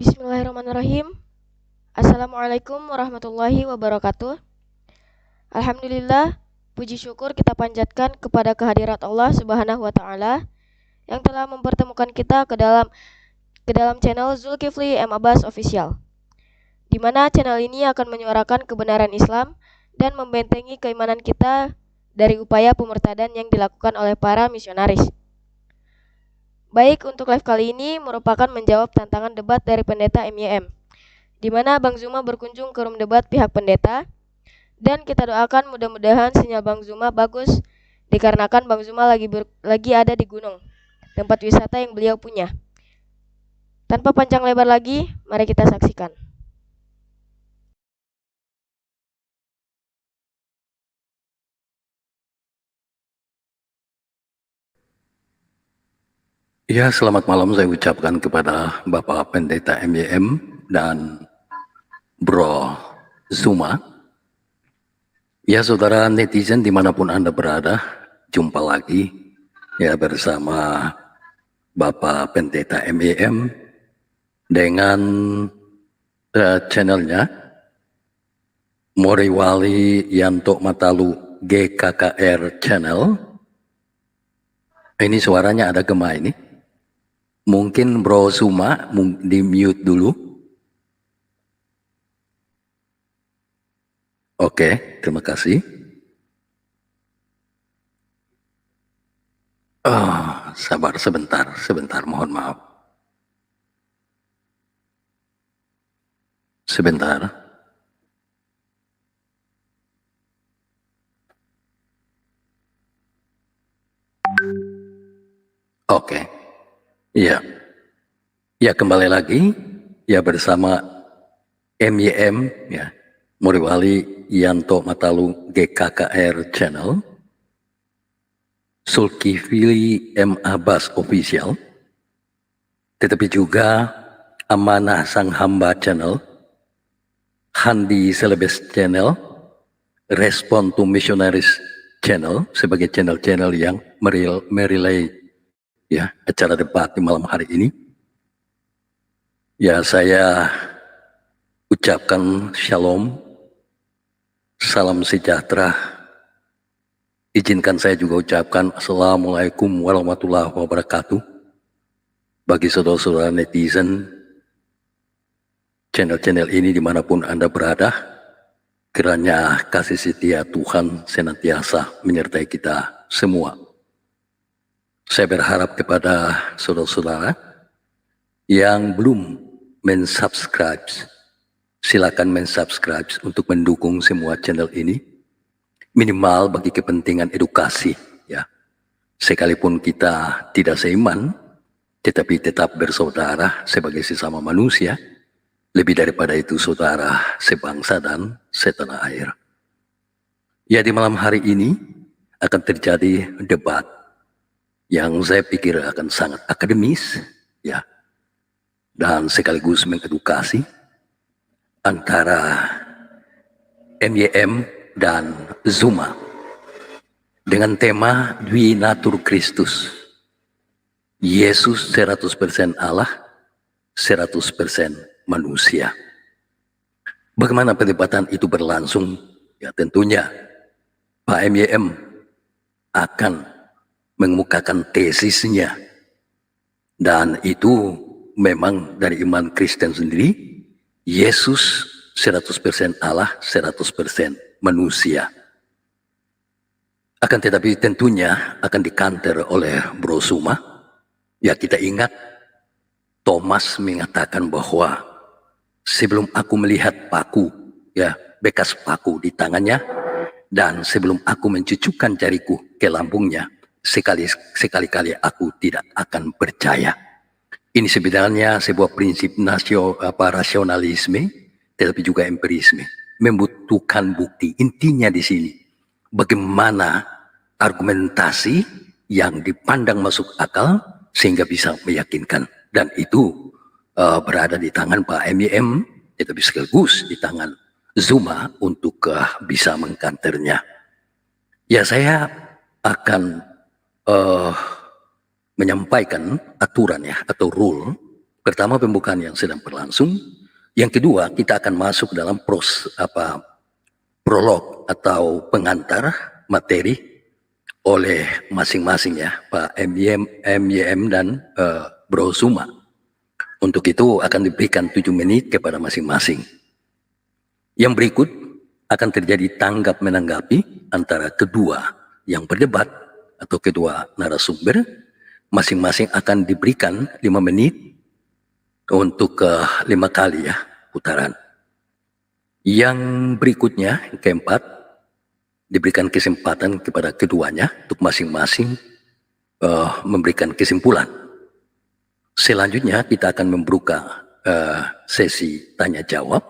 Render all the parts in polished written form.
Bismillahirrahmanirrahim. Assalamualaikum warahmatullahi wabarakatuh. Alhamdulillah, puji syukur kita panjatkan kepada kehadirat Allah Subhanahu wa taala yang telah mempertemukan kita ke dalam channel Zulkifli M Abbas Official, di mana channel ini akan menyuarakan kebenaran Islam dan membentengi keimanan kita dari upaya pemurtadan yang dilakukan oleh para misionaris. Baik, untuk live kali ini merupakan menjawab tantangan debat dari pendeta MYM, di mana Bang Zuma berkunjung ke room debat pihak pendeta, dan kita doakan mudah-mudahan sinyal Bang Zuma bagus, dikarenakan Bang Zuma lagi ada di gunung, tempat wisata yang beliau punya. Tanpa panjang lebar lagi, mari kita saksikan. Ya, selamat malam saya ucapkan kepada Bapak Pendeta MYM dan Bro Zuma. Ya, saudara netizen dimanapun Anda berada, jumpa lagi ya bersama Bapak Pendeta MYM dengan channelnya Moriwali Yanto Matalu GKKR Channel. Ini suaranya ada gema ini. Mungkin Bro Zuma di mute dulu. Oke, terima kasih. Sabar sebentar, mohon maaf. Sebentar. Oke. Ya. Ya, kembali lagi ya bersama MYM ya. Moriwali Yanto Matalu GKKR Channel, Zulkifli M Abbas Official, tetapi juga Amanah Sang Hamba Channel, Handi Celebes Channel, Respond to Missionaries Channel sebagai channel-channel yang merelay ya acara debat di malam hari ini. Ya, saya ucapkan shalom, salam sejahtera. Izinkan saya juga ucapkan assalamualaikum warahmatullahi wabarakatuh bagi saudara-saudara netizen channel-channel ini dimanapun Anda berada. Kiranya kasih setia Tuhan senantiasa menyertai kita semua. Saya berharap kepada saudara-saudara yang belum mensubscribe, silakan mensubscribe untuk mendukung semua channel ini, minimal bagi kepentingan edukasi ya. Sekalipun kita tidak seiman, tetapi tetap bersaudara sebagai sesama manusia. Lebih daripada itu saudara sebangsa dan setanah air. Ya, di malam hari ini akan terjadi debat yang saya pikir akan sangat akademis ya, dan sekaligus mengedukasi antara MYM dan Zuma dengan tema Dwi Natur Kristus, Yesus 100% Allah, 100% manusia. Bagaimana perdebatan itu berlangsung? Ya, tentunya Pak MYM akan mengemukakan tesisnya, dan itu memang dari iman Kristen sendiri, Yesus 100% Allah, 100% manusia. Akan tetapi tentunya akan dikanter oleh Bro Zuma. Ya, kita ingat Thomas mengatakan bahwa sebelum aku melihat paku, ya, bekas paku di tangannya, dan sebelum aku mencucukkan jariku ke lambungnya, sekali-kali aku tidak akan percaya. Ini sebenarnya sebuah prinsip rasionalisme, tetapi juga empirisme, membutuhkan bukti. Intinya di sini, bagaimana argumentasi yang dipandang masuk akal sehingga bisa meyakinkan, dan itu berada di tangan Pak MYM, tetapi sekaligus di tangan Zuma untuk bisa mengkanternya. Ya, saya akan menyampaikan aturan ya, atau rule Pertama, pembukaan yang sedang berlangsung. Yang kedua, kita akan masuk dalam prolog atau pengantar materi oleh masing-masing ya, Pak MYM dan Bro Zuma. Untuk itu akan diberikan 7 menit kepada masing-masing. Yang berikut akan terjadi tanggap menanggapi antara kedua yang berdebat atau kedua narasumber. Masing-masing akan diberikan 5 menit untuk 5 kali ya putaran. Yang berikutnya, yang keempat, diberikan kesempatan kepada keduanya untuk masing-masing memberikan kesimpulan. Selanjutnya kita akan membuka sesi tanya jawab,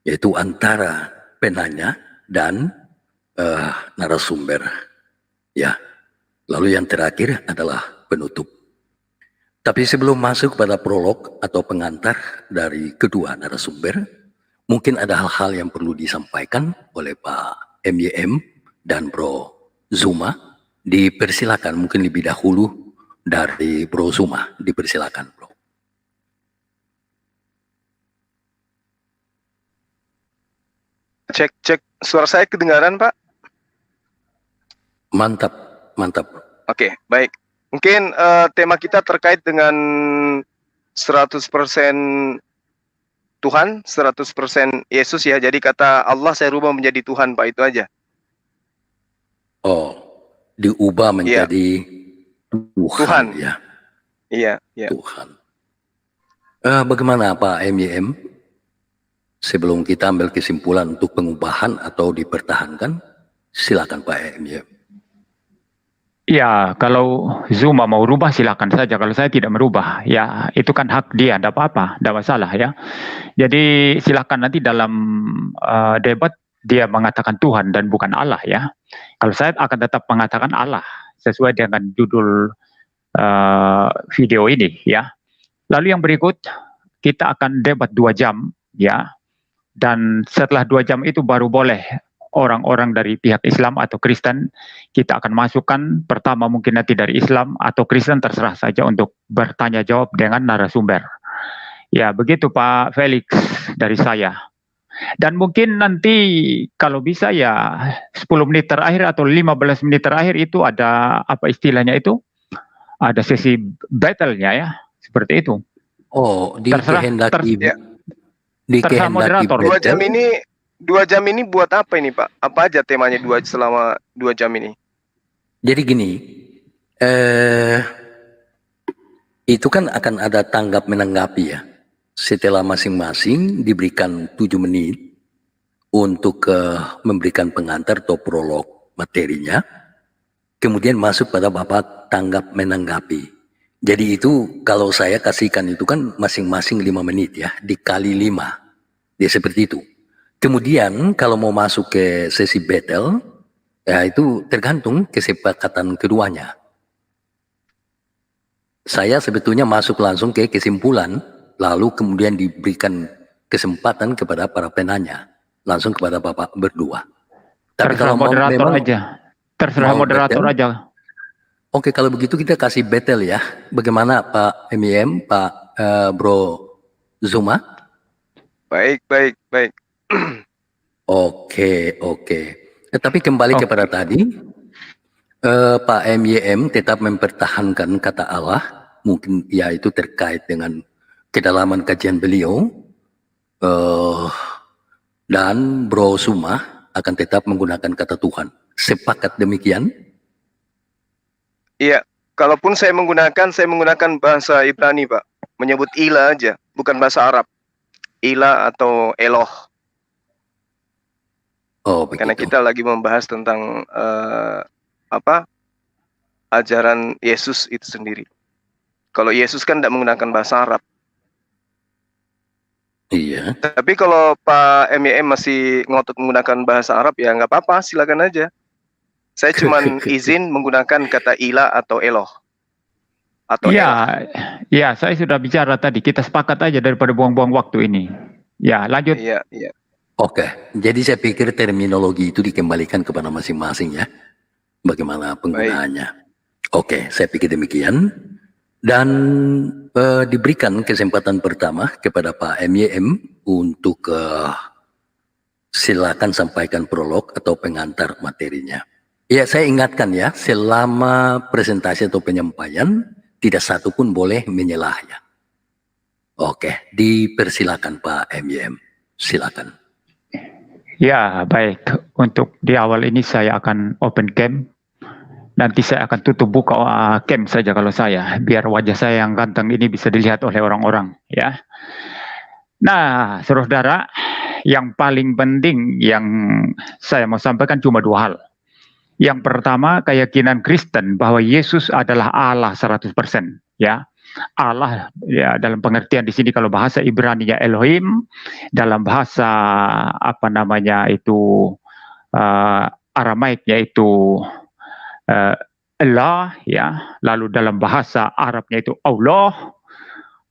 yaitu antara penanya dan narasumber. Ya, lalu yang terakhir adalah penutup. Tapi sebelum masuk pada prolog atau pengantar dari kedua narasumber, mungkin ada hal-hal yang perlu disampaikan oleh Pak MYM dan Bro Zuma. Dipersilakan mungkin lebih dahulu dari Bro Zuma. Dipersilakan, Bro. Cek, suara saya kedengaran, Pak? Mantap, mantap. Oke, baik. Mungkin tema kita terkait dengan 100% Tuhan, 100% Yesus ya. Jadi kata Allah saya rubah menjadi Tuhan, Pak, itu aja. Oh, diubah menjadi Tuhan ya. Iya. Tuhan. Bagaimana Pak MYM? Sebelum kita ambil kesimpulan untuk pengubahan atau dipertahankan, silakan Pak MYM. Ya, kalau Zuma mau rubah silakan saja. Kalau saya tidak merubah, ya itu kan hak dia, tidak apa-apa, tidak masalah ya. Jadi silakan nanti dalam debat dia mengatakan Tuhan dan bukan Allah ya. Kalau saya akan tetap mengatakan Allah sesuai dengan judul video ini ya. Lalu yang berikut kita akan debat 2 jam ya. Dan setelah 2 jam itu baru boleh orang-orang dari pihak Islam atau Kristen kita akan masukkan, pertama mungkin nanti dari Islam atau Kristen terserah saja untuk bertanya jawab dengan narasumber. Ya begitu Pak Felix dari saya. Dan mungkin nanti kalau bisa ya 10 menit terakhir atau 15 menit terakhir itu ada apa istilahnya itu? Ada sesi battle-nya ya, seperti itu. Oh, dikehendaki terserah moderator. 2 jam ini buat apa ini Pak? Apa aja temanya selama 2 jam ini? Jadi gini, itu kan akan ada tanggap menanggapi ya. Setelah masing-masing diberikan 7 menit untuk memberikan pengantar atau prolog materinya, kemudian masuk pada babak tanggap menanggapi. Jadi itu kalau saya kasihkan itu kan masing-masing 5 menit ya, dikali 5. Ya seperti itu. Kemudian kalau mau masuk ke sesi battle, ya itu tergantung kesepakatan keduanya. Saya sebetulnya masuk langsung ke kesimpulan, lalu kemudian diberikan kesempatan kepada para penanya, langsung kepada Bapak berdua. Tapi terserah kalau moderator aja, terserah moderator battle, aja. Oke, kalau begitu kita kasih battle ya. Bagaimana Pak MYM, Pak Bro Zuma? Baik. Oke. Tapi kembali kepada tadi, Pak MYM tetap mempertahankan kata Allah, mungkin ya itu terkait dengan kedalaman kajian beliau, dan Bro Zuma akan tetap menggunakan kata Tuhan. Sepakat demikian? Iya, kalaupun saya menggunakan bahasa Ibrani Pak, menyebut ilah aja, bukan bahasa Arab. Ilah atau Eloh. Oh, begitu. Karena kita lagi membahas tentang ajaran Yesus itu sendiri. Kalau Yesus kan tidak menggunakan bahasa Arab. Iya. Tapi kalau Pak MYM masih ngotot menggunakan bahasa Arab ya nggak apa-apa, silakan aja. Saya cuma izin menggunakan kata ilah atau Eloh. Atau ya, saya sudah bicara tadi. Kita sepakat aja daripada buang-buang waktu ini. Ya, lanjut. Iya. Oke, jadi saya pikir terminologi itu dikembalikan kepada masing-masing ya. Bagaimana penggunaannya. Oke, saya pikir demikian. Dan diberikan kesempatan pertama kepada Pak MYM untuk silakan sampaikan prolog atau pengantar materinya. Ya, saya ingatkan ya, selama presentasi atau penyampaian tidak satu pun boleh menyelah ya. Oke, dipersilakan Pak MYM. Silakan. Ya, baik. Untuk di awal ini saya akan open cam. Nanti saya akan tutup buka cam saja kalau saya, biar wajah saya yang ganteng ini bisa dilihat oleh orang-orang, ya. Nah, saudara, yang paling penting yang saya mau sampaikan cuma dua hal. Yang pertama, keyakinan Kristen bahwa Yesus adalah Allah 100%, ya. Allah ya, dalam pengertian di sini kalau bahasa Ibrani-nya Elohim, dalam bahasa apa namanya itu Aramaik yaitu Allah, ya, lalu dalam bahasa Arabnya itu Allah,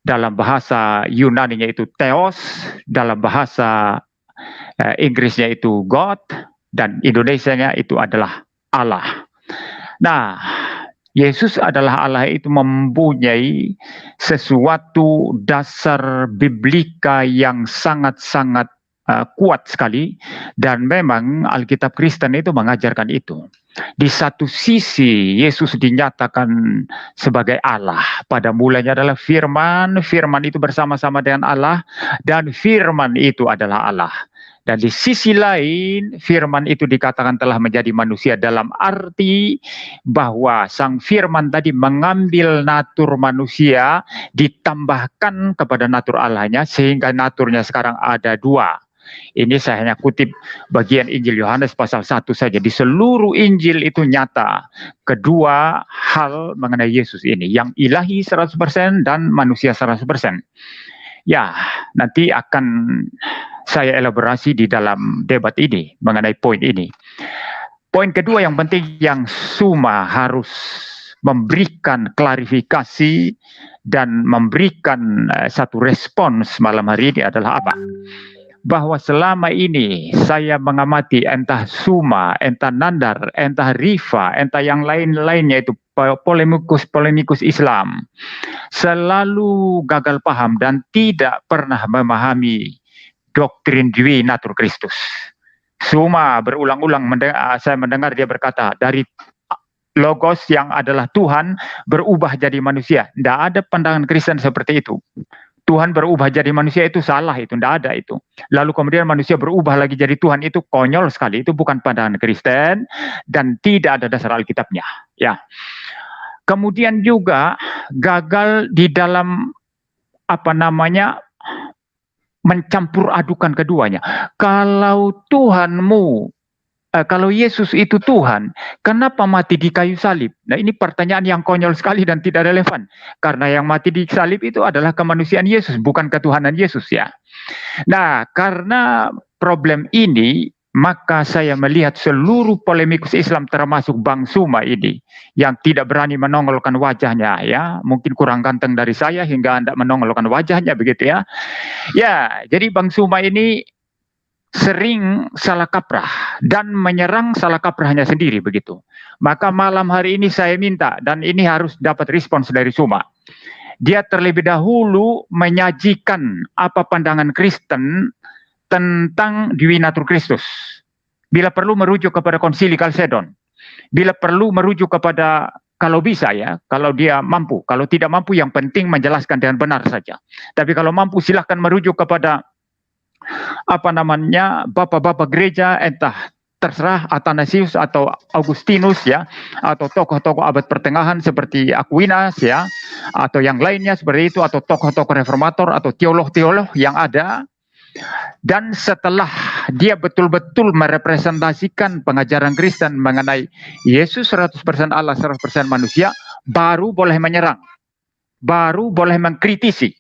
dalam bahasa Yunani-nya itu Theos, dalam bahasa Inggrisnya itu God, dan Indonesianya itu adalah Allah. Nah, Yesus adalah Allah itu mempunyai sesuatu dasar biblika yang sangat-sangat kuat sekali, dan memang Alkitab Kristen itu mengajarkan itu. Di satu sisi Yesus dinyatakan sebagai Allah. Pada mulanya adalah firman, firman itu bersama-sama dengan Allah, dan firman itu adalah Allah. Dan di sisi lain, firman itu dikatakan telah menjadi manusia dalam arti bahwa sang firman tadi mengambil natur manusia, ditambahkan kepada natur Allahnya, sehingga naturnya sekarang ada dua. Ini saya hanya kutip bagian Injil Yohanes pasal 1 saja. Di seluruh Injil itu nyata kedua hal mengenai Yesus ini, yang ilahi 100% dan manusia 100%. Ya, nanti akan saya elaborasi di dalam debat ini mengenai poin ini. Poin kedua yang penting yang Suma harus memberikan klarifikasi dan memberikan satu respons malam hari ini adalah apa? Bahwa selama ini saya mengamati entah Suma, entah Nandar, entah Rifa, entah yang lain-lainnya itu polemikus Islam selalu gagal paham dan tidak pernah memahami doktrin Dwi Natur Kristus. Suma berulang-ulang saya mendengar dia berkata dari Logos yang adalah Tuhan berubah jadi manusia. Tidak ada pandangan Kristen seperti itu. Tuhan berubah jadi manusia itu salah, itu tidak ada itu. Lalu kemudian manusia berubah lagi jadi Tuhan, itu konyol sekali. Itu bukan pandangan Kristen dan tidak ada dasar Alkitabnya. Ya. Kemudian juga gagal di dalam apa namanya mencampur adukan keduanya. Kalau Tuhanmu, kalau Yesus itu Tuhan, kenapa mati di kayu salib? Nah, ini pertanyaan yang konyol sekali dan tidak relevan. Karena yang mati di salib itu adalah kemanusiaan Yesus, bukan ketuhanan Yesus ya. Nah, karena problem ini, maka saya melihat seluruh polemikus Islam termasuk Bang Suma ini yang tidak berani menongolkan wajahnya ya, mungkin kurang ganteng dari saya hingga Anda menongolkan wajahnya begitu ya. Ya, jadi Bang Suma ini sering salah kaprah dan menyerang salah kaprahnya sendiri begitu. Maka malam hari ini saya minta, dan ini harus dapat respons dari Suma. Dia terlebih dahulu menyajikan apa pandangan Kristen tentang Dwi Natur Kristus. Bila perlu merujuk kepada Konsili Kalsedon. Bila perlu merujuk kepada, kalau bisa ya, kalau dia mampu. Kalau tidak mampu, yang penting menjelaskan dengan benar saja. Tapi kalau mampu silahkan merujuk kepada apa namanya bapak-bapak gereja, entah terserah Athanasius atau Augustinus ya, atau tokoh-tokoh abad pertengahan seperti Aquinas ya, atau yang lainnya seperti itu, atau tokoh-tokoh reformator atau teolog-teolog yang ada. Dan setelah dia betul-betul merepresentasikan pengajaran Kristen mengenai Yesus 100% Allah 100% manusia, baru boleh menyerang, baru boleh mengkritisi.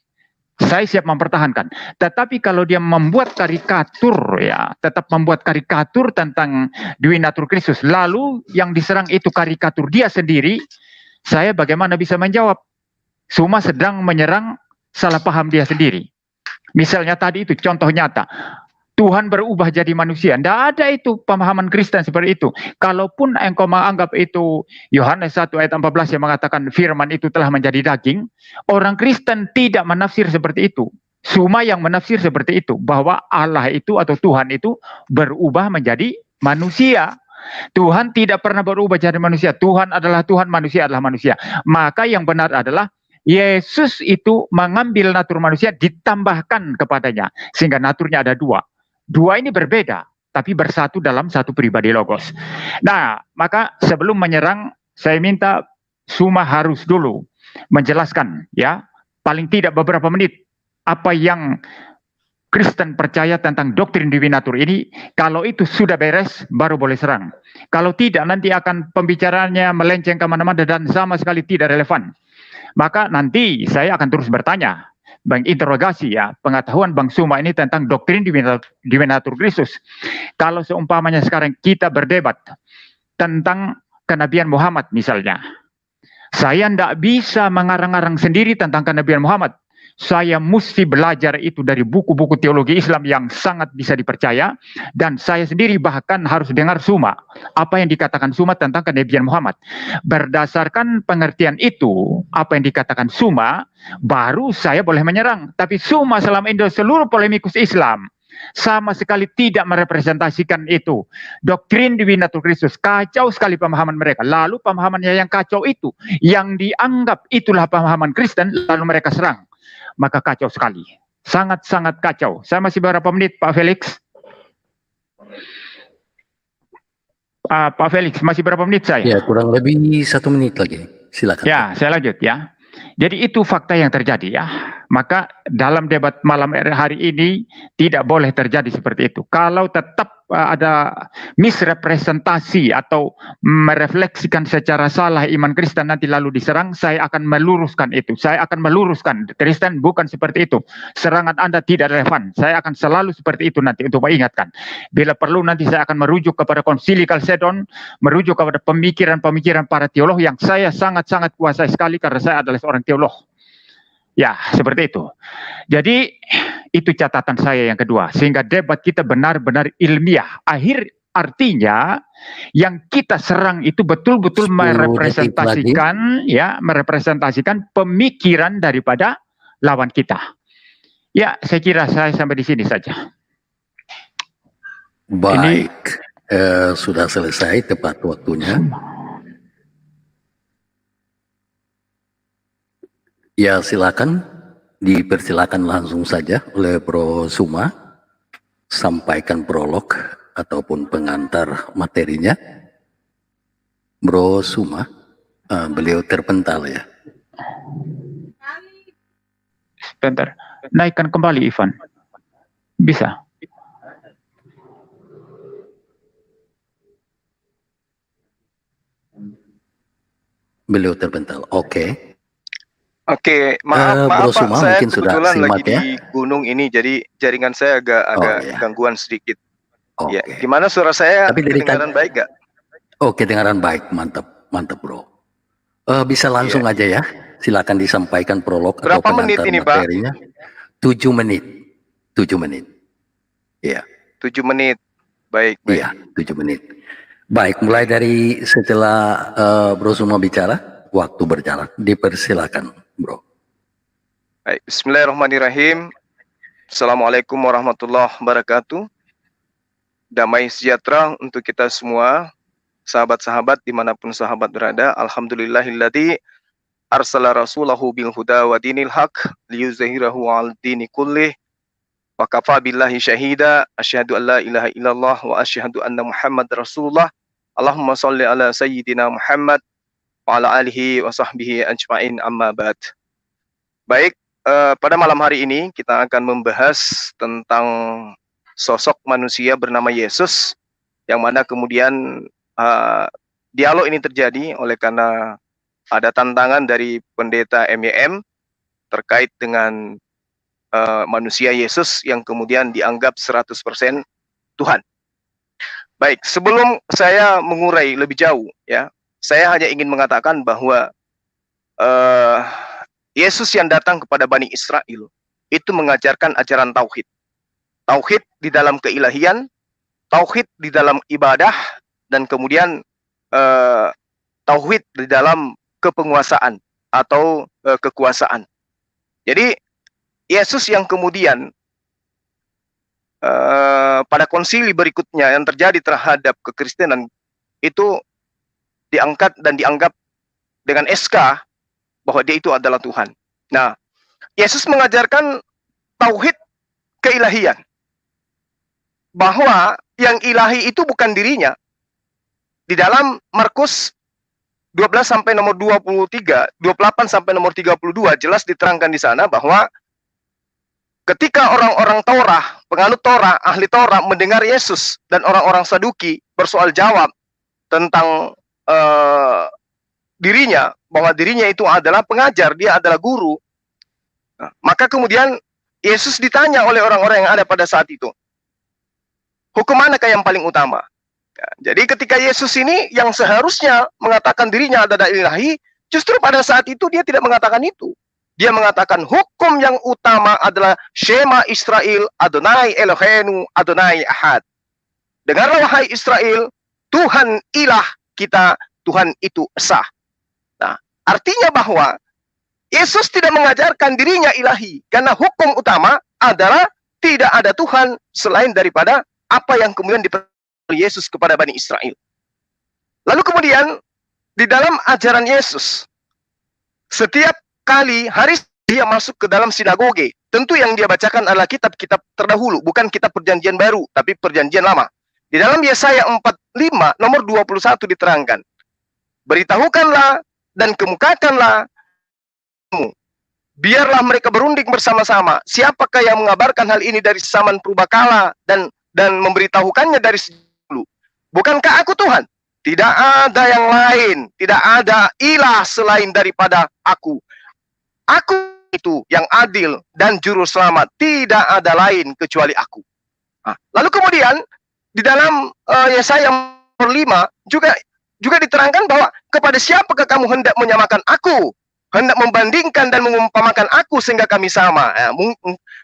Saya siap mempertahankan. Tetapi kalau dia membuat karikatur ya, tetap membuat karikatur tentang Dwi Natur Kristus, lalu yang diserang itu karikatur dia sendiri, saya bagaimana bisa menjawab? Suma sedang menyerang salah paham dia sendiri. Misalnya tadi itu contoh nyata. Tuhan berubah jadi manusia. Tidak ada itu pemahaman Kristen seperti itu. Kalaupun engkau menganggap itu Yohanes 1 ayat 14 yang mengatakan firman itu telah menjadi daging, orang Kristen tidak menafsir seperti itu. Cuma yang menafsir seperti itu, bahwa Allah itu atau Tuhan itu berubah menjadi manusia. Tuhan tidak pernah berubah jadi manusia. Tuhan adalah Tuhan, manusia adalah manusia. Maka yang benar adalah Yesus itu mengambil natur manusia ditambahkan kepadanya. Sehingga naturnya ada dua. Dua ini berbeda, tapi bersatu dalam satu pribadi logos. Nah, maka sebelum menyerang, saya minta Suma harus dulu menjelaskan, ya, paling tidak beberapa menit, apa yang Kristen percaya tentang doktrin divinatur ini. Kalau itu sudah beres, baru boleh serang. Kalau tidak, nanti akan pembicaraannya melenceng kemana-mana dan sama sekali tidak relevan. Maka nanti saya akan terus bertanya, menginterogasi ya pengetahuan Bang Suma ini tentang doktrin divinatur Kristus. Kalau seumpamanya sekarang kita berdebat tentang kenabian Muhammad misalnya, saya tidak bisa mengarang-arang sendiri tentang kenabian Muhammad. Saya mesti belajar itu dari buku-buku teologi Islam yang sangat bisa dipercaya, dan saya sendiri bahkan harus dengar Suma, apa yang dikatakan Suma tentang kenabian Muhammad. Berdasarkan pengertian itu, apa yang dikatakan Suma, baru saya boleh menyerang. Tapi Suma selama ini seluruh polemikus Islam sama sekali tidak merepresentasikan itu. Doktrin divinatur Kristus, kacau sekali pemahaman mereka. Lalu pemahamannya yang kacau itu, yang dianggap itulah pemahaman Kristen, lalu mereka serang. Maka kacau sekali. Sangat-sangat kacau. Saya masih beberapa menit, Pak Felix. Pak Felix, masih berapa menit saya? Ya, kurang lebih 1 menit lagi. Silakan. Ya, saya lanjut ya. Jadi itu fakta yang terjadi ya. Maka dalam debat malam hari ini tidak boleh terjadi seperti itu. Kalau tetap ada misrepresentasi atau merefleksikan secara salah iman Kristen nanti lalu diserang, saya akan meluruskan itu. Saya akan meluruskan. Kristen bukan seperti itu. Serangan Anda tidak relevan. Saya akan selalu seperti itu nanti untuk mengingatkan. Bila perlu nanti saya akan merujuk kepada Konsili Kalsedon, merujuk kepada pemikiran-pemikiran para teolog yang saya sangat-sangat kuasai sekali karena saya adalah seorang teolog. Ya, seperti itu. Jadi, itu catatan saya yang kedua. Sehingga debat kita benar-benar ilmiah. Artinya, yang kita serang itu betul-betul merepresentasikan, ya, merepresentasikan pemikiran daripada lawan kita. Ya, saya kira saya sampai di sini saja. Baik, sudah selesai tepat waktunya. Ya, silakan, dipersilakan langsung saja oleh Bro Suma, sampaikan prolog ataupun pengantar materinya. Bro Suma, beliau terpental ya. Sebentar, naikkan kembali Ivan. Bisa. Beliau terpental, oke. Oke, maaf Bro Pak, Suma, saya mungkin sudah kebetulan lagi simak ya. di gunung ini, jadi jaringan saya agak iya. gangguan sedikit. Oke. Ya, gimana suara saya? Tapi dari kedengaran baik gak? Oke, kedengaran baik, mantap, mantap Bro. Bisa langsung aja ya, silakan disampaikan prolog atau Berapa menit pengantar ini, Pak? materinya. 7 menit, 7 menit. Iya. 7 menit, baik. Iya, 7 menit. Baik, mulai dari setelah Bro Suma bicara, waktu berjalan. Dipersilakan, Bro. Baik, bismillahirrahmanirrahim. Assalamualaikum warahmatullahi wabarakatuh. Damai sejahtera untuk kita semua, sahabat-sahabat dimanapun sahabat berada. Alhamdulillahilladzi arsala rasulahu bil huda wa dinil haq liyuzahirahu al dini kullih wa kafa billahi syahida asyhadu an la ilaha illallah wa asyhadu anna muhammad rasulullah. Allahumma sholli ala sayyidina Muhammad wa ala alihi wa sahbihi ajma'in, amma ba'd. Baik, pada malam hari ini kita akan membahas tentang sosok manusia bernama Yesus, yang mana kemudian dialog ini terjadi oleh karena ada tantangan dari pendeta MEM terkait dengan manusia Yesus yang kemudian dianggap 100% Tuhan. Baik, sebelum saya mengurai lebih jauh, ya, saya hanya ingin mengatakan bahwa Yesus yang datang kepada Bani Israel itu mengajarkan ajaran tauhid. tauhid di dalam keilahian, tauhid di dalam ibadah, dan kemudian tauhid di dalam kepenguasaan atau kekuasaan. Jadi Yesus yang kemudian pada konsili berikutnya yang terjadi terhadap kekristenan itu diangkat dan dianggap dengan SK bahwa dia itu adalah Tuhan. Nah, Yesus mengajarkan tauhid keilahian, bahwa yang ilahi itu bukan dirinya. Di dalam Markus 12 sampai nomor 23, 28 sampai nomor 32 jelas diterangkan di sana bahwa ketika orang-orang Torah, penganut Torah, ahli Torah mendengar Yesus dan orang-orang Saduki bersoal jawab tentang dirinya, bahwa dirinya itu adalah pengajar, dia adalah guru. Nah, maka kemudian Yesus ditanya oleh orang-orang yang ada pada saat itu, hukum manakah yang paling utama? Ya, jadi ketika Yesus ini yang seharusnya mengatakan dirinya adalah ilahi, justru pada saat itu dia tidak mengatakan itu. Dia mengatakan hukum yang utama adalah Shema Israel, Adonai Eloheinu, Adonai Ahad. Dengarlah wahai Israel, Tuhan ilah kita, Tuhan itu esa. Nah, artinya bahwa Yesus tidak mengajarkan dirinya ilahi, karena hukum utama adalah tidak ada Tuhan selain daripada apa yang kemudian diperintahkan Yesus kepada Bani Israel. Lalu kemudian di dalam ajaran Yesus, setiap kali hari dia masuk ke dalam sinagoge, tentu yang dia bacakan adalah kitab-kitab terdahulu, bukan kitab perjanjian baru, tapi perjanjian lama. Di dalam Yesaya 45 nomor 21 diterangkan, beritahukanlah dan kemukakanlah, biarlah mereka berunding bersama-sama. Siapakah yang mengabarkan hal ini dari zaman purbakala dan memberitahukannya dari dulu? Bukankah aku Tuhan? Tidak ada yang lain, tidak ada ilah selain daripada aku. Aku itu yang adil dan juru selamat, tidak ada lain kecuali aku. Nah, lalu kemudian di dalam Yesaya 5 juga diterangkan bahwa kepada siapakah kamu hendak menyamakan aku, hendak membandingkan dan mengumpamakan aku sehingga kami sama. Ya,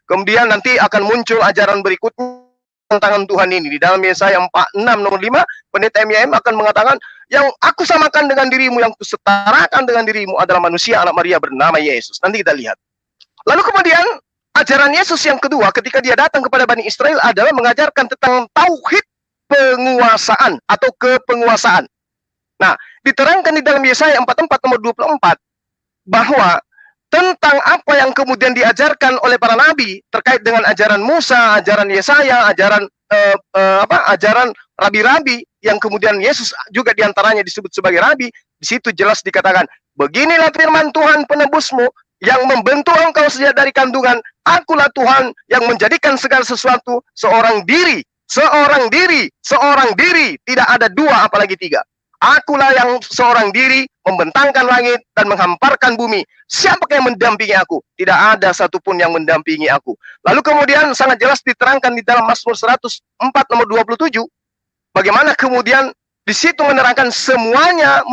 kemudian nanti akan muncul ajaran berikutnya tangan Tuhan ini. Di dalam Yesaya 46 nomor 5, pendeta MYM akan mengatakan, yang aku samakan dengan dirimu, yang kusetarakan dengan dirimu adalah manusia anak Maria bernama Yesus. Nanti kita lihat. Lalu kemudian ajaran Yesus yang kedua ketika dia datang kepada Bani Israel adalah mengajarkan tentang tauhid penguasaan atau kepenguasaan. Nah, diterangkan di dalam Yesaya 44 nomor 24 bahwa tentang apa yang kemudian diajarkan oleh para nabi terkait dengan ajaran Musa, ajaran Yesaya, ajaran ajaran rabi-rabi yang kemudian Yesus juga diantaranya disebut sebagai rabi. Di situ jelas dikatakan, beginilah firman Tuhan penebusmu yang membentuk engkau sejak dari kandungan. Akulah Tuhan yang menjadikan segala sesuatu seorang diri, tidak ada dua apalagi tiga. Akulah yang seorang diri membentangkan langit dan menghamparkan bumi. Siapakah yang mendampingi aku? Tidak ada satupun yang mendampingi aku. Lalu kemudian sangat jelas diterangkan di dalam Mazmur 104 nomor 27. Bagaimana kemudian di situ menerangkan semuanya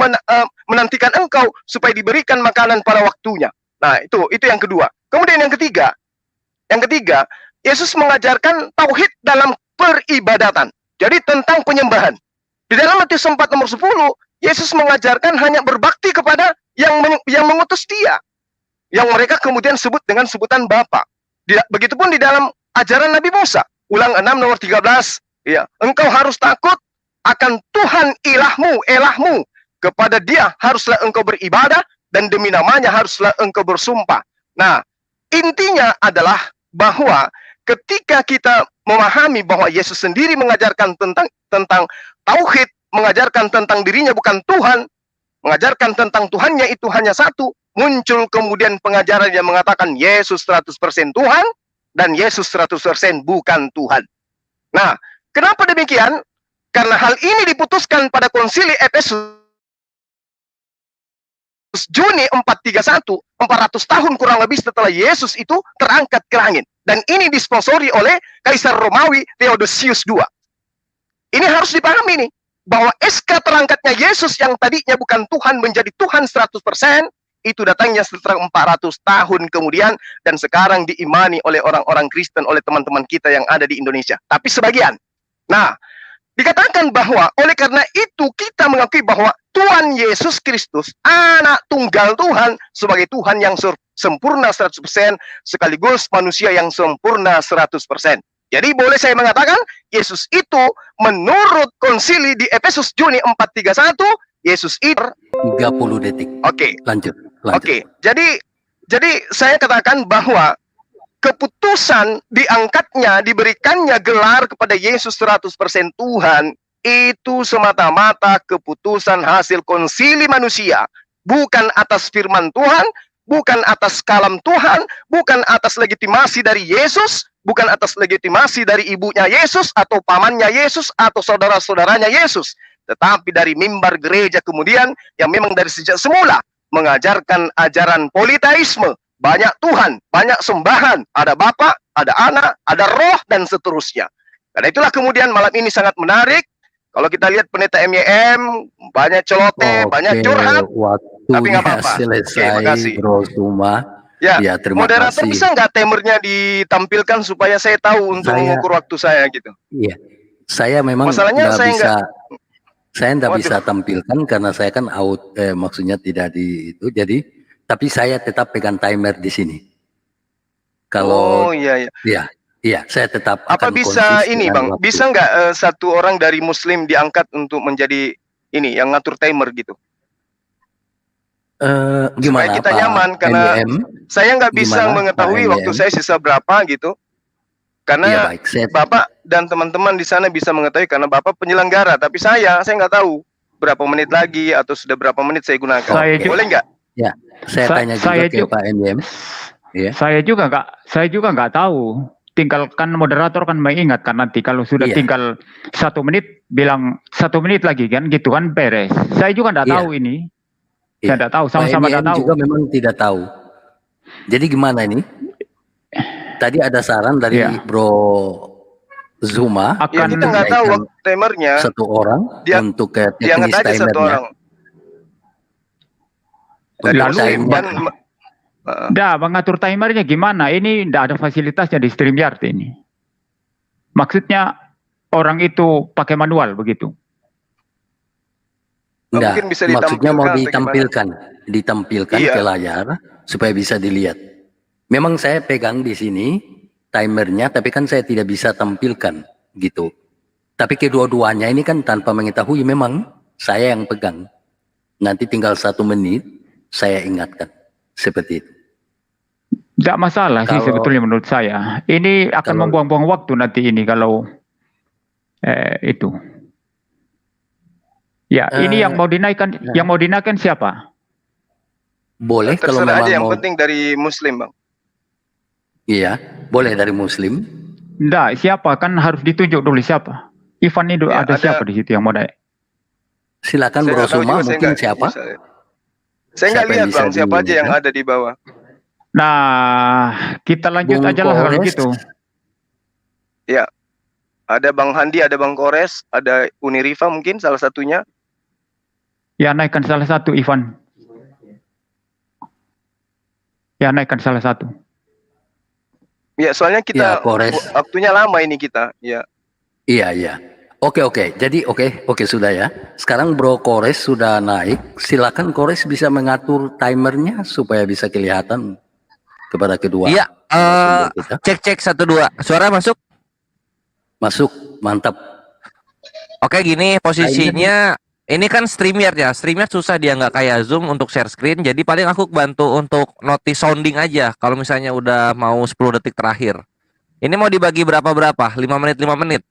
menantikan engkau supaya diberikan makanan pada waktunya. Nah, itu yang kedua. Kemudian yang ketiga, Yesus mengajarkan tauhid dalam peribadatan. Jadi tentang penyembahan. Di dalam Matius 4 nomor 10, Yesus mengajarkan hanya berbakti kepada yang mengutus dia. Yang mereka kemudian sebut dengan sebutan Bapa. Begitupun di dalam ajaran Nabi Musa. Ulang 6 nomor 13. Ya, engkau harus takut akan Tuhan elahmu. Kepada dia haruslah engkau beribadah dan demi namanya haruslah engkau bersumpah. Nah, intinya adalah bahwa ketika kita memahami bahwa Yesus sendiri mengajarkan tentang tauhid, mengajarkan tentang dirinya bukan Tuhan, mengajarkan tentang Tuhannya itu hanya satu, muncul kemudian pengajaran yang mengatakan Yesus 100% Tuhan dan Yesus 100% bukan Tuhan. Nah, kenapa demikian? Karena hal ini diputuskan pada konsili Efesus Juni 431, 400 tahun kurang lebih setelah Yesus itu terangkat ke langit. Dan ini disponsori oleh Kaisar Romawi Theodosius II. Ini harus dipahami nih, bahwa SK terangkatnya Yesus yang tadinya bukan Tuhan menjadi Tuhan 100%, itu datangnya setelah 400 tahun kemudian dan sekarang diimani oleh orang-orang Kristen, oleh teman-teman kita yang ada di Indonesia. Tapi sebagian. Nah, dikatakan bahwa oleh karena itu kita mengakui bahwa Tuhan Yesus Kristus, anak tunggal Tuhan, sebagai Tuhan yang sempurna 100%, sekaligus manusia yang sempurna 100%. Jadi boleh saya mengatakan, Yesus itu menurut konsili di Efesus Juni 431, Yesus itu 30 detik. Oke. Lanjut. Oke. Jadi saya katakan bahwa keputusan diangkatnya, diberikannya gelar kepada Yesus 100% Tuhan, itu semata-mata keputusan hasil konsili manusia, bukan atas firman Tuhan, bukan atas kalam Tuhan, bukan atas legitimasi dari Yesus, bukan atas legitimasi dari ibunya Yesus, atau pamannya Yesus, atau saudara-saudaranya Yesus, tetapi dari mimbar gereja kemudian, yang memang dari sejak semula, mengajarkan ajaran politeisme, banyak Tuhan, banyak sembahan, ada Bapa, ada Anak, ada Roh, dan seterusnya. Karena itulah kemudian malam ini sangat menarik. Kalau kita lihat pendeta MYM, banyak celoteh, banyak curhat, tapi nggak apa-apa. Selesai, Oke, makasih. Bro Suma. Ya, terima moderator kasih. bisa nggak timernya ditampilkan supaya saya tahu untuk mengukur waktu saya gitu. Iya, saya memang Masalahnya nggak saya bisa. nggak. Saya nggak Waduh. bisa tampilkan karena saya kan maksudnya tidak di itu. Jadi, tapi saya tetap pegang timer di sini. Kalau Oh iya, iya. Iya, saya tetap Apa akan bisa konsis ini dengan Bang? waktu. Bisa nggak satu orang dari Muslim diangkat untuk menjadi ini yang ngatur timer gitu? Gimana Supaya kita Pak nyaman karena MYM? saya nggak bisa Gimana, mengetahui Pak waktu MYM? saya sisa berapa gitu. Iya Karena baik, saya Bapak dan teman-teman di sana bisa mengetahui karena Bapak penyelenggara, tapi saya nggak tahu berapa menit lagi atau sudah berapa menit saya gunakan. Saya Boleh nggak? ya saya tanya juga ke Pak MYM. Ya. Saya juga nggak tahu. Tinggalkan moderator kan mengingatkan nanti kalau sudah Iya. tinggal 1 menit bilang 1 menit lagi kan gitu kan beres. Saya juga nggak Iya. tahu ini. Iya. Saya tidak tahu, sama-sama Pak tidak tahu. juga memang tidak tahu. Jadi gimana ini? Tadi ada saran dari Iya. Bro Zuma Ya Akan kita nggak tahu waktu timernya. satu orang Dia- untuk ke Diangkat teknis aja satu timernya. orang. Dari Lalu Muslim timer. kan. mengatur timernya gimana? Ini tidak ada fasilitasnya di StreamYard ini. Maksudnya orang itu pakai manual begitu. Enggak, Mungkin bisa maksudnya mau ditampilkan ditampilkan Iya. ke layar supaya bisa dilihat. Memang saya pegang di sini timernya, tapi kan saya tidak bisa tampilkan gitu. Tapi kedua-duanya ini kan tanpa mengetahui memang saya yang pegang. Nanti tinggal 1 menit saya ingatkan seperti itu. Tidak masalah sih Kalau- sebetulnya menurut saya. Ini akan Kalau- membuang-buang waktu nanti ini kalau itu. Ya, ini yang mau dinaikkan, yang mau dinaikkan siapa? Boleh kalau Terserah memang aja yang mau. penting dari Muslim Bang. Iya, boleh dari Muslim. Enggak, siapa? Kan harus ditunjuk dulu siapa. Ivan itu Ya, ada ada- siapa di situ yang mau naik? Silakan Saya Bro nggak tahu Suma, juga, saya mungkin nggak siapa? bisa. Saya nggak Siapa yang lihat bisa Bang siapa aja yang diingatkan? ada di bawah. Nah, kita lanjut Bung aja lah kalau Kores. gitu. Ada Bang Handi, ada Bang Kores, ada Unirifa mungkin salah satunya. Ya, naikkan salah satu, Ivan. Ya, naikkan salah satu. Ya soalnya Ya, kita Kores. waktunya lama ini kita. Ya. Iya. Oke. Jadi oke sudah ya. Sekarang Bro Kores sudah naik. Silakan Kores bisa mengatur timernya supaya bisa kelihatan kepada kedua. Iya, narasumber kita. cek 1 2. Suara masuk? Masuk, mantap. Oke, gini posisinya. Ini kan StreamYard ya. StreamYard susah, dia nggak kayak Zoom untuk share screen. Jadi paling aku bantu untuk notice sounding aja. Kalau misalnya udah mau 10 detik terakhir. Ini mau dibagi berapa? 5 menit, 5 menit.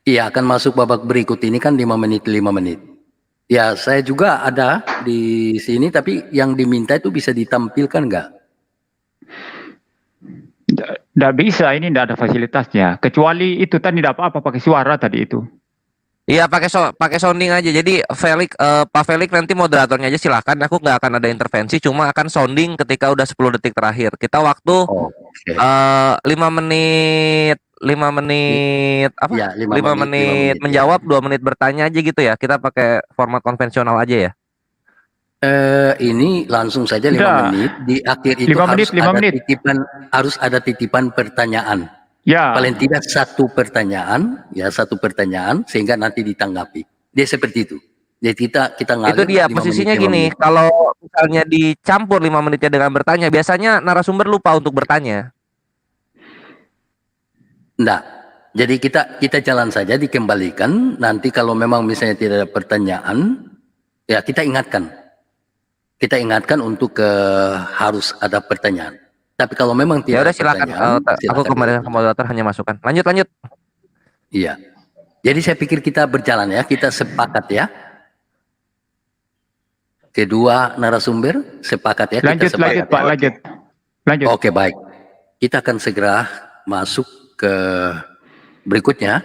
Iya, akan masuk babak berikut ini kan 5 menit. Ya, saya juga ada di sini, tapi yang diminta itu bisa ditampilkan nggak? Nggak bisa, ini nggak ada fasilitasnya. Kecuali itu tadi tidak apa-apa pakai suara tadi itu. Iya, pakai sounding aja. Jadi Pak Felix nanti moderatornya aja silakan. Aku nggak akan ada intervensi, cuma akan sounding ketika udah 10 detik terakhir. Kita waktu Oke. 5 menit apa? Ya, 5 menit menjawab, 2 menit bertanya aja gitu ya. Kita pakai format konvensional aja ya. Ini langsung saja 5 Dah. menit. Di akhir itu 5 menit, 5 menit. harus ada titipan pertanyaan. Ya. Paling tidak satu pertanyaan, sehingga nanti ditanggapi. Dia seperti itu. Jadi kita ngalir. Itu dia 5 posisinya menit, 5 gini, menit. kalau misalnya dicampur 5 menitnya dengan bertanya, biasanya narasumber lupa untuk bertanya. Enggak. Jadi kita jalan saja, dikembalikan. Nanti kalau memang misalnya tidak ada pertanyaan, ya kita ingatkan. Kita ingatkan untuk harus ada pertanyaan. Tapi kalau memang Ya tidak udah ada silakan. pertanyaan, Aku kembali ke moderator, hanya masukan. Lanjut. Iya. Jadi saya pikir kita berjalan ya, kita sepakat ya. Kedua narasumber sepakat ya. Lanjut, kita sepakat, Pak, ya? lanjut. Oke, baik. Kita akan segera masuk ke berikutnya,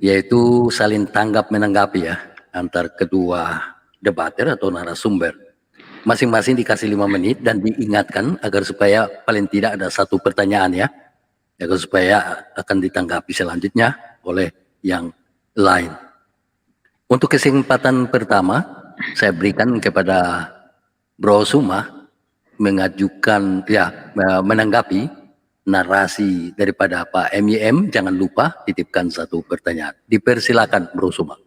yaitu saling tanggap menanggapi ya antar kedua debater atau narasumber. Masing-masing dikasih 5 menit dan diingatkan agar supaya paling tidak ada satu pertanyaan ya, agar supaya akan ditanggapi selanjutnya oleh yang lain. Untuk kesempatan pertama, saya berikan kepada Bro Suma mengajukan menanggapi narasi daripada Pak MYM. Jangan lupa titipkan satu pertanyaan. Dipersilakan Bro Suma.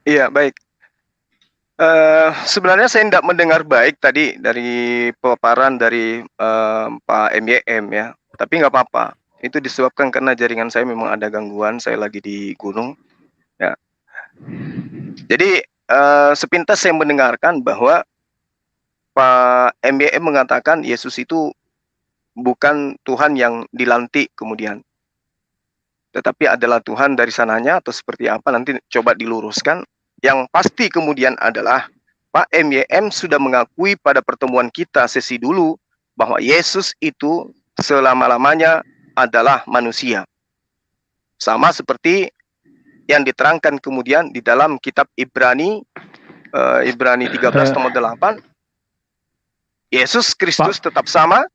Iya, baik. Sebenarnya saya tidak mendengar baik tadi dari paparan dari Pak MYM ya, tapi nggak apa-apa. Itu disebabkan karena jaringan saya memang ada gangguan, saya lagi di gunung. Ya. Jadi sepintas saya mendengarkan bahwa Pak MYM mengatakan Yesus itu bukan Tuhan yang dilantik kemudian, tetapi adalah Tuhan dari sananya atau seperti apa, nanti coba diluruskan. Yang pasti kemudian adalah Pak MYM sudah mengakui pada pertemuan kita sesi dulu bahwa Yesus itu selama-lamanya adalah manusia. Sama seperti yang diterangkan kemudian di dalam kitab Ibrani 13 nomor 8. Yesus Kristus tetap sama.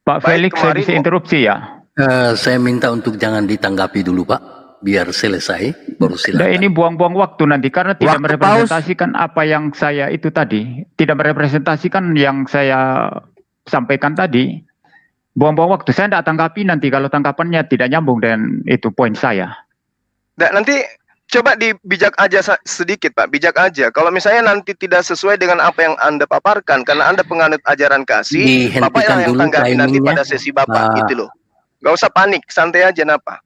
Pak Felix, saya bisa interupsi ya? Saya minta untuk jangan ditanggapi dulu Pak, biar selesai baru silakan. Nah, ini buang-buang waktu nanti karena tidak Waktu merepresentasikan apa yang saya itu tadi, tidak merepresentasikan yang saya sampaikan tadi. Buang-buang waktu, saya tidak tanggapi nanti kalau tanggapannya tidak nyambung dengan itu poin saya. Nah, nanti coba dibijak aja sedikit Pak, bijak aja. Kalau misalnya nanti tidak sesuai dengan apa yang Anda paparkan, karena Anda penganut ajaran kasih, Bapak yang tanggapi nanti pada sesi Bapak, gitu loh. Gak usah panik, santai aja napa.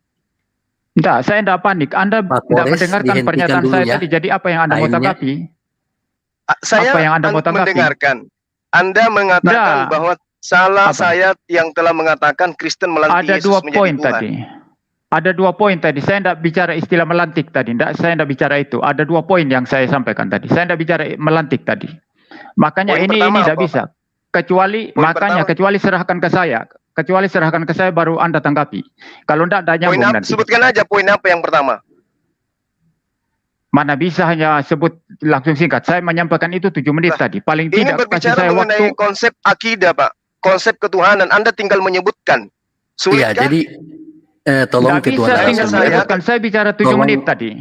Tidak, saya tidak panik. Anda tidak mendengarkan pernyataan saya tadi, jadi apa yang Anda mau tanggapi? Saya apa yang Anda mau tanggapi? Mendengarkan. Anda mengatakan bahwa salah saya yang telah mengatakan Kristen melantik Yesus menjadi Tuhan. Ada 2 poin tadi. Ada 2 poin tadi. Saya tidak bicara istilah melantik tadi. Saya tidak bicara itu. Ada 2 poin yang saya sampaikan tadi. Saya tidak bicara melantik tadi. Makanya poin ini tidak bisa. Kecuali kecuali serahkan ke saya. Kecuali serahkan ke saya baru Anda tanggapi. Kalau tidak ada nyambung nanti. Sebutkan aja poin apa yang pertama. Mana bisa hanya sebut langsung singkat. Saya menyampaikan itu 7 menit tadi. Paling ini tidak kasih saya mengenai waktu. Konsep akidah Pak. Konsep ketuhanan. Anda tinggal menyebutkan. Iya, jadi tolong ketua narasumber. Saya bicara 7 menit tadi.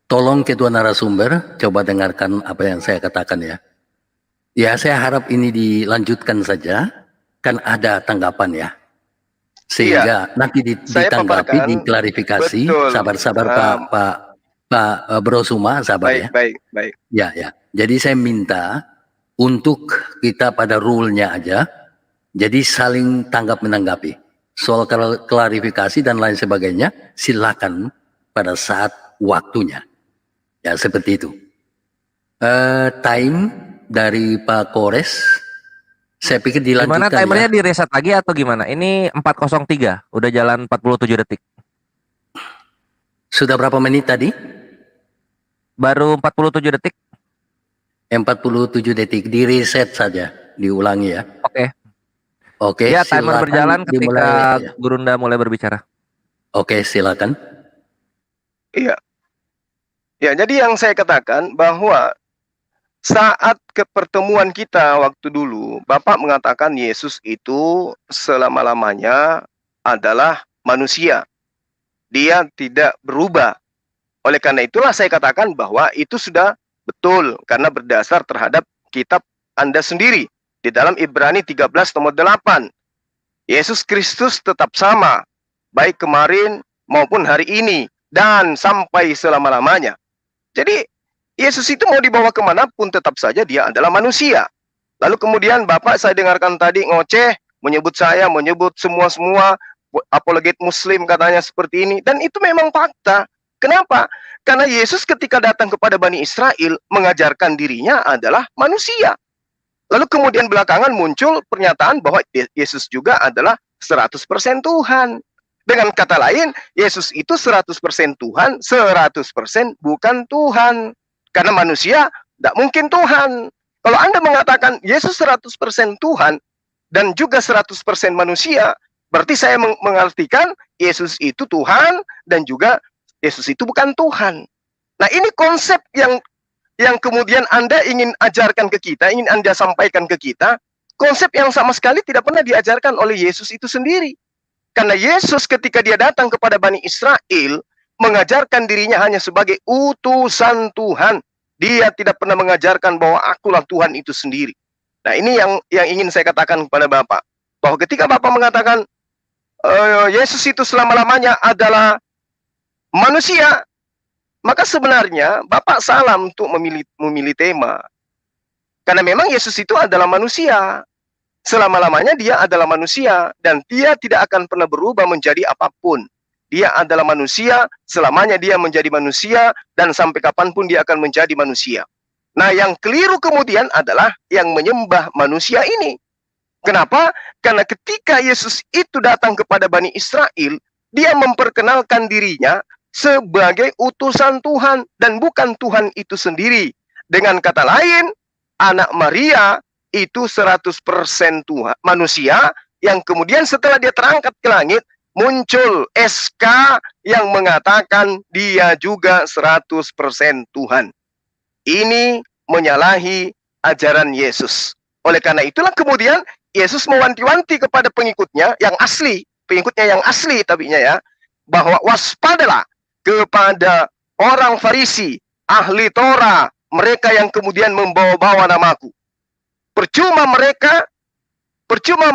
Tolong ketua narasumber coba dengarkan apa yang saya katakan ya. Ya, saya harap ini dilanjutkan saja. Kan ada tanggapan ya. Sehingga nanti ditanggapi, diklarifikasi. Sabar-sabar Pak Bro Suma, sabar ya. Baik. Ya. Jadi saya minta untuk kita pada rule-nya aja. Jadi saling tanggap menanggapi. Soal klarifikasi dan lain sebagainya, silakan pada saat waktunya. Ya, seperti itu. Time dari Pak Kores, saya pikir dilanjutkan. Gimana timernya di reset lagi atau gimana? Ini 4:03, udah jalan 47 detik. Sudah berapa menit tadi? Baru 47 detik. 47 detik, di reset saja, diulangi ya. Oke, ya, timer berjalan ketika Gurunda mulai berbicara. Oke, silakan. Iya. Ya, jadi yang saya katakan bahwa saat ke pertemuan kita waktu dulu, Bapak mengatakan Yesus itu selama-lamanya adalah manusia. Dia tidak berubah. Oleh karena itulah saya katakan bahwa itu sudah Betul, karena berdasar terhadap kitab Anda sendiri. Di dalam Ibrani 13 nomor 8. Yesus Kristus tetap sama, baik kemarin maupun hari ini, dan sampai selama-lamanya. Jadi, Yesus itu mau dibawa kemanapun, tetap saja dia adalah manusia. Lalu kemudian Bapak saya dengarkan tadi ngoceh, menyebut semua apologet Muslim katanya seperti ini. Dan itu memang fakta. Kenapa? Karena Yesus ketika datang kepada Bani Israel, mengajarkan dirinya adalah manusia. Lalu kemudian belakangan muncul pernyataan bahwa Yesus juga adalah 100% Tuhan. Dengan kata lain, Yesus itu 100% Tuhan, 100% bukan Tuhan. Karena manusia tidak mungkin Tuhan. Kalau Anda mengatakan Yesus 100% Tuhan dan juga 100% manusia, berarti saya mengartikan Yesus itu Tuhan dan juga Yesus itu bukan Tuhan. Nah, ini konsep yang kemudian Anda ingin ajarkan ke kita, ingin Anda sampaikan ke kita, konsep yang sama sekali tidak pernah diajarkan oleh Yesus itu sendiri. Karena Yesus ketika dia datang kepada Bani Israel, mengajarkan dirinya hanya sebagai utusan Tuhan. Dia tidak pernah mengajarkan bahwa akulah Tuhan itu sendiri. Nah, ini yang ingin saya katakan kepada Bapak. Bahwa ketika Bapak mengatakan, Yesus itu selama-lamanya adalah manusia, maka sebenarnya Bapak salah untuk memilih tema. Karena memang Yesus itu adalah manusia. Selama-lamanya dia adalah manusia. Dan dia tidak akan pernah berubah menjadi apapun. Dia adalah manusia, selamanya dia menjadi manusia, dan sampai kapanpun dia akan menjadi manusia. Nah, yang keliru kemudian adalah yang menyembah manusia ini. Kenapa? Karena ketika Yesus itu datang kepada Bani Israel, dia memperkenalkan dirinya sebagai utusan Tuhan dan bukan Tuhan itu sendiri. Dengan kata lain, anak Maria itu 100% Tuhan, manusia yang kemudian setelah dia terangkat ke langit, muncul SK yang mengatakan dia juga 100% Tuhan. Ini menyalahi ajaran Yesus. Oleh karena itulah kemudian Yesus mewanti-wanti kepada pengikutnya yang asli, tabinya ya, bahwa waspadalah kepada orang Farisi, ahli Torah, mereka yang kemudian membawa-bawa namaku. Percuma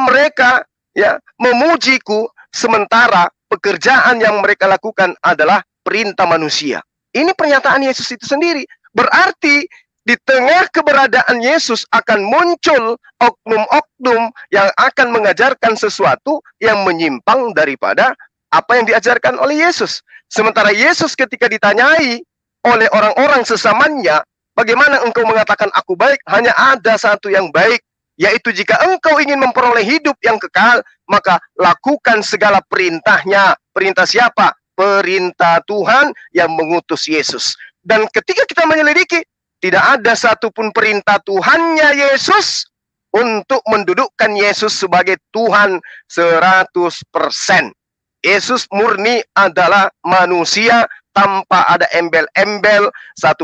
mereka ya memujiku, sementara pekerjaan yang mereka lakukan adalah perintah manusia. Ini pernyataan Yesus itu sendiri. Berarti di tengah keberadaan Yesus akan muncul oknum-oknum yang akan mengajarkan sesuatu yang menyimpang daripada apa yang diajarkan oleh Yesus. Sementara Yesus ketika ditanyai oleh orang-orang sesamanya, bagaimana engkau mengatakan aku baik? Hanya ada satu yang baik, yaitu jika engkau ingin memperoleh hidup yang kekal, maka lakukan segala perintahnya. Perintah siapa? Perintah Tuhan yang mengutus Yesus. Dan ketika kita menyelidiki, tidak ada satupun perintah Tuhannya Yesus untuk mendudukkan Yesus sebagai Tuhan 100%. Yesus murni adalah manusia tanpa ada embel-embel 1%,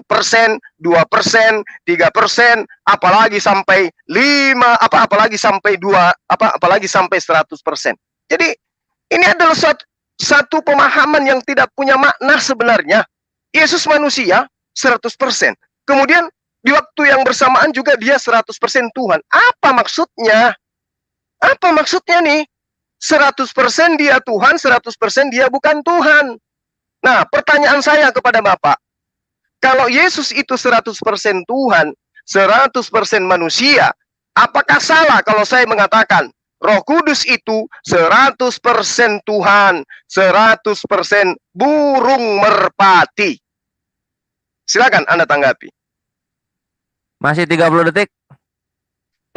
2%, 3%, apalagi sampai 5, apalagi sampai 2, apalagi sampai 100%. Jadi ini adalah satu pemahaman yang tidak punya makna sebenarnya. Yesus manusia 100%. Kemudian di waktu yang bersamaan juga dia 100% Tuhan. Apa maksudnya? Apa maksudnya nih? 100% dia Tuhan, 100% dia bukan Tuhan. Nah, pertanyaan saya kepada Bapak, kalau Yesus itu 100% Tuhan, 100% manusia, apakah salah kalau saya mengatakan Roh Kudus itu 100% Tuhan, 100% burung merpati? Silakan Anda tanggapi. Masih 30 detik.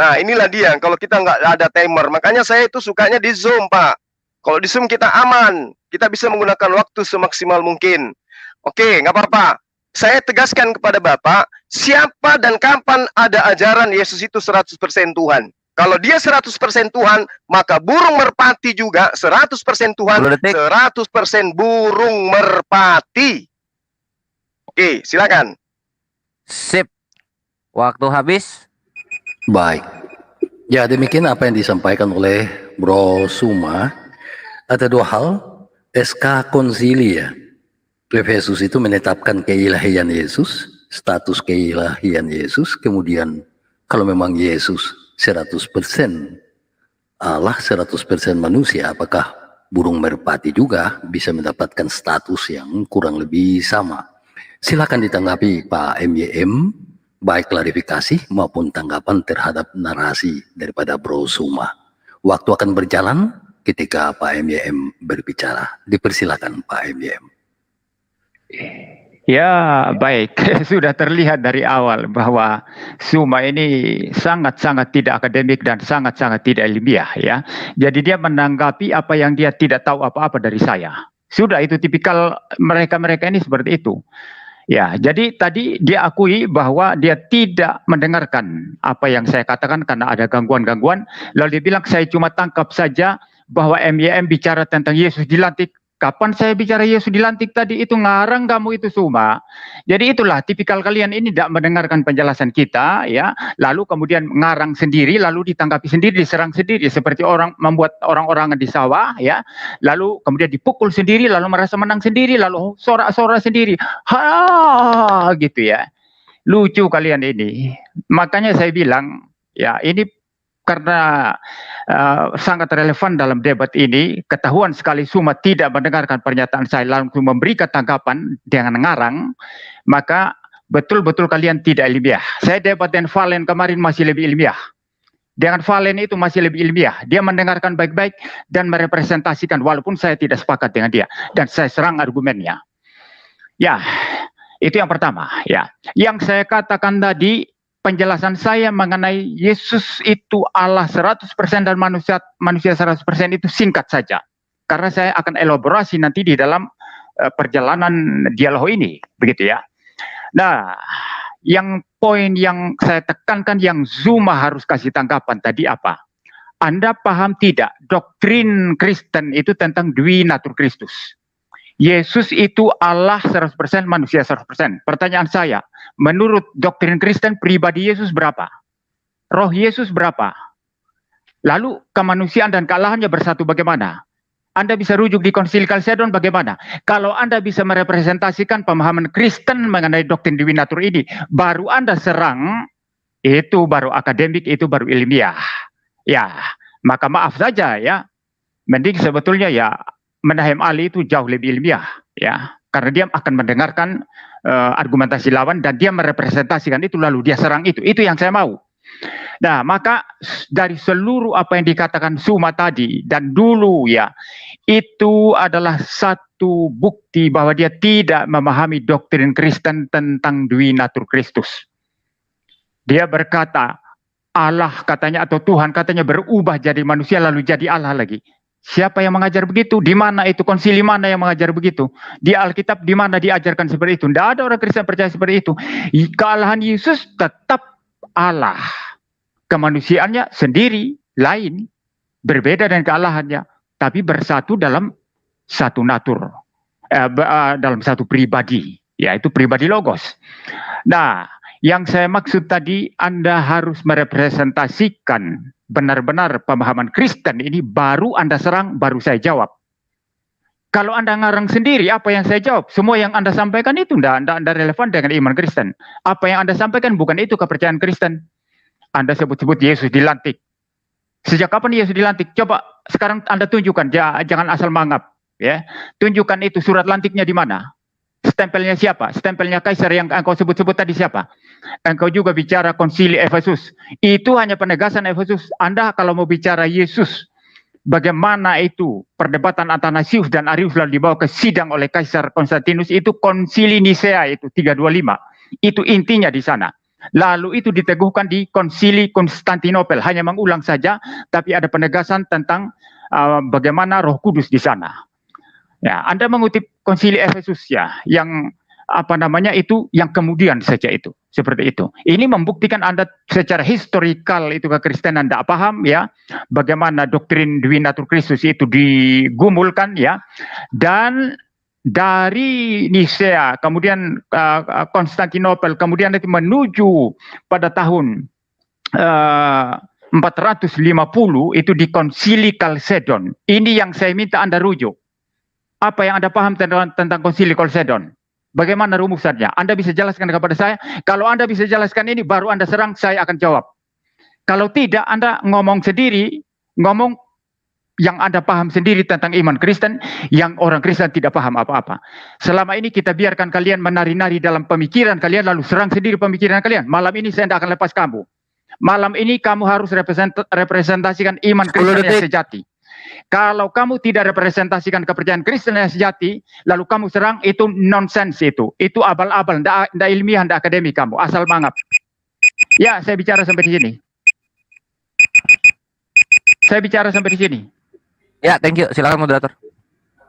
Nah, inilah dia. Kalau kita nggak ada timer, makanya saya itu sukanya di Zoom, Pak. Kalau di Zoom kita aman. Kita bisa menggunakan waktu semaksimal mungkin. Oke, nggak apa-apa. Saya tegaskan kepada Bapak, siapa dan kapan ada ajaran Yesus itu 100% Tuhan. Kalau dia 100% Tuhan, maka burung merpati juga 100% Tuhan, 100% burung merpati. Oke, silakan. Sip. Waktu habis. Baik. Ya, demikian apa yang disampaikan oleh Bro Suma. Ada dua hal. SK Konsilia Efesus itu menetapkan keilahian Yesus status keilahian Yesus, kemudian kalau memang Yesus 100% Allah, 100% manusia, apakah burung merpati juga bisa mendapatkan status yang kurang lebih sama? Silakan ditanggapi Pak MYM, baik klarifikasi maupun tanggapan terhadap narasi daripada Bro Suma. Waktu akan berjalan ketika Pak MYM berbicara. Dipersilakan Pak MYM. Ya, baik. Sudah terlihat dari awal bahwa Suma ini sangat-sangat tidak akademik dan sangat-sangat tidak ilmiah ya. Jadi dia menanggapi apa yang dia tidak tahu apa-apa dari saya. Sudah, itu tipikal mereka-mereka ini seperti itu. Ya, jadi tadi dia akui bahwa dia tidak mendengarkan apa yang saya katakan karena ada gangguan-gangguan. Lalu dia bilang saya cuma tangkap saja bahwa MYM bicara tentang Yesus dilantik. Kapan saya bicara Yesus dilantik tadi? Itu ngarang kamu itu Suma. Jadi itulah tipikal kalian ini tidak mendengarkan penjelasan kita ya. Lalu kemudian ngarang sendiri, lalu ditanggapi sendiri, diserang sendiri seperti orang membuat orang-orangan di sawah ya. Lalu kemudian dipukul sendiri, lalu merasa menang sendiri, lalu sorak-sorak sendiri. Ha gitu ya. Lucu kalian ini. Makanya saya bilang ya ini karena sangat relevan dalam debat ini, ketahuan sekali Suma tidak mendengarkan pernyataan saya langsung memberikan tanggapan dengan ngarang, maka betul-betul kalian tidak ilmiah. Saya debat dengan Valen kemarin masih lebih ilmiah. Dengan Valen itu masih lebih ilmiah. Dia mendengarkan baik-baik dan merepresentasikan walaupun saya tidak sepakat dengan dia. Dan saya serang argumennya. Ya, itu yang pertama. Ya, yang saya katakan tadi, penjelasan saya mengenai Yesus itu Allah 100% dan manusia 100% itu singkat saja. Karena saya akan elaborasi nanti di dalam perjalanan dialog ini, begitu ya. Nah, yang poin yang saya tekankan yang Zuma harus kasih tanggapan tadi apa? Anda paham tidak doktrin Kristen itu tentang Dwi Natur Kristus? Yesus itu Allah 100%, manusia 100%. Pertanyaan saya, menurut doktrin Kristen pribadi Yesus berapa? Roh Yesus berapa? Lalu kemanusiaan dan kealahannya bersatu bagaimana? Anda bisa rujuk di Konsili Kalsedon bagaimana? Kalau Anda bisa merepresentasikan pemahaman Kristen mengenai doktrin Dwi Natur ini, baru Anda serang, itu baru akademik, itu baru ilmiah. Ya, maka maaf saja ya. Mending sebetulnya ya Menahem Ali itu jauh lebih ilmiah ya, karena dia akan mendengarkan argumentasi lawan dan dia merepresentasikan itu lalu dia serang itu yang saya mau. Nah, maka dari seluruh apa yang dikatakan Suma tadi dan dulu ya, itu adalah satu bukti bahwa dia tidak memahami doktrin Kristen tentang Dwi Natur Kristus. Dia berkata Allah katanya atau Tuhan katanya berubah jadi manusia lalu jadi Allah lagi. Siapa yang mengajar begitu? Di mana itu? Konsili mana yang mengajar begitu? Di Alkitab di mana diajarkan seperti itu? Tidak ada orang Kristen percaya seperti itu. Kealahan Yesus tetap Allah. Kemanusiaannya sendiri, lain, berbeda dengan kealahannya, tapi bersatu dalam satu natur, dalam satu pribadi, yaitu pribadi logos. Nah, yang saya maksud tadi, Anda harus merepresentasikan benar-benar pemahaman Kristen ini, baru Anda serang, baru saya jawab. Kalau Anda ngarang sendiri, apa yang saya jawab? Semua yang Anda sampaikan itu tidak relevan dengan iman Kristen. Apa yang Anda sampaikan bukan itu kepercayaan Kristen. Anda sebut-sebut Yesus dilantik. Sejak kapan Yesus dilantik? Coba sekarang Anda tunjukkan, jangan asal mangap. Ya, tunjukkan itu surat lantiknya di mana? Stempelnya siapa? Stempelnya Kaisar yang engkau sebut-sebut tadi siapa? Engkau juga bicara konsili Efesus. Itu hanya penegasan Efesus. Anda kalau mau bicara Yesus, bagaimana itu perdebatan Athanasius dan Arius lalu dibawa ke sidang oleh Kaisar Konstantinus, itu konsili Nisea itu 325. Itu intinya di sana. Lalu itu diteguhkan di konsili Konstantinopel. Hanya mengulang saja, tapi ada penegasan tentang bagaimana Roh Kudus di sana. Ya, Anda mengutip konsili Efesus ya, yang apa namanya itu, yang kemudian saja itu, seperti itu. Ini membuktikan Anda secara historikal itu kekristenan tidak paham ya, bagaimana doktrin Dwi Natur Kristus itu digumulkan ya, dan dari Nisea, kemudian Konstantinopel, kemudian itu menuju pada tahun 450 itu di Konsili Kalsedon. Ini yang saya minta Anda rujuk. Apa yang Anda paham tentang Konsili Kalsedon? Bagaimana rumusannya? Anda bisa jelaskan kepada saya? Kalau Anda bisa jelaskan ini, baru Anda serang, saya akan jawab. Kalau tidak, Anda ngomong sendiri, ngomong yang Anda paham sendiri tentang iman Kristen, yang orang Kristen tidak paham apa-apa. Selama ini kita biarkan kalian menari-nari dalam pemikiran kalian, lalu serang sendiri pemikiran kalian. Malam ini saya tidak akan lepas kamu. Malam ini kamu harus representasikan iman 10 Kristen yang detik. sejati. Kalau kamu tidak representasikan kepercayaan Kristen yang sejati, lalu kamu serang, itu nonsens itu. Itu abal-abal, tidak ilmiah, tidak akademik kamu, asal mangap. Ya, saya bicara sampai di sini. Saya bicara sampai di sini. Ya, thank you. Silakan moderator.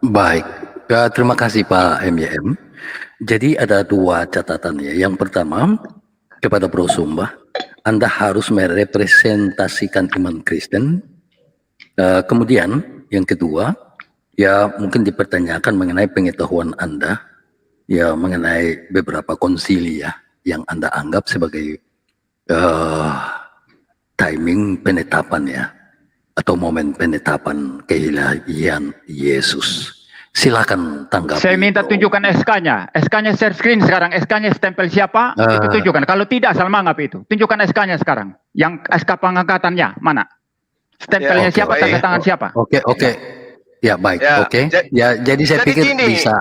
Baik, terima kasih Pak MYM. Jadi ada dua catatan ya. Yang pertama, kepada Bro Sumba, Anda harus merepresentasikan iman Kristen. Kemudian yang kedua, ya mungkin dipertanyakan mengenai pengetahuan Anda, ya mengenai beberapa konsili ya, yang Anda anggap sebagai timing penetapan ya, atau momen penetapan keilahian Yesus. Silakan tanggapi. Saya minta Bro. tunjukkan SK-nya. SK-nya share screen sekarang. SK-nya stempel siapa? Itu tunjukkan. Kalau tidak, asal mangap itu. Tunjukkan SK-nya sekarang. Yang SK pengangkatannya, mana? Stempelnya Ya, oke, siapa? baik. Tanda tangan siapa? Oke. Ya baik, Ya, oke. Ya, jadi saya jadi pikir gini. bisa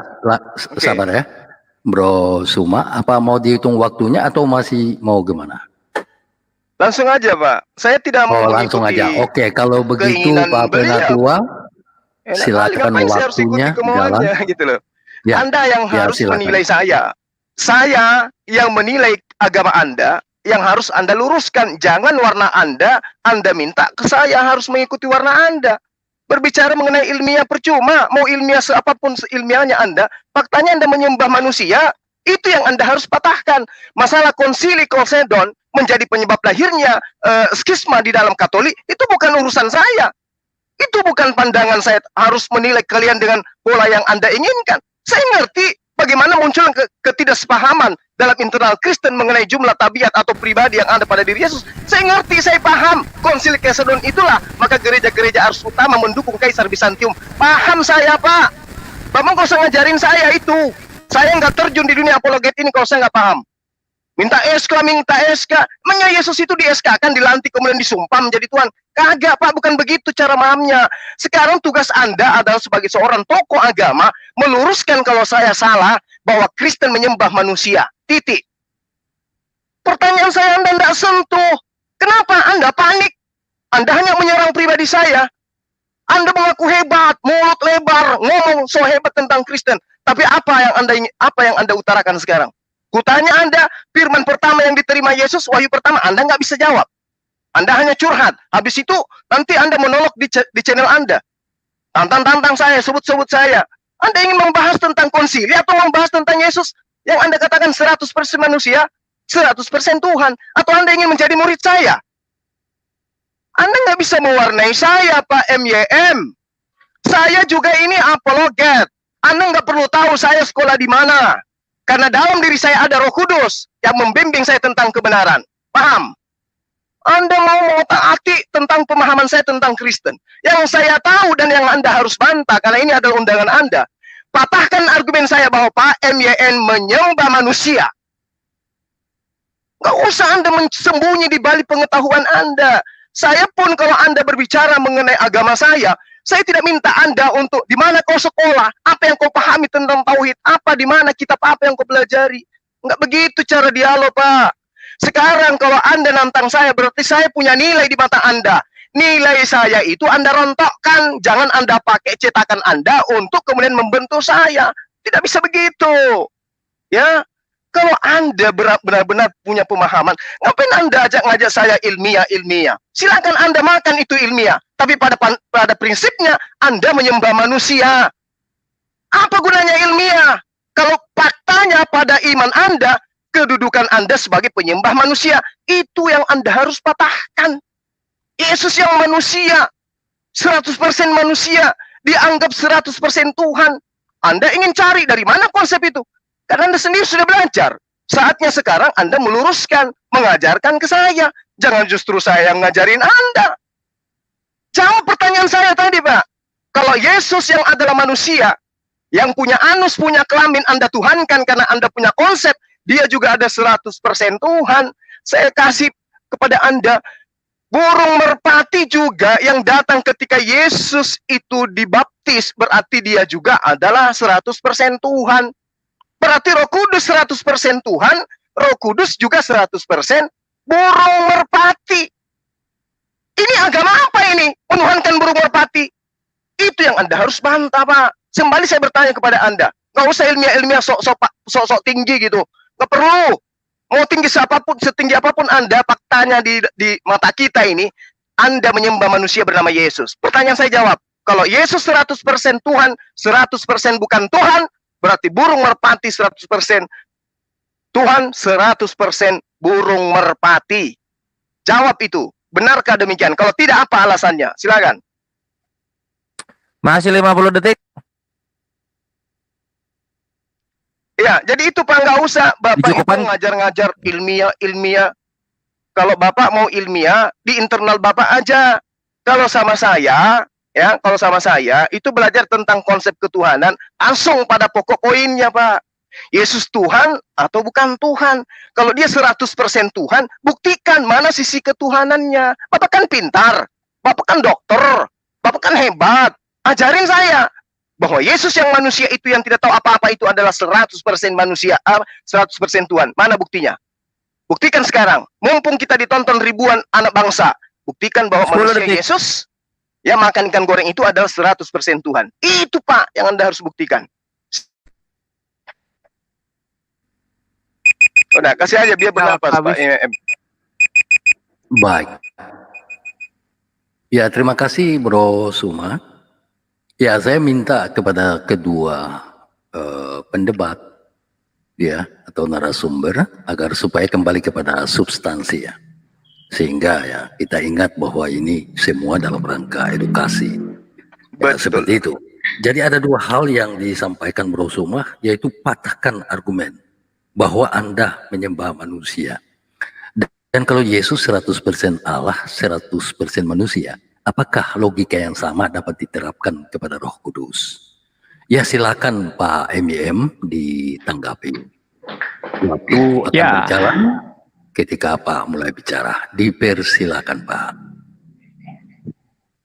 sabar ya, Bro Suma. Apa mau dihitung waktunya atau masih mau gimana? Langsung aja, Pak. Saya tidak mau Langsung mengikuti aja. Oke, kalau begitu keinginan Pak beliau. Penatua, Enak silakan kali, ngapain saya harus ikuti waktunya kemauannya gitu loh. Ya, Anda yang ya, harus silakan. menilai saya. Saya yang menilai agama Anda, yang harus Anda luruskan. Jangan warna Anda minta ke saya harus mengikuti warna Anda. Berbicara mengenai ilmiah percuma, mau ilmiah seapapun ilmiahnya Anda, faktanya Anda menyembah manusia, itu yang Anda harus patahkan. Masalah konsili Chalcedon menjadi penyebab lahirnya skisma di dalam Katolik, itu bukan urusan saya. Itu bukan pandangan saya harus menilai kalian dengan pola yang Anda inginkan. Saya ngerti bagaimana muncul ketidaksepahaman dalam internal Kristen mengenai jumlah tabiat atau pribadi yang ada pada diri Yesus. Saya ngerti, saya paham. Konsili Chalcedon itulah, maka gereja-gereja Ars Utama mendukung Kaisar Bizantium. Paham saya, Pak. Bapak nggak usah ngajarin saya itu. Saya nggak terjun di dunia apologet ini kalau saya nggak paham. Minta SK. Emangnya Yesus itu di SK kan, dilantik kemudian disumpah menjadi Tuhan? Kagak, Pak, bukan begitu cara mahamnya. Sekarang tugas Anda adalah sebagai seorang tokoh agama meluruskan kalau saya salah bahwa Kristen menyembah manusia. Titik. Pertanyaan saya Anda tidak sentuh. Kenapa Anda panik? Anda hanya menyerang pribadi saya. Anda mengaku hebat, mulut lebar, ngomong so hebat tentang Kristen. Tapi apa yang Anda utarakan sekarang? Kutanya Anda, firman pertama yang diterima Yesus, wahyu pertama, Anda nggak bisa jawab. Anda hanya curhat. Habis itu, nanti Anda monolog di channel Anda. Tantang-tantang saya, sebut-sebut saya. Anda ingin membahas tentang konsili atau membahas tentang Yesus yang Anda katakan 100% manusia, 100% Tuhan. Atau Anda ingin menjadi murid saya? Anda nggak bisa mewarnai saya, Pak MYM. Saya juga ini apologet. Anda nggak perlu tahu saya sekolah di mana. Karena dalam diri saya ada Roh Kudus yang membimbing saya tentang kebenaran. Paham? Anda mau mengotak-atik tentang pemahaman saya tentang Kristen. Yang saya tahu dan yang Anda harus bantah, karena ini adalah undangan Anda. Patahkan argumen saya bahwa Pak MYN menyembah manusia. Nggak usah Anda sembunyi di balik pengetahuan Anda. Saya pun kalau Anda berbicara mengenai agama saya tidak minta Anda untuk di mana kau sekolah, apa yang kau pahami tentang tauhid, apa di mana kitab apa yang kau pelajari. Enggak begitu cara dialog, Pak. Sekarang kalau Anda nantang saya, berarti saya punya nilai di mata Anda. Nilai saya itu Anda rontokkan, jangan Anda pakai cetakan Anda untuk kemudian membentuk saya. Tidak bisa begitu. Ya. Kalau Anda benar-benar punya pemahaman, ngapain Anda ngajak saya ilmiah? Silakan Anda makan itu ilmiah. Tapi pada prinsipnya, Anda menyembah manusia. Apa gunanya ilmiah? Kalau faktanya pada iman Anda, kedudukan Anda sebagai penyembah manusia, itu yang Anda harus patahkan. Yesus yang manusia, 100% manusia, dianggap 100% Tuhan. Anda ingin cari dari mana konsep itu? Karena Anda sendiri sudah belajar. Saatnya sekarang Anda meluruskan, mengajarkan ke saya. Jangan justru saya yang ngajarin Anda. Jawab pertanyaan saya tadi, Pak. Kalau Yesus yang adalah manusia, Yang punya anus, punya kelamin, Anda tuhankan karena Anda punya konsep, dia juga ada 100% Tuhan. Saya kasih kepada Anda, burung merpati juga yang datang ketika Yesus itu dibaptis, berarti dia juga adalah 100% Tuhan. Berarti Roh Kudus 100% Tuhan, Roh Kudus juga 100% burung merpati. Ini agama apa ini? Menuhankan burung merpati. Itu yang Anda harus bantah, Pak. Kembali saya bertanya kepada Anda. Nggak usah ilmiah-ilmiah sok tinggi gitu. Nggak perlu. Mau tinggi siapapun, setinggi apapun Anda, faktanya di mata kita ini, Anda menyembah manusia bernama Yesus. Pertanyaan saya jawab. Kalau Yesus 100% Tuhan, 100% bukan Tuhan, berarti burung merpati 100% Tuhan, 100% burung merpati. Jawab itu. Benarkah demikian? Kalau tidak, apa alasannya? Silakan. Masih 50 detik. Ya, jadi itu Pak, nggak usah Bapak itu ngajar-ngajar ilmiah. Kalau Bapak mau ilmiah, di internal Bapak aja. Kalau sama saya, itu belajar tentang konsep ketuhanan, langsung pada pokok poinnya, Pak. Yesus Tuhan atau bukan Tuhan? Kalau dia 100% Tuhan, buktikan mana sisi ketuhanannya. Bapak kan pintar, Bapak kan dokter, Bapak kan hebat. Ajarin saya bahwa Yesus yang manusia itu yang tidak tahu apa-apa itu adalah 100% manusia, 100% Tuhan. Mana buktinya? Buktikan sekarang. Mumpung kita ditonton ribuan anak bangsa, buktikan bahwa manusia Yesus yang makan ikan goreng itu adalah 100% Tuhan. Itu Pak yang Anda harus buktikan. Udah, kasih aja biar bernapas Pak. Baik. Ya, terima kasih Bro Suma. Ya, saya minta kepada kedua pendebat ya atau narasumber agar supaya kembali kepada substansi ya. Sehingga ya kita ingat bahwa ini semua dalam rangka edukasi. Ya, seperti itu. Jadi ada dua hal yang disampaikan Bro Suma, yaitu patahkan argumen bahwa Anda menyembah manusia. Dan kalau Yesus 100% Allah, 100% manusia, apakah logika yang sama dapat diterapkan kepada Roh Kudus? Ya, silakan Pak MIM ditanggapi. Waktu akan berjalan ketika Pak mulai bicara. Dipersilakan Pak.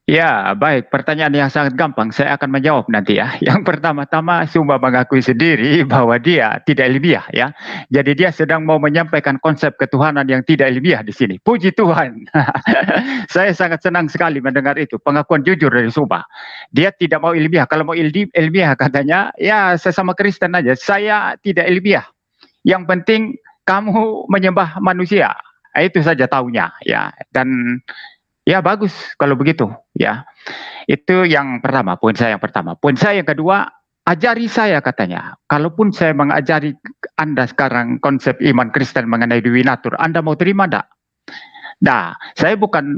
Ya, baik. Pertanyaan yang sangat gampang. Saya akan menjawab nanti ya. Yang pertama-tama, Suma mengakui sendiri bahwa dia tidak ilmiah ya. Jadi dia sedang mau menyampaikan konsep ketuhanan yang tidak ilmiah di sini. Puji Tuhan. Saya sangat senang sekali mendengar itu. Pengakuan jujur dari Suma. Dia tidak mau ilmiah. Kalau mau ilmiah katanya, ya sesama Kristen aja. Saya tidak ilmiah. Yang penting kamu menyembah manusia. Itu saja taunya ya. Dan ya bagus kalau begitu ya. Itu yang pertama, poin saya yang pertama. Poin saya yang kedua, ajari saya katanya. Kalaupun saya mengajari Anda sekarang konsep iman Kristen mengenai Dewi Natur, Anda mau terima enggak? Nah, saya bukan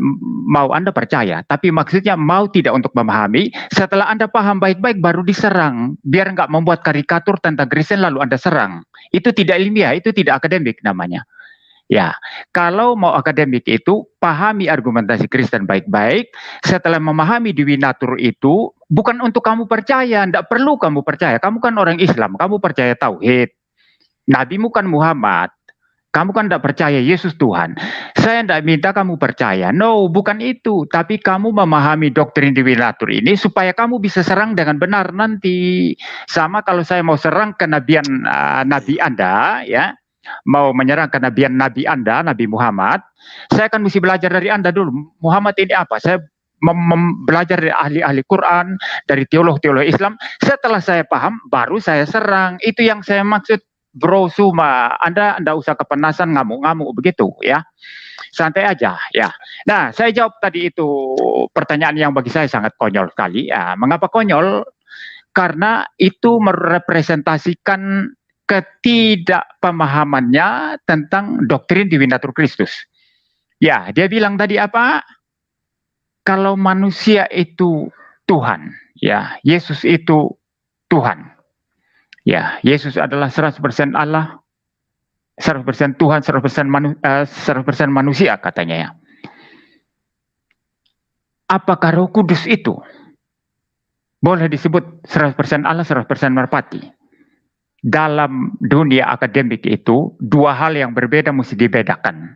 mau Anda percaya, tapi maksudnya mau tidak untuk memahami. Setelah Anda paham baik-baik baru diserang, biar enggak membuat karikatur tentang Kristen lalu Anda serang. Itu tidak ilmiah, itu tidak akademik namanya. Ya, kalau mau akademik itu, pahami argumentasi Kristen baik-baik. Setelah memahami Dewi Natur itu, bukan untuk kamu percaya, tidak perlu kamu percaya. Kamu kan orang Islam, kamu percaya Tauhid. Nabimu kan Muhammad. Kamu kan tidak percaya Yesus Tuhan. Saya tidak minta kamu percaya. No, bukan itu. Tapi kamu memahami doktrin Dewi Natur ini supaya kamu bisa serang dengan benar nanti. Sama kalau saya mau serang kenabian Nabi Anda, ya. Mau menyerang kenabian Nabi Anda, Nabi Muhammad, saya akan mesti belajar dari Anda dulu. Muhammad ini apa? Saya belajar dari ahli-ahli Quran, dari teolog-teolog Islam. Setelah saya paham, baru saya serang. Itu yang saya maksud, Bro Suma. Anda tidak usah kepanasan, ngamuk-ngamuk begitu ya. Santai aja ya. Nah, saya jawab tadi itu pertanyaan yang bagi saya sangat konyol sekali. Ya, mengapa konyol? Karena itu merepresentasikan ketidakpemahamannya tentang doktrin Dewi Natur Kristus. Ya, dia bilang tadi apa? Kalau manusia itu Tuhan, ya, Yesus itu Tuhan. Ya, Yesus adalah 100% Allah, 100% Tuhan, 100% manusia katanya ya. Apakah Roh Kudus itu boleh disebut 100% Allah, 100% merpati. Dalam dunia akademik itu, dua hal yang berbeda mesti dibedakan.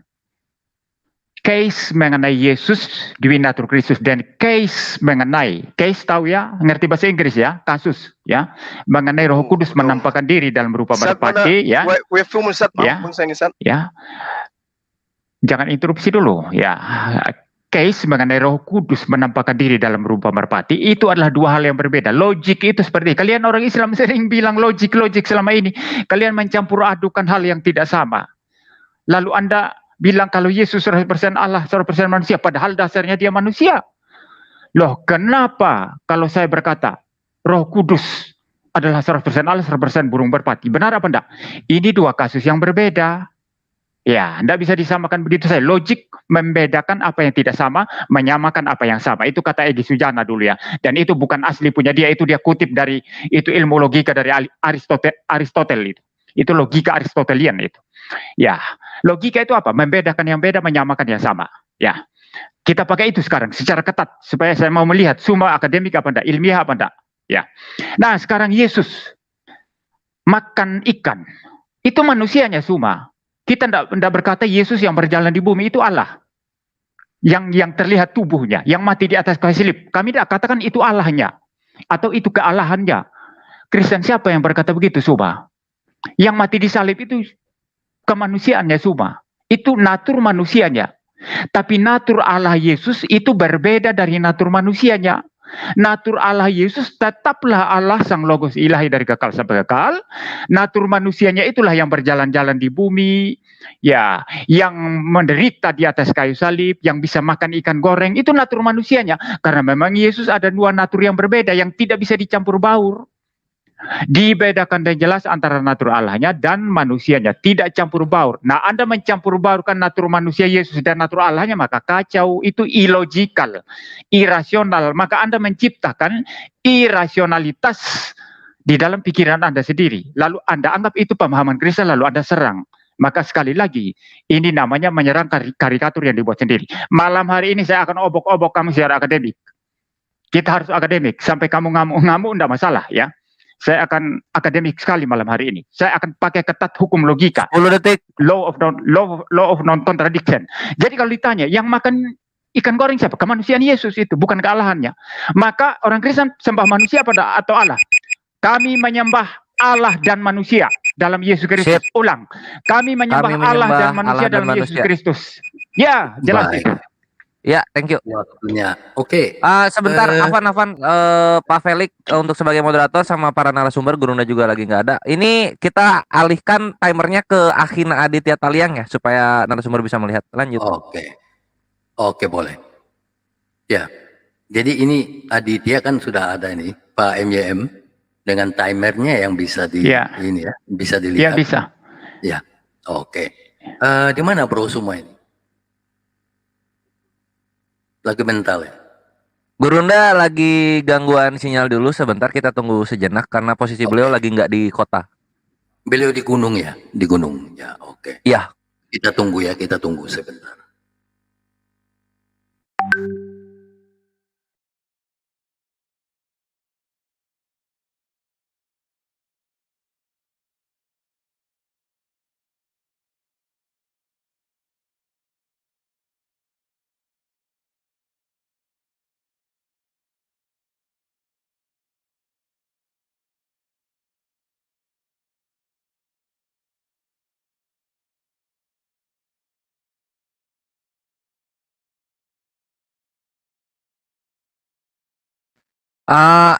Case mengenai Yesus, Dwi Natur Kristus, dan case mengenai, case tahu ya, ngerti bahasa Inggris ya, kasus ya, mengenai Roh Kudus menampakkan diri dalam rupa merpati ya. Ya. Ya. Jangan interupsi dulu ya. Case mengenai Roh Kudus menampakkan diri dalam rupa merpati itu adalah dua hal yang berbeda. Logik itu seperti kalian orang Islam sering bilang logik selama ini. Kalian mencampur adukan hal yang tidak sama. Lalu Anda bilang kalau Yesus 100% Allah, 100% manusia, padahal dasarnya dia manusia. Loh, kenapa kalau saya berkata Roh Kudus adalah 100% Allah, 100% burung merpati? Benar apa enggak? Ini dua kasus yang berbeda. Ya, tidak bisa disamakan begitu saja. Logik membedakan apa yang tidak sama, menyamakan apa yang sama. Itu kata Egy Sujana dulu ya. Dan itu bukan asli punya dia, itu dia kutip dari itu ilmu logika dari Aristoteles itu. Itu logika Aristotelian itu. Ya, logika itu apa? Membedakan yang beda, menyamakan yang sama. Ya, kita pakai itu sekarang secara ketat supaya saya mau melihat semua akademik apa enggak, ilmiah apa enggak. Ya. Nah, sekarang Yesus makan ikan. Itu manusianya semua. Kita tidak berkata Yesus yang berjalan di bumi itu Allah. Yang terlihat tubuhnya, yang mati di atas kayu salib. Kami tidak katakan itu Allahnya. Atau itu kealahannya. Kristen siapa yang berkata begitu, Suba? Yang mati di salib itu kemanusiaannya, Suba. Itu natur manusianya. Tapi natur Allah Yesus itu berbeda dari natur manusianya. Natur Allah Yesus tetaplah Allah sang logos ilahi dari kekal sampai kekal. Natur manusianya itulah yang berjalan-jalan di bumi, ya, yang menderita di atas kayu salib, yang bisa makan ikan goreng, itu natur manusianya. Karena memang Yesus ada dua natur yang berbeda yang tidak bisa dicampur baur. Dibedakan dan jelas antara natur Allahnya dan manusianya, tidak campur baur. Nah, Anda mencampur baurkan natur manusia Yesus dan natur Allahnya, maka kacau, itu illogical, irasional. Maka Anda menciptakan irasionalitas di dalam pikiran Anda sendiri. Lalu Anda anggap itu pemahaman Kristen, lalu Anda serang. Maka sekali lagi, ini namanya menyerang karikatur yang dibuat sendiri. Malam hari ini saya akan obok-obok kamu secara akademik. Kita harus akademik, sampai kamu ngamuk-ngamuk enggak masalah ya. Saya akan akademik sekali malam hari ini. Saya akan pakai ketat hukum logika. 10 detik. Law of non-contradiction. Jadi kalau ditanya, yang makan ikan goreng siapa? Kemanusiaan Yesus itu, bukan kealahannya. Maka orang Kristen sembah manusia atau Allah? Kami menyembah Allah dan manusia dalam Yesus Kristus. Ulang. Kami menyembah Allah dan manusia dalam Yesus Kristus. Ya, jelas itu. Ya, thank you. Waktunya. Oke. Sebentar, Afan, Pak Felix untuk sebagai moderator sama para narasumber, Gurunda juga lagi nggak ada. Ini kita alihkan timernya ke Akhina Aditya Taliang ya, supaya narasumber bisa melihat. Lanjut. Oke, boleh. Ya, jadi ini Aditya kan sudah ada ini, Pak MYM dengan timernya yang bisa ini ya, bisa dilihat. Ya, bisa. Ya, oke. Di mana Bro semua ini? Lagi mental ya? Gurunda lagi gangguan sinyal dulu sebentar, kita tunggu sejenak karena posisi beliau lagi nggak di kota. Beliau di gunung ya? Di gunung, ya oke. Iya. Kita tunggu ya, kita tunggu sebentar.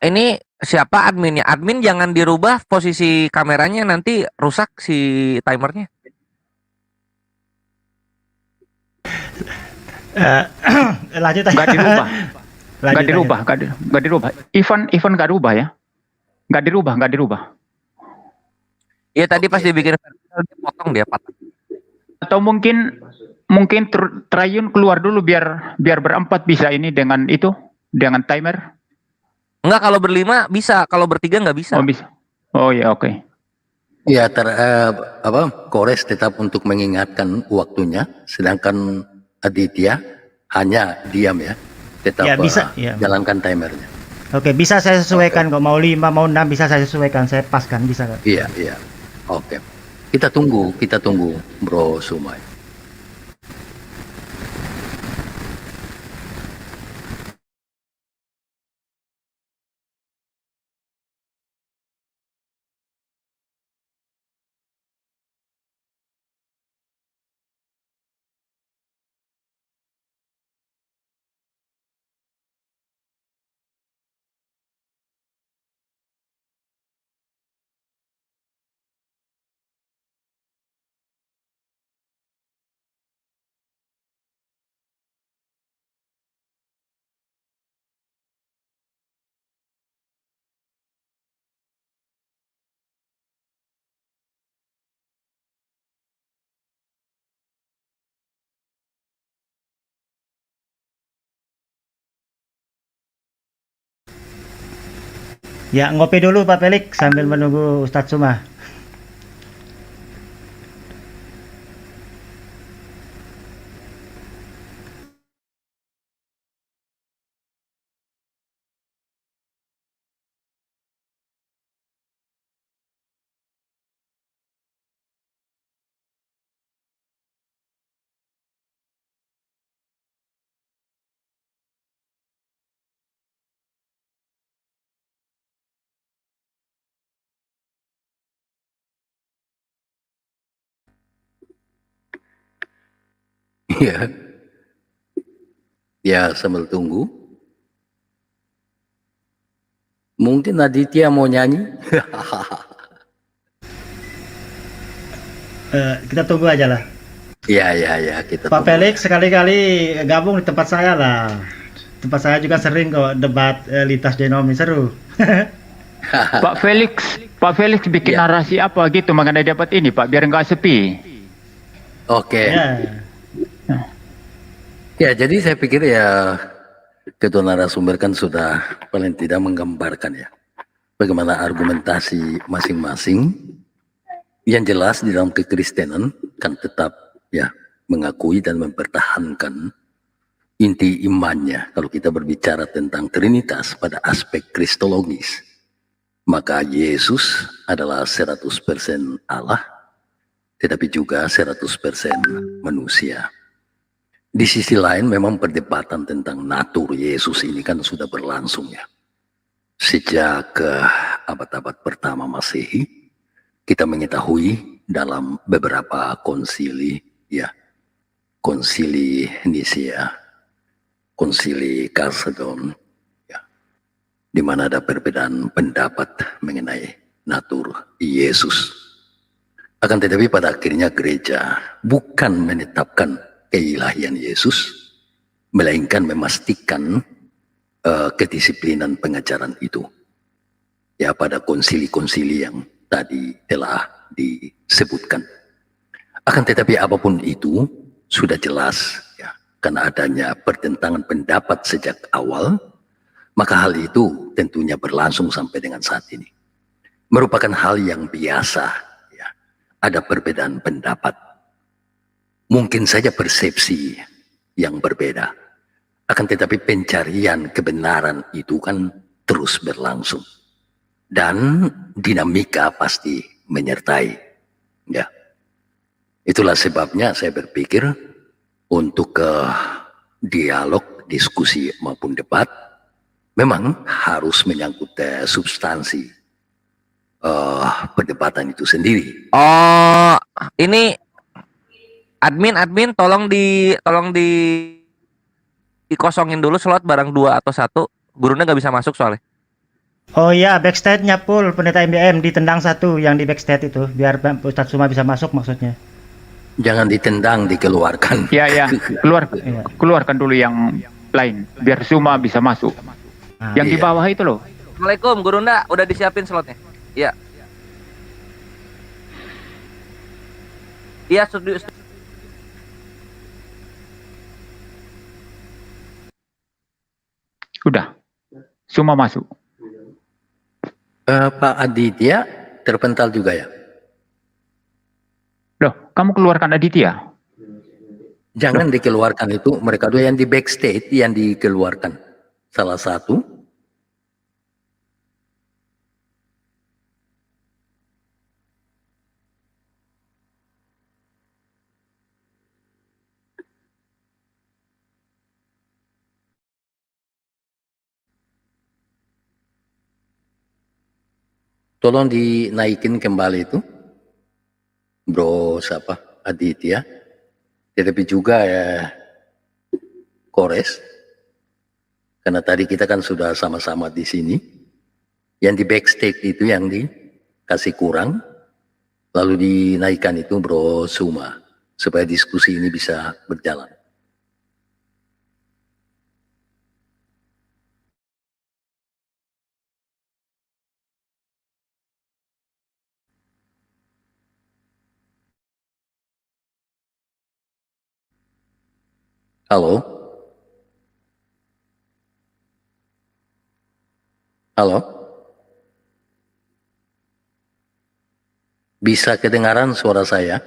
Ini siapa adminnya? Admin jangan dirubah posisi kameranya, nanti rusak si timernya. Lanjut aja. Nggak dirubah. Nggak dirubah. Ivan nggak dirubah ya? Nggak dirubah. Iya, tadi pas dibikin dia potong, dia patah. Atau mungkin Trayun keluar dulu biar berempat bisa ini dengan dengan timer. Enggak, kalau berlima bisa, kalau bertiga nggak bisa. Oh, bisa. Oh ya, oke. Ya, Kores tetap untuk mengingatkan waktunya, sedangkan Aditya hanya diam ya, tetap Ya, bisa, jalankan timernya. Oke, bisa saya sesuaikan kok. Mau 5, mau 6 bisa saya sesuaikan. Saya paskan, bisa kok. Iya, iya. Oke. Kita tunggu Bro Sumai. Ya, ngopi dulu Pak Felix sambil menunggu Ustadz Suma. Iya. Ya, sambil tunggu. Mungkin Aditya mau nyanyi? Kita tunggu aja lah. Iya, iya, iya, kita Pak tunggu. Felix sekali-kali gabung di tempat saya lah. Tempat saya juga sering kok debat lintas denomi, seru. Pak Felix bikin Ya. narasi apa gitu mengenai dapat ini Pak, biar nggak sepi. Oke. Ya. Ya, jadi saya pikir ya ketua narasumber kan sudah paling tidak menggambarkan ya bagaimana argumentasi masing-masing. Yang jelas di dalam kekristenan kan tetap ya mengakui dan mempertahankan inti imannya. Kalau kita berbicara tentang Trinitas pada aspek kristologis, maka Yesus adalah 100% Allah, tetapi juga 100% manusia. Di sisi lain memang perdebatan tentang natur Yesus ini kan sudah berlangsung ya. Sejak abad-abad pertama Masehi, kita mengetahui dalam beberapa konsili ya, konsili Nicea, konsili Chalcedon ya, di mana ada perbedaan pendapat mengenai natur Yesus. Akan tetapi pada akhirnya gereja bukan menetapkan keilahian Yesus, melainkan memastikan kedisiplinan pengajaran itu. Ya, pada konsili-konsili yang tadi telah disebutkan. Akan tetapi apapun itu sudah jelas ya, karena adanya pertentangan pendapat sejak awal, maka hal itu tentunya berlangsung sampai dengan saat ini. Merupakan hal yang biasa ya. Ada perbedaan pendapat. Mungkin saja persepsi yang berbeda. Akan tetapi pencarian kebenaran itu kan terus berlangsung. Dan dinamika pasti menyertai. Ya. Itulah sebabnya saya berpikir untuk dialog, diskusi maupun debat memang harus menyangkut substansi perdebatan itu sendiri. Oh, ini admin tolong dikosongin dulu slot barang 2 atau 1. Gurunya nggak bisa masuk soalnya. Oh iya, backstage-nya full pendeta MBM ditendang 1 yang di backstage itu biar Ustadz Suma bisa masuk maksudnya. Jangan ditendang, dikeluarkan. Ya, keluarkan dulu yang lain biar Suma bisa masuk. Nah, Yang di iya. bawah itu loh. Assalamualaikum, Gurunda, udah disiapin slotnya. Iya. Iya, studio. Udah. Suma masuk. Pak Aditya terpental juga ya? Loh, kamu keluarkan Aditya? Jangan dikeluarkan itu, mereka dua yang di backstage yang dikeluarkan. Salah satu Tolong dinaikin kembali itu, Bro siapa? Aditya. Tetapi juga ya Kores. Karena tadi kita kan sudah sama-sama di sini. Yang di backstage itu yang dikasih kurang. Lalu dinaikkan itu Bro Suma. Supaya diskusi ini bisa berjalan. Halo? Halo? Bisa kedengaran suara saya?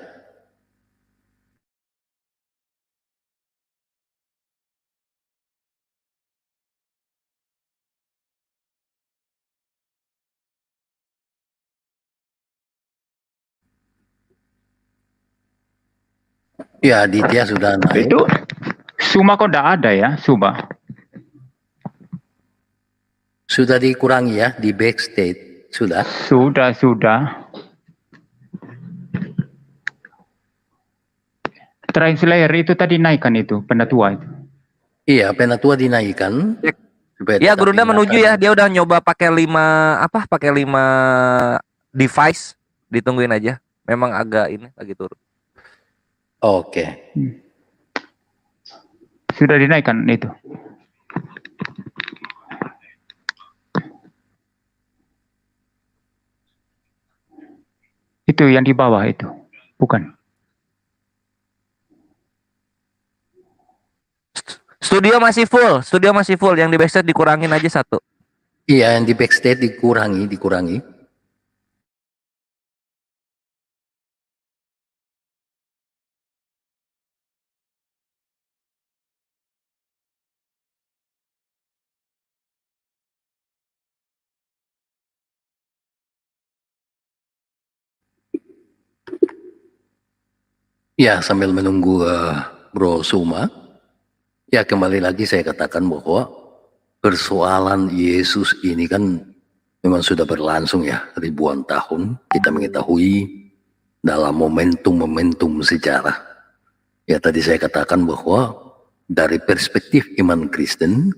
Ya, Aditya sudah naik. Itu Suma kok enggak ada ya, Suma? Sudah dikurangi ya di backstage. Sudah? Sudah. Translator itu tadi naikkan itu, penatua itu. Iya, penatua dinaikkan. supaya Ya, tetap Gurunda menuju ya. diingatkan. Dia udah nyoba pakai 5 device. Ditungguin aja. Memang agak ini lagi turun. Oke. Sudah dinaikkan itu. Itu yang di bawah itu, bukan? Studio masih full. Yang di backstage dikurangin aja 1. Iya, yang di backstage dikurangi. Ya, sambil menunggu Bro Suma, ya kembali lagi saya katakan bahwa persoalan Yesus ini kan memang sudah berlangsung ya ribuan tahun. Kita mengetahui dalam momentum-momentum sejarah. Ya tadi saya katakan bahwa dari perspektif iman Kristen,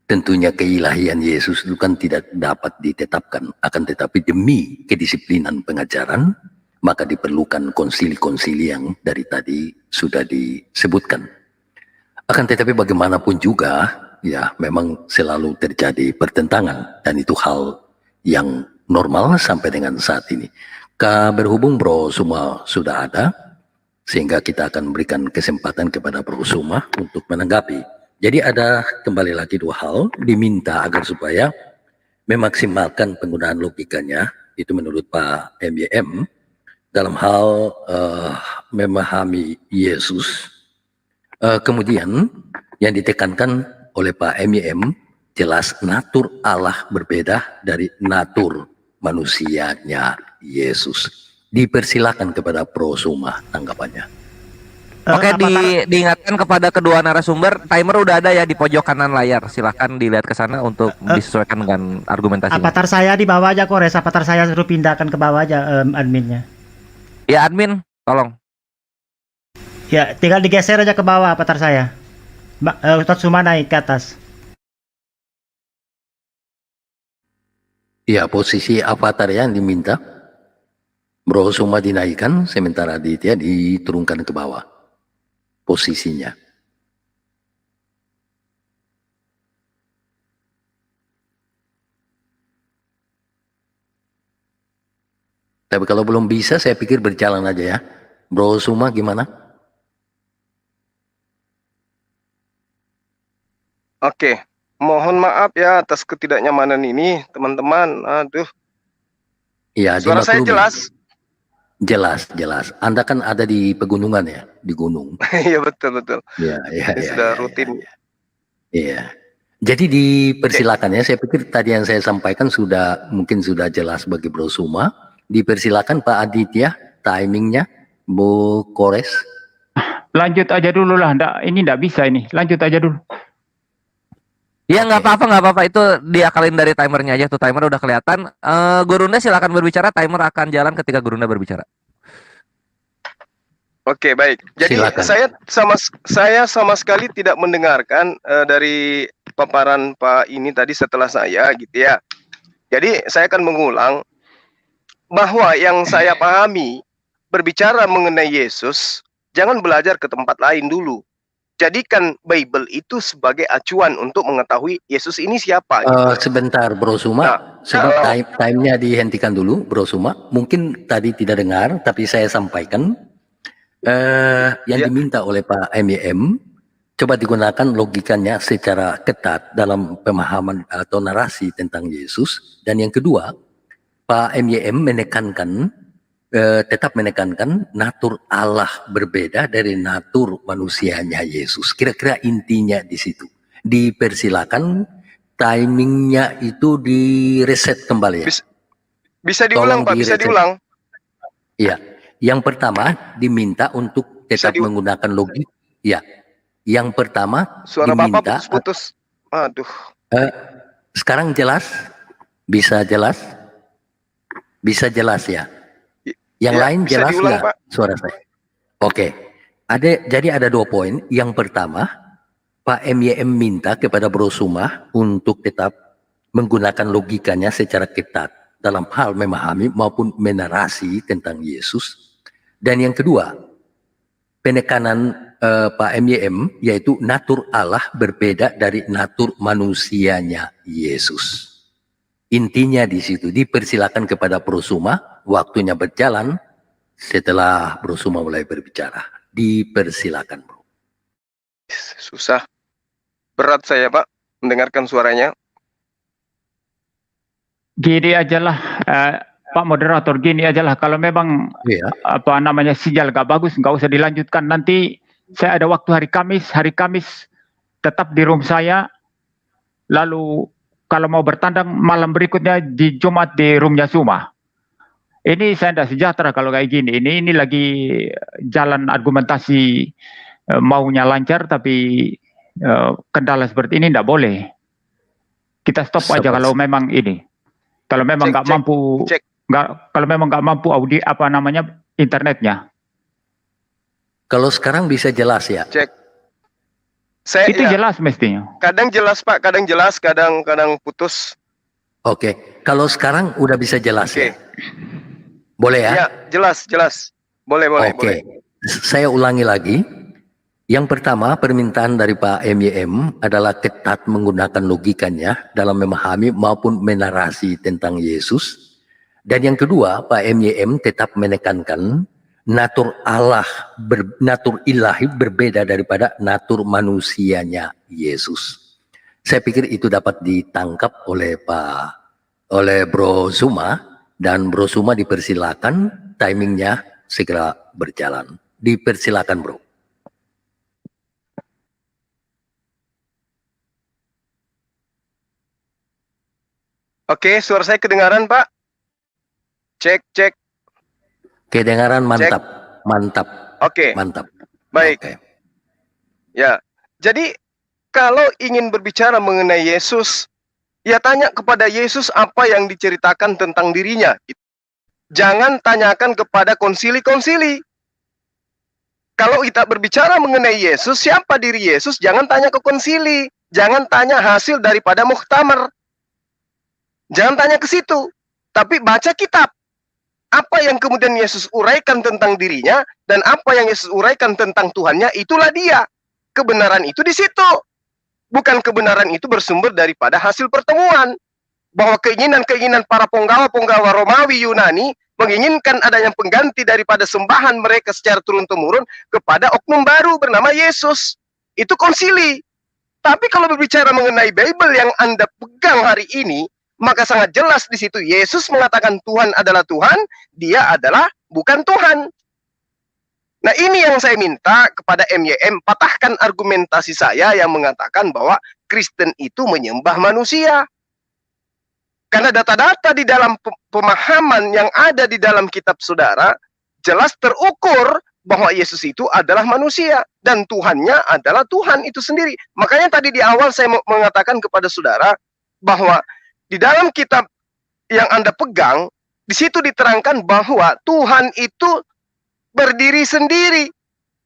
tentunya keilahian Yesus itu kan tidak dapat ditetapkan. Akan tetapi demi kedisiplinan pengajaran, maka diperlukan konsili-konsili yang dari tadi sudah disebutkan. Akan tetapi bagaimanapun juga, ya memang selalu terjadi pertentangan. Dan itu hal yang normal sampai dengan saat ini. Berhubung Bro Suma sudah ada, sehingga kita akan memberikan kesempatan kepada Bro Suma untuk menanggapi. Jadi ada kembali lagi 2 hal, diminta agar supaya memaksimalkan penggunaan logikanya, itu menurut Pak MYM, dalam hal memahami Yesus. Kemudian yang ditekankan oleh Pak MYM, jelas natur Allah berbeda dari natur manusianya Yesus. Dipersilakan kepada Pro Suma tanggapannya. Oke, diingatkan kepada kedua narasumber, timer udah ada ya di pojok kanan layar. Silahkan dilihat ke sana untuk disesuaikan dengan argumentasinya. Avatar saya di bawah aja, Kores. Avatar saya suruh pindahkan ke bawah aja, adminnya. Ya, admin, tolong. Ya, tinggal digeser aja ke bawah avatar saya. Ustadz Suma naik ke atas. Ya, posisi avatar yang diminta, Bro Suma dinaikkan, sementara Aditya diturunkan ke bawah posisinya. Tapi kalau belum bisa, saya pikir berjalan aja ya. Bro Suma gimana? Oke, mohon maaf ya atas ketidaknyamanan ini, teman-teman. Aduh, Ya, suara saya dimaklumi. jelas? Jelas. Anda kan ada di pegunungan ya, di gunung. Iya, betul. Ya. Ini sudah rutin. Iya. Jadi dipersilakan ya, saya pikir tadi yang saya sampaikan mungkin sudah jelas bagi Bro Suma. Dipersilakan Pak Aditya, timingnya, Bu Kores. Lanjut aja dulu lah, ini ndak bisa ini. Lanjut aja dulu. Ya nggak Oke. apa-apa, nggak apa-apa, itu diakalin dari timernya aja tuh, timer udah kelihatan. Gurunda silakan berbicara, timer akan jalan ketika Gurunda berbicara. Oke, baik. Jadi Silakan. saya sama sekali tidak mendengarkan dari paparan Pak ini tadi setelah saya gitu ya. Jadi saya akan mengulang bahwa yang saya pahami berbicara mengenai Yesus, jangan belajar ke tempat lain dulu. Jadikan Bible itu sebagai acuan untuk mengetahui Yesus ini siapa gitu. Sebentar Bro Suma, Nah, sebab kalau time-nya dihentikan dulu Bro Suma. Mungkin tadi tidak dengar, tapi saya sampaikan yang ya, diminta oleh Pak MYM, coba digunakan logikanya secara ketat dalam pemahaman atau narasi tentang Yesus. Dan yang kedua, Pak MYM menekankan, tetap menekankan natur Allah berbeda dari natur manusianya Yesus. Kira-kira intinya di situ. Dipersilakan timingnya itu direset kembali ya. bisa diulang Tolong Pak, bisa direset. diulang. Iya. Yang pertama diminta untuk tetap menggunakan logik. Ya. Yang pertama Suara Bapak diminta. putus-putus. Aduh. Sekarang jelas? Bisa jelas? Bisa jelas ya? Yang Ya, lain bisa jelas diulang, nggak Pak? suara saya? Oke. Jadi ada 2 poin. Yang pertama, Pak MYM minta kepada Bro Suma untuk tetap menggunakan logikanya secara ketat dalam hal memahami maupun menarasi tentang Yesus. Dan yang kedua, penekanan Pak MYM yaitu natur Allah berbeda dari natur manusianya Yesus. Intinya di situ. Dipersilakan kepada Bro Suma, waktunya berjalan setelah Bro Suma mulai berbicara. Dipersilakan, Bro. Susah. Berat saya, Pak, mendengarkan suaranya. Gini aja lah, Pak Moderator, gini aja lah. Kalau memang Iya. apa namanya sinyal gak bagus, nggak usah dilanjutkan. Nanti saya ada waktu hari Kamis tetap di room saya. Lalu kalau mau bertandang malam berikutnya di Jumat di roomnya Suma. Ini saya tidak sejahtera kalau kayak gini. Ini lagi jalan argumentasi, maunya lancar tapi kendala seperti ini tidak boleh. Kita stop aja kalau memang ini. Kalau memang nggak mampu, kalau memang nggak mampu audio apa namanya internetnya. Kalau sekarang bisa jelas ya? Cek. Itu jelas mestinya. Kadang jelas Pak, kadang jelas, kadang putus. Oke, kalau sekarang udah bisa jelas ya? Boleh ya? Ya, jelas. Boleh. Oke, saya ulangi lagi. Yang pertama, permintaan dari Pak MYM adalah ketat menggunakan logikanya dalam memahami maupun menarasi tentang Yesus. Dan yang kedua, Pak MYM tetap menekankan natur Allah, natur ilahi berbeda daripada natur manusianya Yesus. Saya pikir itu dapat ditangkap oleh Bro Suma, dan Bro Suma dipersilakan, timingnya segera berjalan. Dipersilakan, Bro. Oke, suara saya kedengaran, Pak? Cek. Kedengaran mantap. Oke. Mantap. Baik. Oke. Ya, jadi kalau ingin berbicara mengenai Yesus, ya tanya kepada Yesus apa yang diceritakan tentang dirinya. Jangan tanyakan kepada konsili-konsili. Kalau kita berbicara mengenai Yesus, siapa diri Yesus, jangan tanya ke konsili. Jangan tanya hasil daripada muktamar. Jangan tanya ke situ. Tapi baca kitab. Apa yang kemudian Yesus uraikan tentang dirinya, dan apa yang Yesus uraikan tentang Tuhannya, itulah dia. Kebenaran itu di situ. Bukan kebenaran itu bersumber daripada hasil pertemuan. Bahwa keinginan-keinginan para penggawa-penggawa Romawi Yunani menginginkan adanya pengganti daripada sembahan mereka secara turun-temurun kepada oknum baru bernama Yesus. Itu konsili. Tapi kalau berbicara mengenai Bible yang Anda pegang hari ini, maka sangat jelas di situ Yesus mengatakan Tuhan adalah Tuhan, dia adalah bukan Tuhan. Nah, ini yang saya minta kepada MYM, patahkan argumentasi saya yang mengatakan bahwa Kristen itu menyembah manusia. Karena data-data di dalam pemahaman yang ada di dalam kitab saudara jelas terukur bahwa Yesus itu adalah manusia dan Tuhannya adalah Tuhan itu sendiri. Makanya tadi di awal saya mengatakan kepada saudara bahwa di dalam kitab yang Anda pegang, di situ diterangkan bahwa Tuhan itu berdiri sendiri.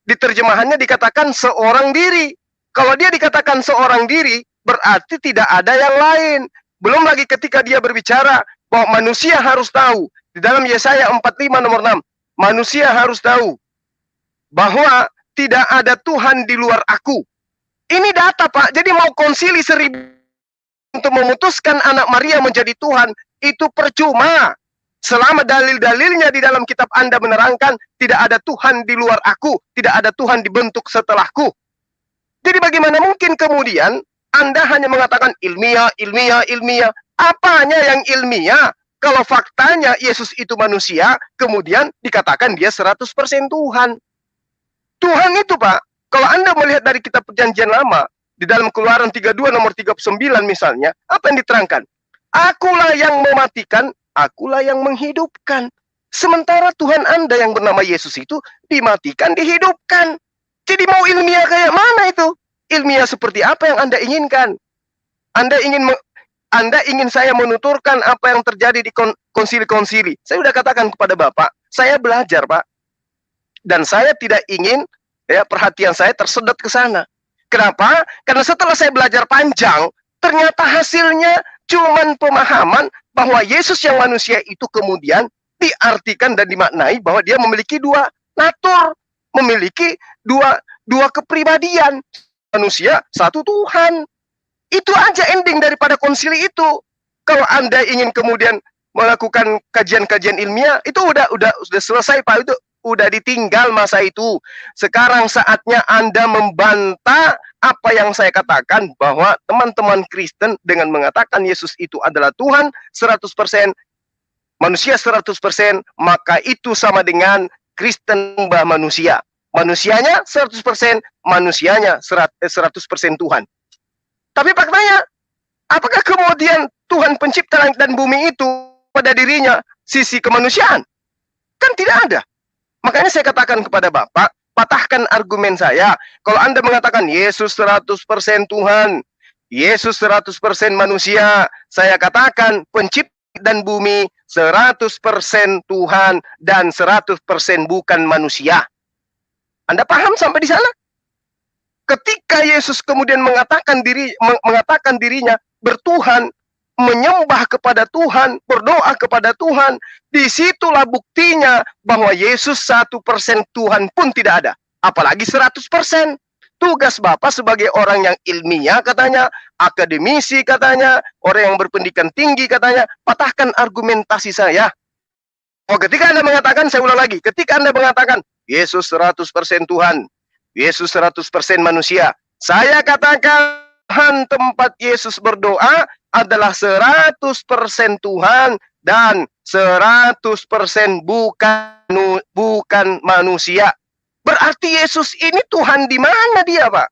Di terjemahannya dikatakan seorang diri. Kalau dia dikatakan seorang diri, berarti tidak ada yang lain. Belum lagi ketika dia berbicara bahwa manusia harus tahu. Di dalam Yesaya 45 nomor 6, manusia harus tahu bahwa tidak ada Tuhan di luar aku. Ini data, Pak. Jadi mau konsili 1000 untuk memutuskan anak Maria menjadi Tuhan, itu percuma. Selama dalil-dalilnya di dalam kitab Anda menerangkan tidak ada Tuhan di luar aku, tidak ada Tuhan dibentuk setelahku. Jadi bagaimana mungkin kemudian Anda hanya mengatakan ilmiah, ilmiah, ilmiah. Apanya yang ilmiah? Kalau faktanya Yesus itu manusia, kemudian dikatakan dia 100% Tuhan. Tuhan itu, Pak, kalau Anda melihat dari kitab Perjanjian Lama, di dalam Keluaran 32 nomor 39 misalnya, apa yang diterangkan? Akulah yang mematikan, akulah yang menghidupkan. Sementara Tuhan Anda yang bernama Yesus itu dimatikan, dihidupkan. Jadi mau ilmiah kayak mana itu? Ilmiah seperti apa yang Anda inginkan? Anda ingin saya menuturkan apa yang terjadi di konsili-konsili. Saya sudah katakan kepada Bapak, saya belajar, Pak. Dan saya tidak ingin perhatian saya tersedot ke sana. Kenapa? Karena setelah saya belajar panjang, ternyata hasilnya cuman pemahaman bahwa Yesus yang manusia itu kemudian diartikan dan dimaknai bahwa dia memiliki dua natur, memiliki dua kepribadian. Manusia, satu Tuhan. Itu aja ending daripada konsili itu. Kalau Anda ingin kemudian melakukan kajian-kajian ilmiah, itu udah selesai, Pak. Itu udah ditinggal masa itu. Sekarang saatnya Anda membantah apa yang saya katakan bahwa teman-teman Kristen dengan mengatakan Yesus itu adalah Tuhan 100%, manusia 100%, maka itu sama dengan Kristen mbah manusia. Manusianya 100%, manusianya 100% Tuhan. Tapi faktanya, apakah kemudian Tuhan pencipta langit dan bumi itu pada dirinya sisi kemanusiaan? Kan tidak ada. Makanya saya katakan kepada Bapak, patahkan argumen saya. Kalau Anda mengatakan Yesus 100% Tuhan, Yesus 100% manusia, saya katakan pencipta dan bumi 100% Tuhan dan 100% bukan manusia. Anda paham sampai di sana? Ketika Yesus kemudian mengatakan dirinya bertuhan, menyembah kepada Tuhan, berdoa kepada Tuhan, disitulah buktinya bahwa Yesus 1% Tuhan pun tidak ada, apalagi 100%. Tugas Bapak sebagai orang yang ilmiah katanya, akademisi katanya, orang yang berpendidikan tinggi katanya, patahkan argumentasi saya. Oh, ketika Anda mengatakan, saya ulang lagi, ketika Anda mengatakan Yesus 100% Tuhan, Yesus 100% manusia, saya katakan tempat Yesus berdoa adalah 100% Tuhan dan 100% bukan manusia. Berarti Yesus ini Tuhan di mana dia, Pak?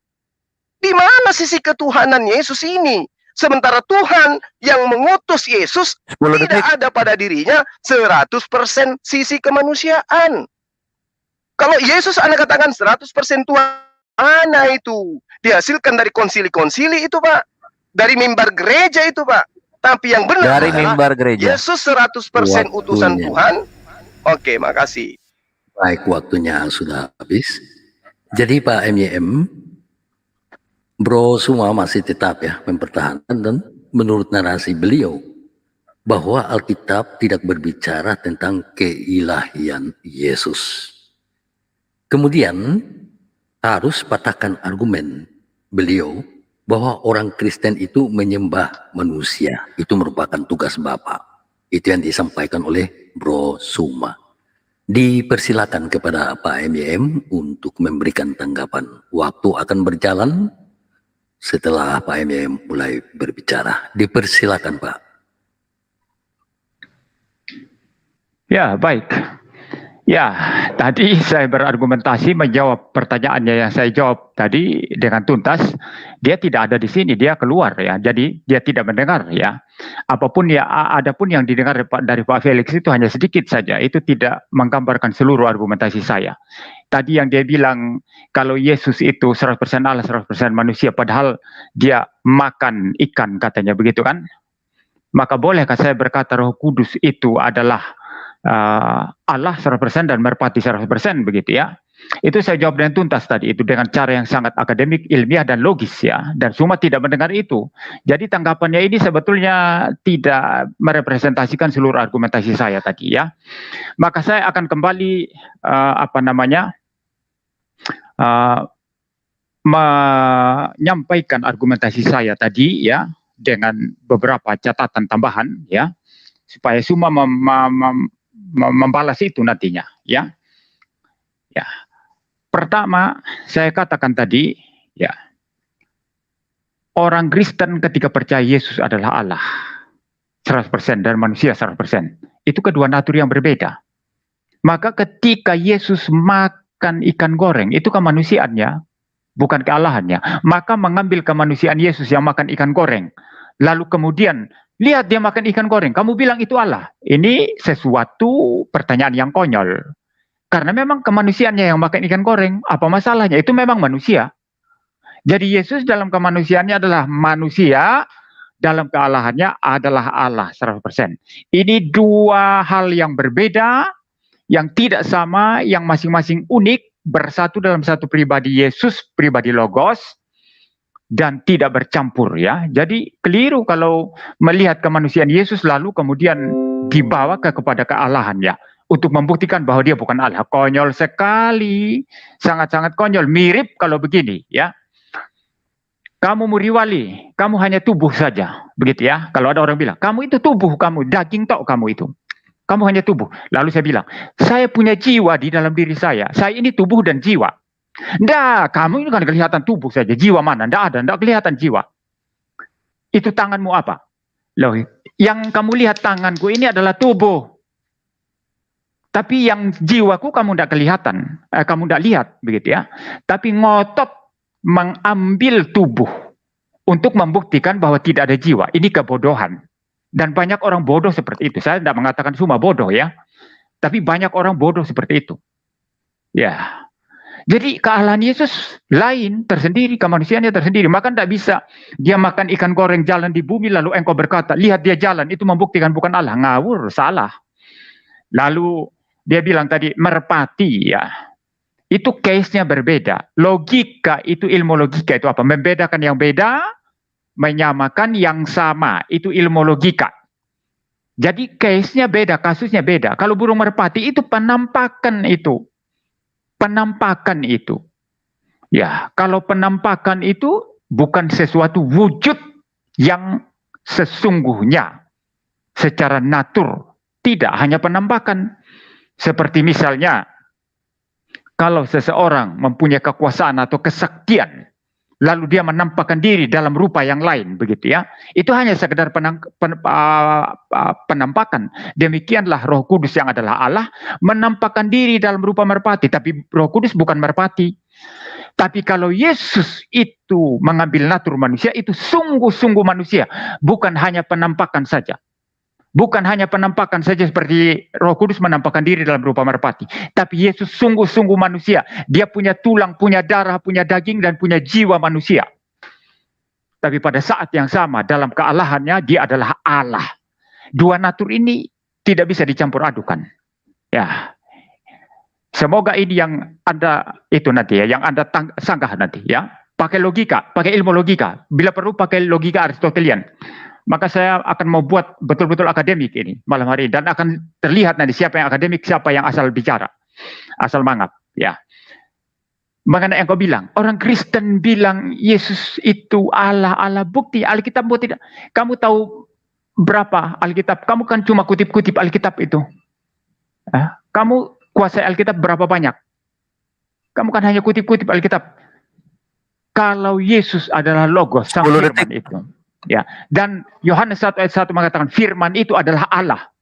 Di mana sisi ketuhanan Yesus ini? Sementara Tuhan yang mengutus Yesus tidak ada pada dirinya 100% sisi kemanusiaan. Kalau Yesus Anda katakan 100% Tuhan, mana itu? Dihasilkan dari konsili-konsili itu, Pak. Dari mimbar gereja itu, Pak. Tapi yang benar dari mimbar gereja. Yesus 100% utusan Tuhan. Oke, makasih. Baik, waktunya sudah habis. Jadi Pak MYM, Bro semua masih tetap mempertahankan dan menurut narasi beliau bahwa Alkitab tidak berbicara tentang keilahian Yesus. Kemudian harus patahkan argumen beliau bahwa orang Kristen itu menyembah manusia. Itu merupakan tugas Bapak. Itu yang disampaikan oleh Bro Suma. Dipersilakan kepada Pak MYM untuk memberikan tanggapan. Waktu akan berjalan setelah Pak MYM mulai berbicara. Dipersilakan, Pak. Ya, baik. Ya, tadi saya berargumentasi menjawab pertanyaannya yang saya jawab tadi dengan tuntas. Dia tidak ada di sini, dia keluar ya. Jadi dia tidak mendengar ya. Apapun ya, adapun yang didengar dari Pak Felix itu hanya sedikit saja. Itu tidak menggambarkan seluruh argumentasi saya. Tadi yang dia bilang kalau Yesus itu 100% Allah, 100% manusia, padahal dia makan ikan katanya begitu kan? Maka bolehkah saya berkata Roh Kudus itu adalah Allah 100% dan merpati 100% begitu ya. Itu saya jawab dengan tuntas tadi, itu dengan cara yang sangat akademik, ilmiah dan logis ya. Dan semua tidak mendengar itu. Jadi tanggapannya ini sebetulnya tidak merepresentasikan seluruh argumentasi saya tadi ya. Maka saya akan kembali menyampaikan argumentasi saya tadi ya dengan beberapa catatan tambahan ya supaya semua membalas itu nantinya ya. Ya. Pertama, saya katakan tadi ya. Orang Kristen ketika percaya Yesus adalah Allah 100% dan manusia 100%. Itu kedua natur yang berbeda. Maka ketika Yesus makan ikan goreng, itu kemanusiaannya, bukan kealahannya. Maka mengambil kemanusiaan Yesus yang makan ikan goreng. Lalu kemudian lihat dia makan ikan goreng, kamu bilang itu Allah. Ini sesuatu pertanyaan yang konyol. Karena memang kemanusiaannya yang makan ikan goreng, apa masalahnya? Itu memang manusia. Jadi Yesus dalam kemanusiaannya adalah manusia, dalam kealahannya adalah Allah 100%. Ini dua hal yang berbeda, yang tidak sama, yang masing-masing unik, bersatu dalam satu pribadi Yesus, pribadi Logos, dan tidak bercampur ya. Jadi keliru kalau melihat kemanusiaan Yesus lalu kemudian dibawa kepada kealahannya untuk membuktikan bahwa dia bukan Allah. Konyol sekali, sangat-sangat konyol. Mirip kalau begini ya. Kamu muriwali, kamu hanya tubuh saja, begitu ya. Kalau ada orang bilang, kamu itu tubuh, kamu daging tok kamu itu. Kamu hanya tubuh. Lalu saya bilang, saya punya jiwa di dalam diri saya. Saya ini tubuh dan jiwa. Nggak, kamu ini kan kelihatan tubuh saja. Jiwa mana? Nggak ada, nggak kelihatan jiwa. Itu tanganmu apa? Loh, yang kamu lihat tanganku ini adalah tubuh. Tapi yang jiwaku kamu nggak kelihatan. Kamu nggak lihat, begitu ya. Tapi ngotot mengambil tubuh untuk membuktikan bahwa tidak ada jiwa. Ini kebodohan. Dan banyak orang bodoh seperti itu. Saya tidak mengatakan semua bodoh ya. Tapi banyak orang bodoh seperti itu. Ya. Jadi kealahan Yesus lain, tersendiri, kemanusiaannya tersendiri. Maka tidak bisa dia makan ikan goreng jalan di bumi lalu engkau berkata, lihat dia jalan, itu membuktikan bukan Allah. Ngawur, salah. Lalu dia bilang tadi, merpati ya. Itu case-nya berbeda. Logika itu, ilmu logika itu apa? Membedakan yang beda, menyamakan yang sama. Itu ilmu logika. Jadi case-nya beda, kasusnya beda. Kalau burung merpati itu penampakan itu. Penampakan itu. Ya, kalau penampakan itu bukan sesuatu wujud yang sesungguhnya. Secara natur. Tidak, hanya penampakan. Seperti misalnya, kalau seseorang mempunyai kekuasaan atau kesaktian, lalu dia menampakkan diri dalam rupa yang lain, begitu ya. Itu hanya sekedar penampakan. Demikianlah Roh Kudus yang adalah Allah menampakkan diri dalam rupa merpati, tapi Roh Kudus bukan merpati. Tapi kalau Yesus itu mengambil natur manusia, itu sungguh-sungguh manusia, bukan hanya penampakan saja. Bukan hanya penampakan saja seperti Roh Kudus menampakkan diri dalam rupa merpati. Tapi Yesus sungguh-sungguh manusia. Dia punya tulang, punya darah, punya daging, dan punya jiwa manusia. Tapi pada saat yang sama, dalam kealahannya, dia adalah Allah. Dua natur ini tidak bisa dicampur adukan. Ya. Semoga ini yang Anda, itu nanti ya, yang Anda sanggah nanti ya. Pakai logika, pakai ilmu logika. Bila perlu pakai logika Aristotelian. Maka saya akan mau buat betul-betul akademik ini malam hari ini. Dan akan terlihat nanti siapa yang akademik, siapa yang asal bicara. Asal mangap. Ya. Mengenai yang kau bilang, orang Kristen bilang Yesus itu Allah, Allah. Bukti Alkitab mau tidak. Kamu tahu berapa Alkitab? Kamu kan cuma kutip-kutip Alkitab itu. Kamu kuasai Alkitab berapa banyak? Kamu kan hanya kutip-kutip Alkitab. Kalau Yesus adalah Logos, sang firman itu. Ya, dan Yohanes 1 ayat 1 mengatakan firman itu adalah Allah.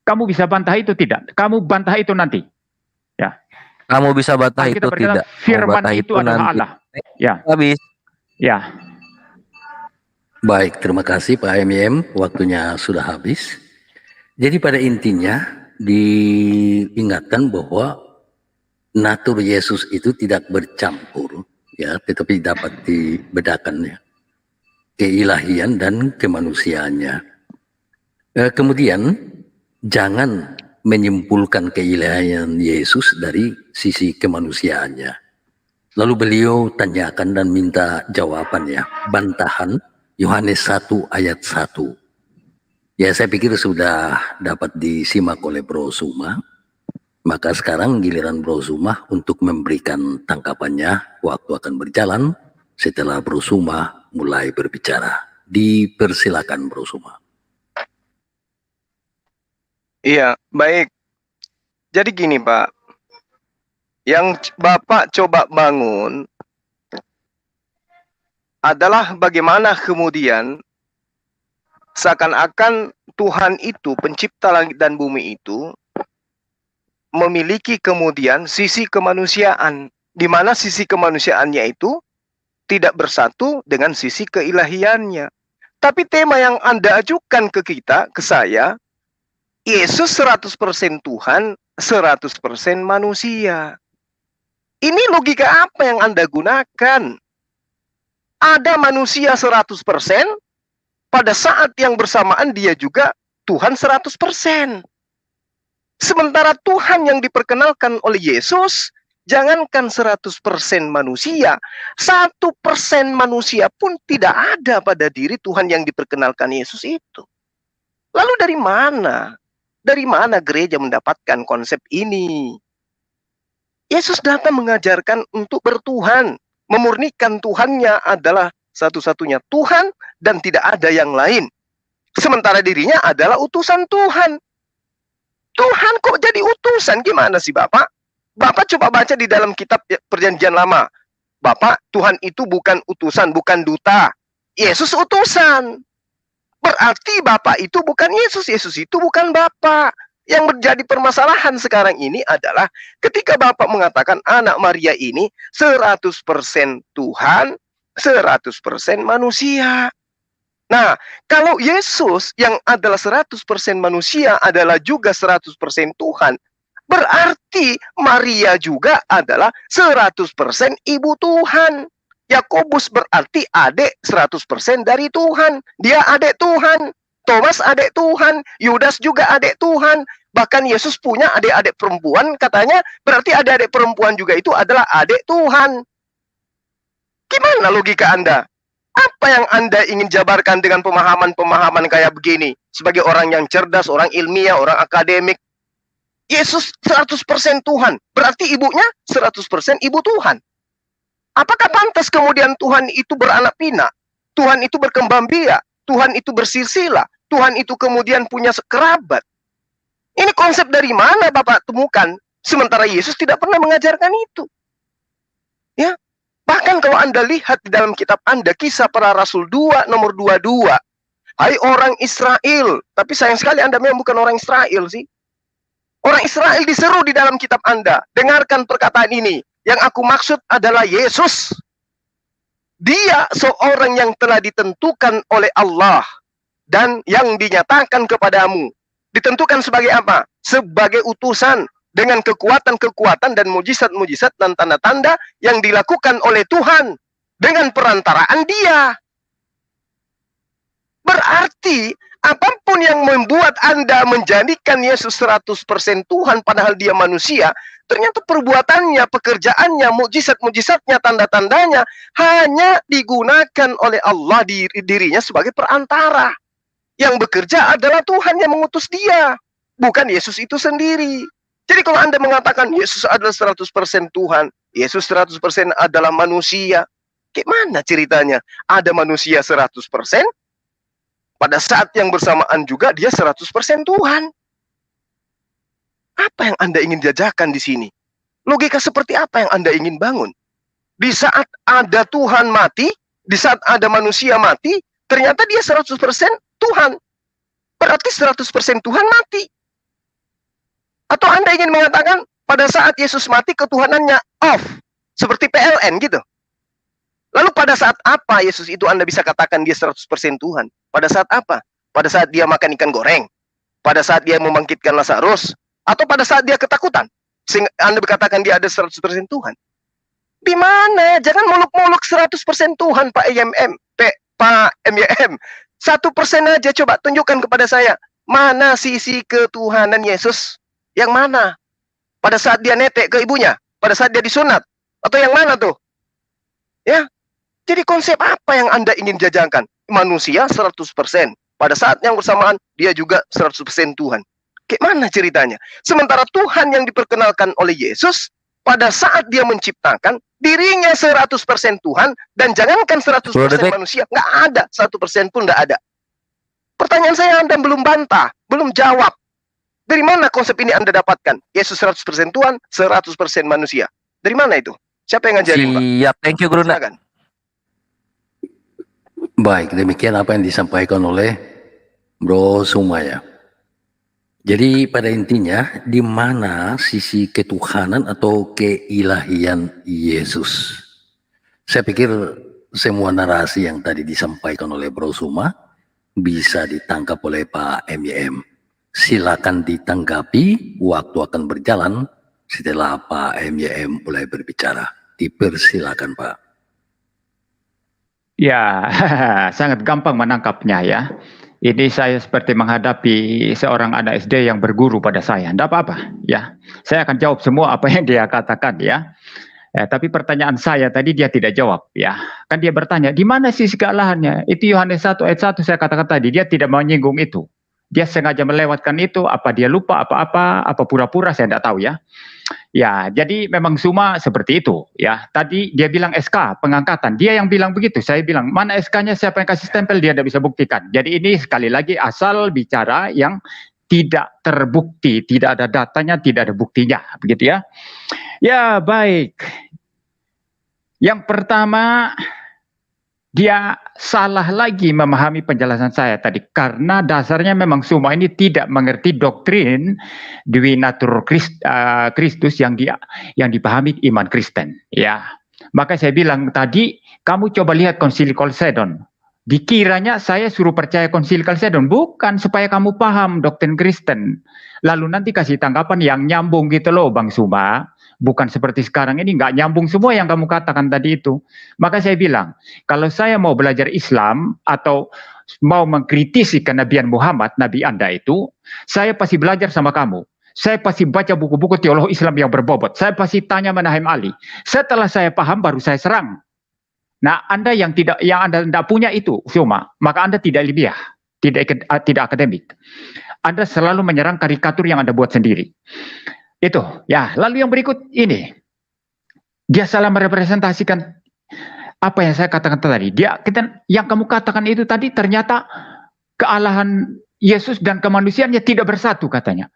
Kamu bisa bantah itu tidak? Kamu bantah itu nanti. Kamu bisa bantah itu Alkitab berkata tidak? Kamu firman bantah itu itu adalah nanti. Allah. Ya, Habis. ya. Baik, terima kasih Pak MIM. Waktunya sudah habis. Jadi pada intinya diingatkan bahwa natur Yesus itu tidak bercampur, ya, tetapi dapat dibedakannya keilahian dan kemanusiaannya. Kemudian jangan menyimpulkan keilahian Yesus dari sisi kemanusiaannya. Lalu beliau tanyakan dan minta jawabannya, bantahan Yohanes 1 ayat 1. Ya, saya pikir sudah dapat disimak oleh Bro Suma. Maka sekarang giliran Bro Suma untuk memberikan tangkapannya. Waktu akan berjalan setelah Bro Suma mulai berbicara. Dipersilakan Bro Suma. Iya, baik. Jadi gini Pak, yang Bapak coba bangun adalah bagaimana kemudian seakan-akan Tuhan itu, pencipta langit dan bumi itu, memiliki kemudian sisi kemanusiaan, di mana sisi kemanusiaannya itu tidak bersatu dengan sisi keilahiannya. Tapi tema yang Anda ajukan ke kita, ke saya, Yesus 100% Tuhan, 100% manusia. Ini logika apa yang Anda gunakan? Ada manusia 100%, pada saat yang bersamaan dia juga Tuhan 100%. Sementara Tuhan yang diperkenalkan oleh Yesus, jangankan 100% manusia, 1% manusia pun tidak ada pada diri Tuhan yang diperkenalkan Yesus itu. Lalu dari mana? Dari mana gereja mendapatkan konsep ini? Yesus datang mengajarkan untuk bertuhan, memurnikan Tuhannya adalah satu-satunya Tuhan dan tidak ada yang lain. Sementara dirinya adalah utusan Tuhan. Tuhan kok jadi utusan? Gimana sih Bapak? Bapak coba baca di dalam kitab Perjanjian Lama. Bapak, Tuhan itu bukan utusan, bukan duta. Yesus utusan. Berarti Bapak itu bukan Yesus. Yesus itu bukan Bapak. Yang menjadi permasalahan sekarang ini adalah ketika Bapak mengatakan anak Maria ini 100% Tuhan, 100% manusia. Nah, kalau Yesus yang adalah 100% manusia adalah juga 100% Tuhan, berarti Maria juga adalah 100% ibu Tuhan. Yakobus berarti adik 100% dari Tuhan. Dia adik Tuhan. Thomas adik Tuhan. Yudas juga adik Tuhan. Bahkan Yesus punya adik-adik perempuan, katanya berarti adik-adik perempuan juga itu adalah adik Tuhan. Gimana logika Anda? Apa yang Anda ingin jabarkan dengan pemahaman-pemahaman kayak begini? Sebagai orang yang cerdas, orang ilmiah, orang akademik. Yesus 100% Tuhan. Berarti ibunya 100% ibu Tuhan. Apakah pantas kemudian Tuhan itu beranak pinak? Tuhan itu berkembang biak? Tuhan itu bersilsilah? Tuhan itu kemudian punya kerabat? Ini konsep dari mana Bapak temukan? Sementara Yesus tidak pernah mengajarkan itu. Ya. Bahkan kalau Anda lihat di dalam kitab Anda, Kisah Para Rasul 2 nomor 22. Hai orang Israel. Tapi sayang sekali Anda memang bukan orang Israel sih. Orang Israel diseru di dalam kitab Anda. Dengarkan perkataan ini. Yang aku maksud adalah Yesus. Dia seorang yang telah ditentukan oleh Allah. Dan yang dinyatakan kepadamu. Ditentukan sebagai apa? Sebagai utusan. Dengan kekuatan-kekuatan dan mujizat-mujizat dan tanda-tanda yang dilakukan oleh Tuhan dengan perantaraan Dia. Berarti apapun yang membuat Anda menjadikan Yesus 100% Tuhan padahal Dia manusia, ternyata perbuatannya, pekerjaannya, mujizat-mujizatnya, tanda-tandanya hanya digunakan oleh Allah dirinya sebagai perantara. Yang bekerja adalah Tuhan yang mengutus Dia, bukan Yesus itu sendiri. Jadi kalau Anda mengatakan Yesus adalah 100% Tuhan, Yesus 100% adalah manusia, gimana ceritanya? Ada manusia 100%, pada saat yang bersamaan juga dia 100% Tuhan. Apa yang Anda ingin jajakan di sini? Logika seperti apa yang Anda ingin bangun? Di saat ada Tuhan mati, di saat ada manusia mati, ternyata dia 100% Tuhan. Berarti 100% Tuhan mati. Atau Anda ingin mengatakan Pada saat Yesus mati, ketuhanannya off. Seperti PLN gitu. Lalu pada saat apa Yesus itu Anda bisa katakan dia 100% Tuhan? Pada saat apa? Pada saat dia makan ikan goreng? Pada saat dia membangkitkan Lazarus? Atau pada saat dia ketakutan? Sehingga Anda berkatakan dia ada 100% Tuhan? Di mana? Jangan muluk-muluk 100% Tuhan, Pak YMM. Pak MYM. 1% aja coba tunjukkan kepada saya. Mana sisi ketuhanan Yesus? Yang mana? Pada saat dia netek ke ibunya? Pada saat dia disunat? Atau yang mana tuh? Ya. Jadi konsep apa yang Anda ingin jajankan? Manusia 100%. Pada saat yang bersamaan, dia juga 100% Tuhan. Kayak mana ceritanya? Sementara Tuhan yang diperkenalkan oleh Yesus, pada saat dia menciptakan, dirinya 100% Tuhan, dan jangankan 100% manusia, nggak ada, 1% pun nggak ada. Pertanyaan saya Anda belum bantah, belum jawab. Dari mana konsep ini Anda dapatkan? Yesus 100% Tuhan, 100% manusia. Dari mana itu? Siapa yang ngajarin, Pak? Siap, thank you Gurunda. Silakan. Baik, demikian apa yang disampaikan oleh Bro Sumaya. Jadi pada intinya, di mana sisi ketuhanan atau keilahian Yesus? Saya pikir semua narasi yang tadi disampaikan oleh Bro Suma bisa ditangkap oleh Pak MYM. Silakan ditanggapi, waktu akan berjalan setelah Pak MYM mulai berbicara. Dipersilakan, Pak. Ya, sangat gampang menangkapnya ya. Ini saya seperti menghadapi seorang anak SD yang berguru pada saya. Tidak apa-apa ya. Saya akan jawab semua apa yang dia katakan ya. Tapi pertanyaan saya tadi dia tidak jawab ya. Kan dia bertanya, di mana sih kealahannya? Itu Yohanes 1 ayat 1 saya katakan tadi. Dia tidak menyinggung itu. Dia sengaja melewatkan itu. Apa dia lupa apa pura-pura saya tidak tahu ya. Ya, jadi memang Suma seperti itu ya. Tadi dia bilang SK pengangkatan, dia yang bilang begitu. Saya bilang mana SK-nya, siapa yang kasih stempel, dia tidak bisa buktikan. Jadi ini sekali lagi asal bicara yang tidak terbukti, tidak ada datanya, tidak ada buktinya, begitu ya. Ya baik. Yang pertama, dia salah lagi memahami penjelasan saya tadi karena dasarnya memang Suma ini tidak mengerti doktrin Dwi Natur Kristus yang dipahami iman Kristen ya. Maka saya bilang tadi kamu coba lihat Konsili Chalcedon. Dikiranya saya suruh percaya Konsili Chalcedon, bukan supaya kamu paham doktrin Kristen. Lalu nanti kasih tanggapan yang nyambung gitu loh Bang Suma. Bukan seperti sekarang ini nggak nyambung semua yang kamu katakan tadi itu. Maka saya bilang, kalau saya mau belajar Islam atau mau mengkritisi kenabian Muhammad, Nabi Anda itu, saya pasti belajar sama kamu. Saya pasti baca buku-buku teologi Islam yang berbobot. Saya pasti tanya Menahem Ali. Setelah saya paham, baru saya serang. Nah, Anda yang Anda tidak punya itu, cuma, maka Anda tidak ilmiah, tidak akademik. Anda selalu menyerang karikatur yang Anda buat sendiri. Itu ya. Lalu yang berikut ini, dia salah merepresentasikan apa yang saya katakan tadi. Yang kamu katakan itu tadi ternyata kealahan Yesus dan kemanusiaannya tidak bersatu katanya.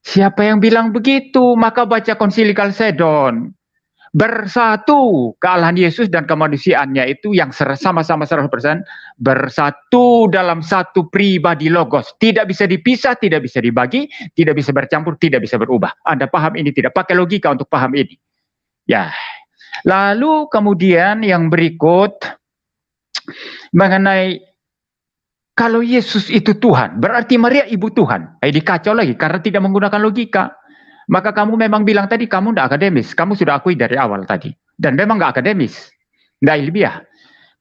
Siapa yang bilang begitu? Maka baca Konsili Chalcedon. Bersatu kealahan Yesus dan kemanusiaannya itu yang sama-sama 100% bersatu dalam satu pribadi logos. Tidak bisa dipisah, tidak bisa dibagi, tidak bisa bercampur, tidak bisa berubah. Anda paham ini, tidak pakai logika untuk paham ini. Ya. Lalu kemudian yang berikut mengenai kalau Yesus itu Tuhan, berarti Maria ibu Tuhan. Dikacau lagi karena tidak menggunakan logika. Maka kamu memang bilang tadi kamu tidak akademis. Kamu sudah akui dari awal tadi. Dan memang tidak akademis. Tidak ilmiah.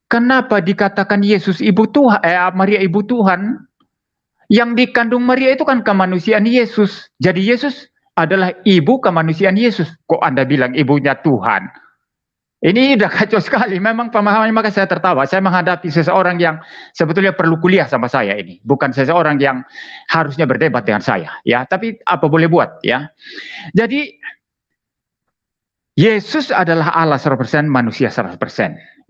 Kenapa dikatakan Yesus ibu Tuhan, Maria ibu Tuhan? Yang dikandung Maria itu kan kemanusiaan Yesus. Jadi Yesus adalah ibu kemanusiaan Yesus. Kok Anda bilang ibunya Tuhan? Ini udah kacau sekali. Memang pemahamannya, maka saya tertawa. Saya menghadapi seseorang yang sebetulnya perlu kuliah sama saya ini. Bukan seseorang yang harusnya berdebat dengan saya. Ya, tapi apa boleh buat ya. Jadi Yesus adalah Allah 100%, manusia 100%.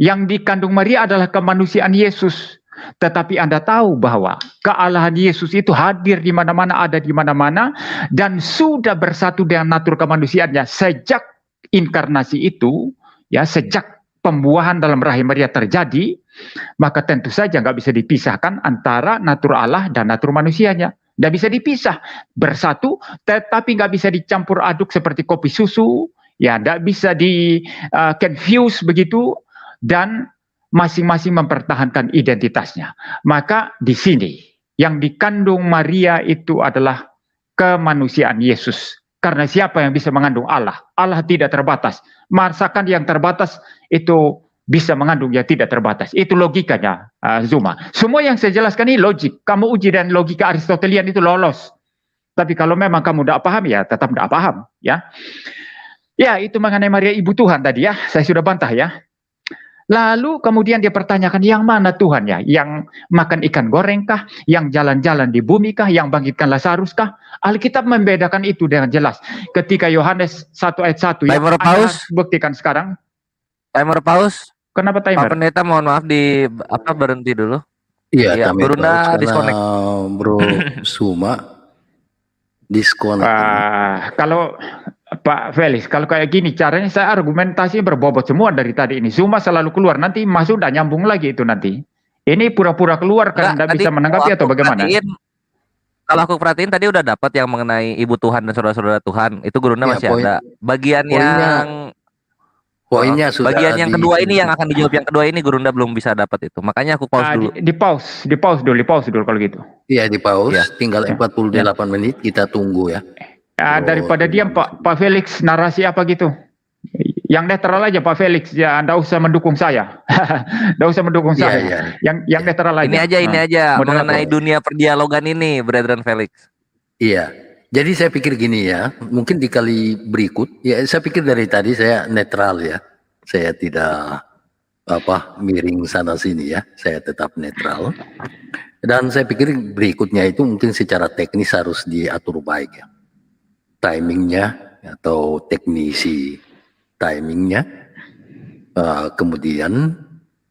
Yang dikandung Maria adalah kemanusiaan Yesus. Tetapi Anda tahu bahwa kealahan Yesus itu hadir di mana-mana, ada di mana-mana, dan sudah bersatu dengan natur kemanusiaannya sejak inkarnasi itu. Ya, sejak pembuahan dalam rahim Maria terjadi, maka tentu saja nggak bisa dipisahkan antara natur Allah dan natur manusianya. Nggak bisa dipisah, bersatu, tetapi nggak bisa dicampur aduk seperti kopi susu, ya nggak bisa di confuse begitu, dan masing-masing mempertahankan identitasnya. Maka di sini yang dikandung Maria itu adalah kemanusiaan Yesus. Karena siapa yang bisa mengandung Allah? Allah tidak terbatas. Masakan yang terbatas itu bisa mengandung yang tidak terbatas. Itu logikanya, Zuma. Semua yang saya jelaskan ini logik. Kamu uji dan logika Aristotelian itu lolos. Tapi kalau memang kamu tidak paham, ya tetap tidak paham. Ya, ya itu mengenai Maria Ibu Tuhan tadi ya. Saya sudah bantah ya. Lalu kemudian dia pertanyakan, yang mana Tuhan ya? Yang makan ikan goreng kah? Yang jalan-jalan di bumi kah? Yang bangkitkan Lazarus kah? Alkitab membedakan itu dengan jelas. Ketika Yohanes 1 ayat 1, yang Timer Anda pause. harus buktikan sekarang. Timer pause. Kenapa Pak timer? Pendeta, mohon maaf berhenti dulu. Iya, Iya, kami Brunda tahu karena disconnect. Bro Suma disconnect ini. Kalau Pak Felix, kalau kayak gini caranya saya argumentasi berbobot semua dari tadi ini. Zuma selalu keluar, nanti masuk udah nyambung lagi itu nanti. Ini pura-pura keluar karena tidak bisa menanggapi atau bagaimana? Kalau aku perhatiin tadi udah dapat yang mengenai Ibu Tuhan dan saudara-saudara Tuhan. Itu Gurunda Ya, masih ada. Bagian poinnya sudah bagian yang kedua ini yang akan dijawab yang kedua ini Gurunda belum bisa dapat itu. Makanya aku pause dulu. Di pause dulu kalau gitu. Iya, di pause. Ya. Tinggal 48 menit, kita tunggu ya. Daripada diam Pak Felix, narasi apa gitu? Yang netral aja Pak Felix, ya Anda usah mendukung saya. Nggak usah mendukung saya. Iya. Yang netral aja. Ini aja moderator. mengenai dunia perdialogan ini, Brethren Felix. Iya. Jadi saya pikir gini ya, mungkin di kali berikut, ya saya pikir dari tadi saya netral ya. Saya tidak miring sana sini ya. Saya tetap netral. Dan saya pikir berikutnya itu mungkin secara teknis harus diatur baik ya. Timingnya atau teknisi timingnya, kemudian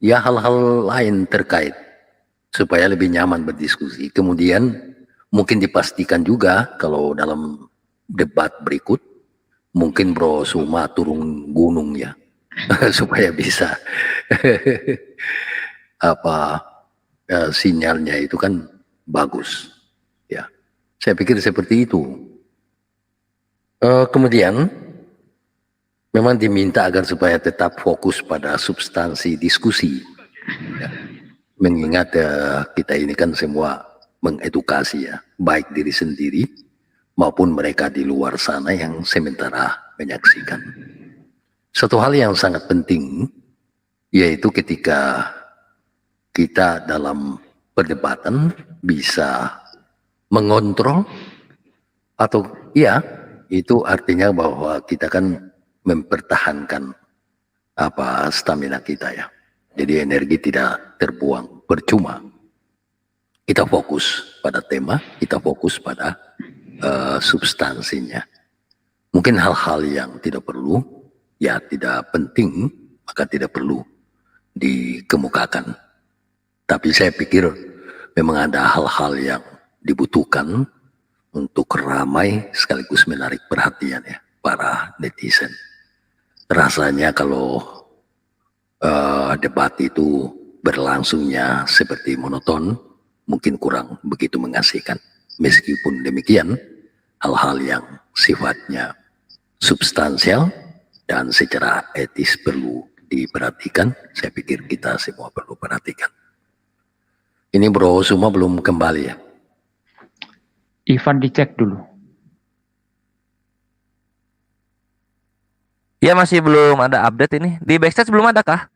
ya hal-hal lain terkait supaya lebih nyaman berdiskusi. Kemudian mungkin dipastikan juga kalau dalam debat berikut mungkin Bro Suma turun gunung ya supaya bisa sinyalnya itu kan bagus ya. Saya pikir seperti itu. Kemudian memang diminta agar supaya tetap fokus pada substansi diskusi ya. Mengingat kita ini kan semua mengedukasi ya, baik diri sendiri maupun mereka di luar sana yang sementara menyaksikan. Satu hal yang sangat penting yaitu ketika kita dalam perdebatan bisa mengontrol atau ya itu artinya bahwa kita kan mempertahankan stamina kita ya. Jadi energi tidak terbuang percuma. Kita fokus pada tema, kita fokus pada substansinya. Mungkin hal-hal yang tidak perlu, ya tidak penting, maka tidak perlu dikemukakan. Tapi saya pikir memang ada hal-hal yang dibutuhkan untuk ramai sekaligus menarik perhatian ya para netizen. Rasanya kalau debat itu berlangsungnya seperti monoton, mungkin kurang begitu mengasihkan. Meskipun demikian, hal-hal yang sifatnya substansial dan secara etis perlu diperhatikan, saya pikir kita semua perlu perhatikan. Ini Bro Suma belum kembali ya? Ivan dicek dulu. Ya masih belum ada update ini. Di backstage belum ada kah?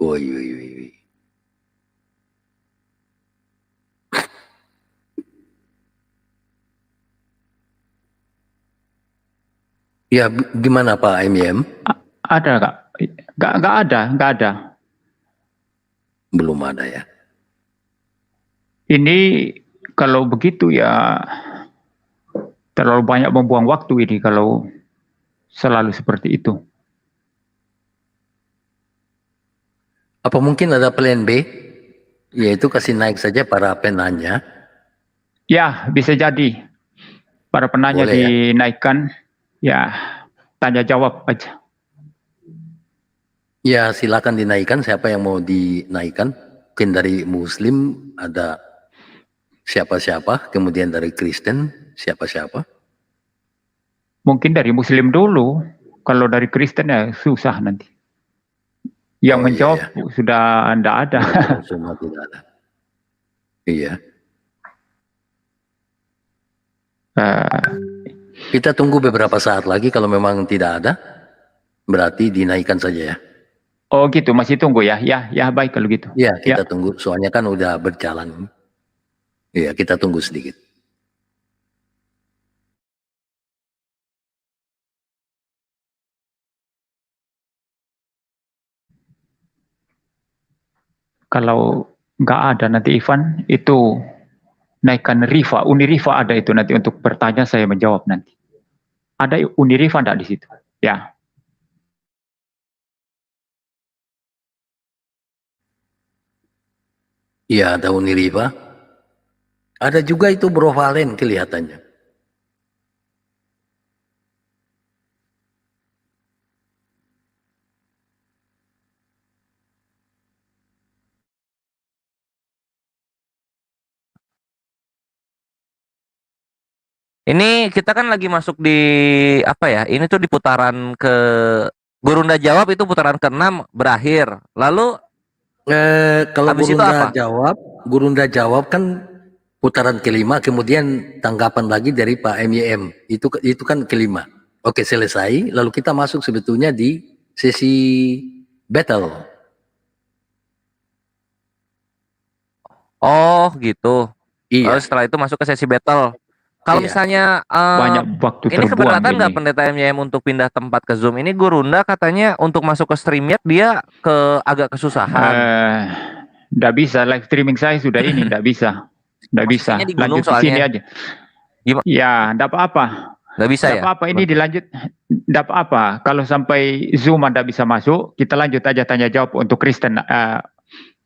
Woi. Ya, gimana Pak MIM? Ada Kak? Nggak ada. Belum ada ya. Ini kalau begitu ya terlalu banyak membuang waktu ini kalau selalu seperti itu. Apa mungkin ada plan B? Yaitu kasih naik saja para penanya. Ya, bisa jadi. Para penanya Boleh ya? dinaikkan, ya tanya jawab aja. Ya silakan dinaikkan, siapa yang mau dinaikkan. Mungkin dari Muslim ada siapa-siapa, kemudian dari Kristen siapa-siapa. Mungkin dari Muslim dulu, kalau dari Kristen ya susah nanti. Yang Oh, menjawab iya, iya. sudah tidak ada. Semua tidak ada. Iya. Kita tunggu beberapa saat lagi, kalau memang tidak ada, berarti dinaikkan saja ya. Oh gitu, masih tunggu ya? Ya baik kalau gitu. Iya, Ya. kita tunggu, soalnya kan udah berjalan. Iya, kita tunggu sedikit. Kalau nggak ada nanti Ivan, itu naikkan Riva, Uniriva ada itu nanti untuk bertanya saya menjawab nanti. Ada Uniriva enggak di situ? Ya. Iya, ada Uniriva. Ada juga itu Bro Valen kelihatannya. Ini kita kan lagi masuk di apa ya? Ini tuh di putaran ke Gurunda jawab itu putaran ke-6 berakhir. Lalu Kalau habis itu apa? Gurunda jawab kan putaran kelima, kemudian tanggapan lagi dari Pak MYM. Itu kan kelima. Oke, selesai. Lalu kita masuk sebetulnya di sesi battle. Oh, gitu. Lalu Iya. setelah itu masuk ke sesi battle. Kalau Iya. misalnya Banyak waktu ini terbuang keberatan nggak ini. pendeta MYM untuk pindah tempat ke Zoom? Ini Gurunda katanya untuk masuk ke StreamYard dia agak kesusahan. Nggak bisa, live streaming saya sudah ini, nggak bisa. Nggak bisa, Posisinya di gunung lanjut di sini soalnya. aja. Gimana? Ya, nggak apa-apa. Nggak bisa Nggak ya? apa-apa, ini dilanjut. Nggak apa-apa, kalau sampai Zoom nggak bisa masuk, kita lanjut aja tanya jawab untuk Kristen,